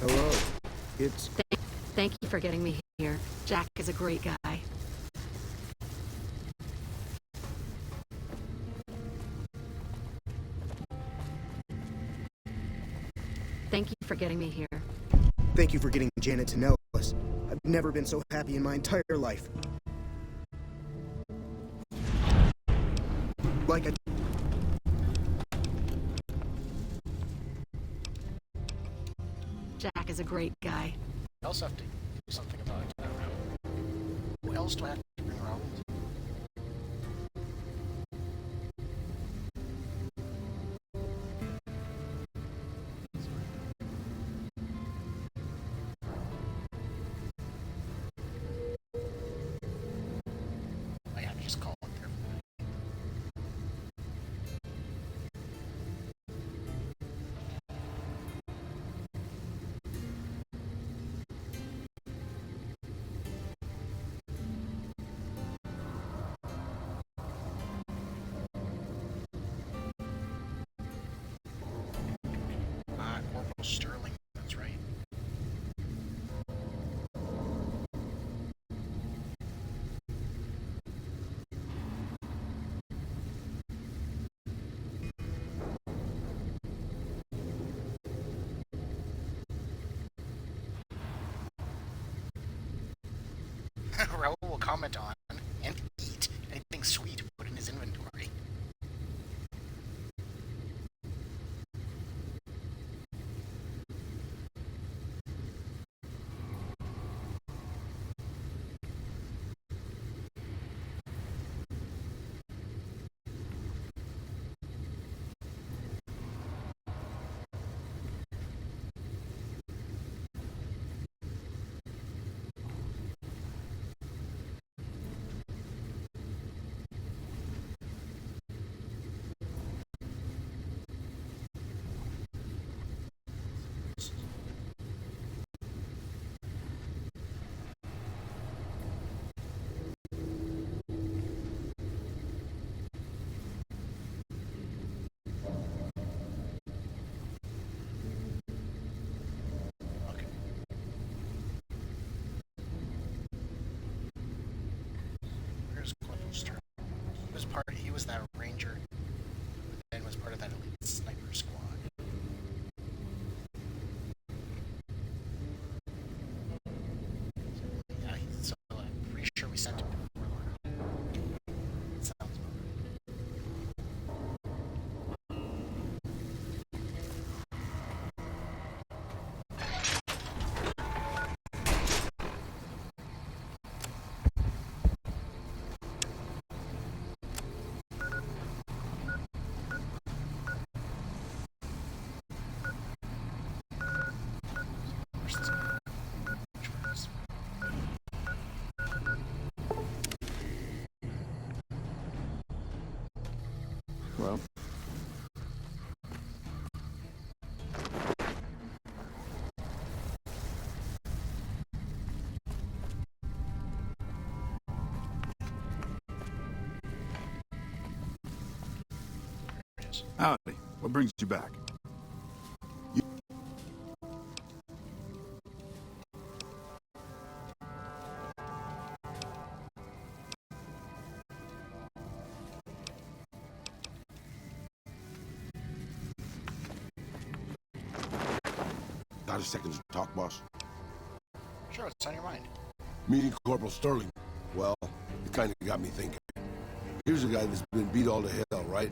Hello. It's... Thank you for getting me here. Jack is a great guy. Thank you for getting me here. Thank you for getting Janet to Nellis. I've never been so happy in my entire life. Like I... Jack is a great guy. I also have to do something about it. I don't know. Who else do I have to bring around? I have to just call it there. Corporal Sterling, that's right. Raoul will comment on and eat anything sweet to put in his inventory. Boss. Howdy. What brings you back? Got a second to talk, boss? Sure, what's on your mind? Meeting Corporal Sterling. Well, it kind of got me thinking. Here's a guy that's been beat all to hell, right?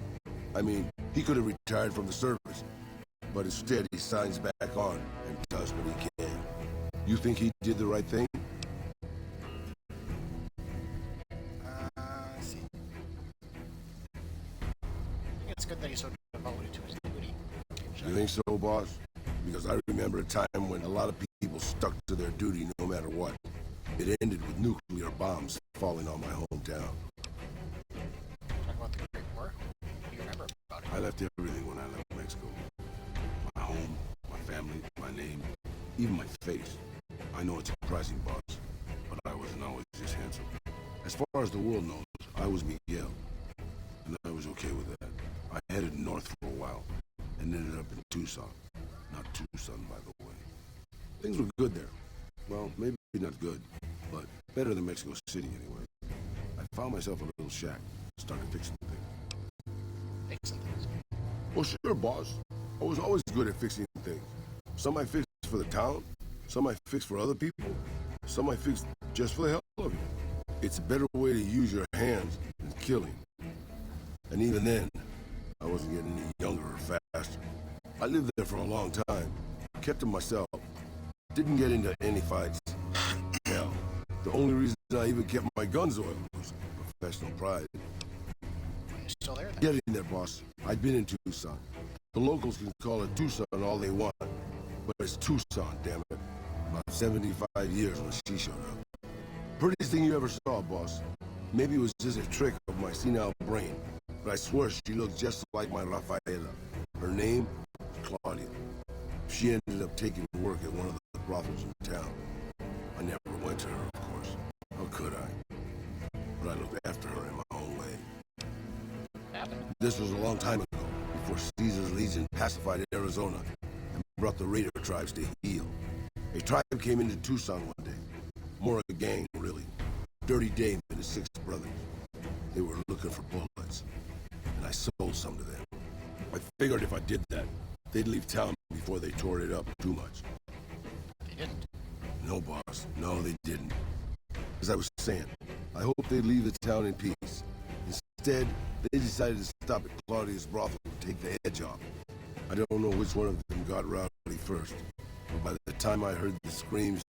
I mean, he could have retired from the service, but instead he signs back on and does what he can. You think he did the right thing? Let's see. I think it's good that he's so devoted to his duty. You think so, boss? Because I remember a time when a lot of people stuck to their duty no matter what. It ended with nuclear bombs falling on my hometown. Talk about the Great War? What do you remember about it? I left everything when I left Mexico. My home, my family, my name, even my face. I know it's surprising, boss, but I wasn't always just handsome. As far as the world knows, I was Miguel, and I was okay with that. I headed north for a while, and ended up in Tucson. Not Tucson, by the way. Things were good there. Well, maybe not good, but better than Mexico City anyway. I found myself a little shack, started fixing things. Fixing things? Well, sure, boss. I was always good at fixing things. Some I fixed for the town, some I fixed for other people, some I fixed just for the hell of it. It's a better way to use your hands than killing. And even then, I wasn't getting any younger or faster. I lived there for a long time, kept to myself, didn't get into any fights. Hell, the only reason I even kept my guns oiled was professional pride. You're still there then? Getting there, boss. I'd been in Tucson. The locals can call it Tucson all they want, but it's Tucson, damn it. About 75 years when she showed up. Prettiest thing you ever saw, boss. Maybe it was just a trick of my senile brain, but I swear she looked just like my Rafaela. Her name? Claudia. She ended up taking work at one of the brothels in town. I never went to her, of course. How could I? But I looked after her in my own way. Happened. This was a long time ago, before Caesar's Legion pacified Arizona and brought the raider tribes to heel. A tribe came into Tucson one day. More a gang, really. Dirty Dave and his 6 brothers. They were looking for bullets, and I sold some to them. I figured if I did that, they'd leave town before they tore it up too much. They didn't. No, boss. No, they didn't. As I was saying, I hoped they'd leave the town in peace. Instead, they decided to stop at Claudia's brothel to take the edge off. I don't know which one of them got rowdy first, but by the time I heard the screams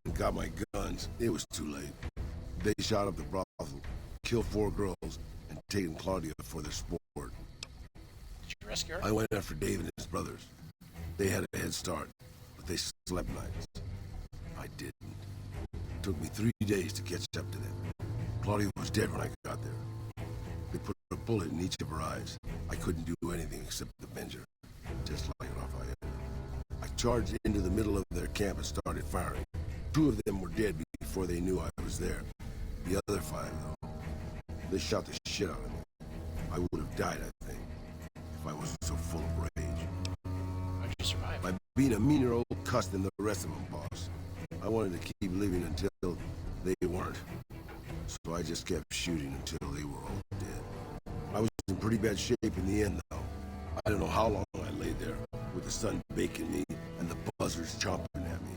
and got my guns, it was too late. They shot up the brothel, killed 4 girls, and taken Claudia for their sport. Did you rescue her? I went after Dave and his brothers. They had a head start, but they slept nights. I didn't. It took me 3 days to catch up to them. Claudia was dead when I got there. They put a bullet in each of her eyes. I couldn't do anything except avenge her, just like Rafael. I charged into the middle of their camp and started firing. 2 of them were dead before they knew I was there. The other 5, though, they shot the shit out of me. I would have died, I think, if I wasn't so full of rage. How'd you survive? By being a meaner old cuss than the rest of them, boss. I wanted to keep living until they weren't. So I just kept shooting until they were all dead. I was in pretty bad shape in the end, though. I don't know how long I lay there, with the sun baking me and the buzzards chomping at me.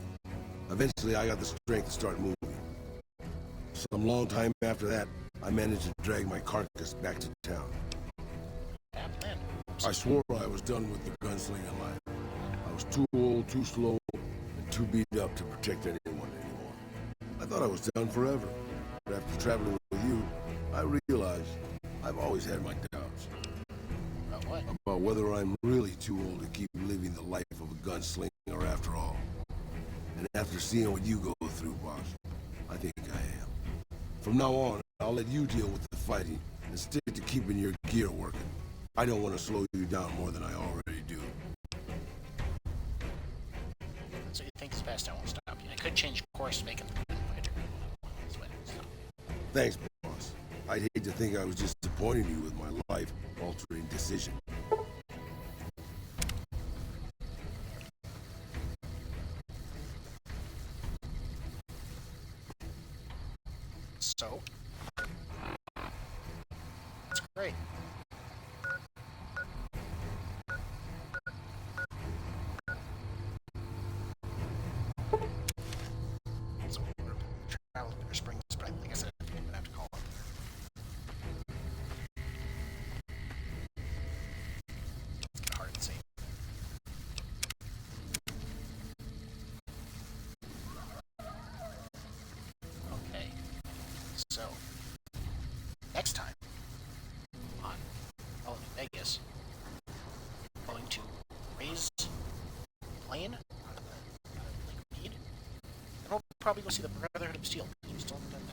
Eventually, I got the strength to start moving. Some long time after that, I managed to drag my carcass back to town. I swore I was done with the gunslinging life. I was too old, too slow, and too beat up to protect anyone anymore. I thought I was done forever. But after traveling with you, I realized I've always had my doubts. About what? About whether I'm really too old to keep living the life of a gunslinger after all. And after seeing what you go through, boss, I think I am. From now on, I'll let you deal with the fighting and stick to keeping your gear working. I don't want to slow you down more than I already do. So you think it's best I won't stop you. I could change course, make him the gunfighter. That's why I didn't stop. Thanks, boss. I'd hate to think I was just disappointing you with my life-altering decision. So, that's great. So we're traveling to Bitter Springs, but like I said, I'm gonna have to call it. It's kind of hard to see. Okay. So, next time on Fallout New Vegas, we're going to raise a plane out of Lake Mead, and we'll probably go see the Brotherhood of Steel. We still haven't done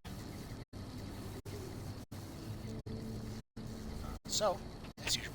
that. So, as usual,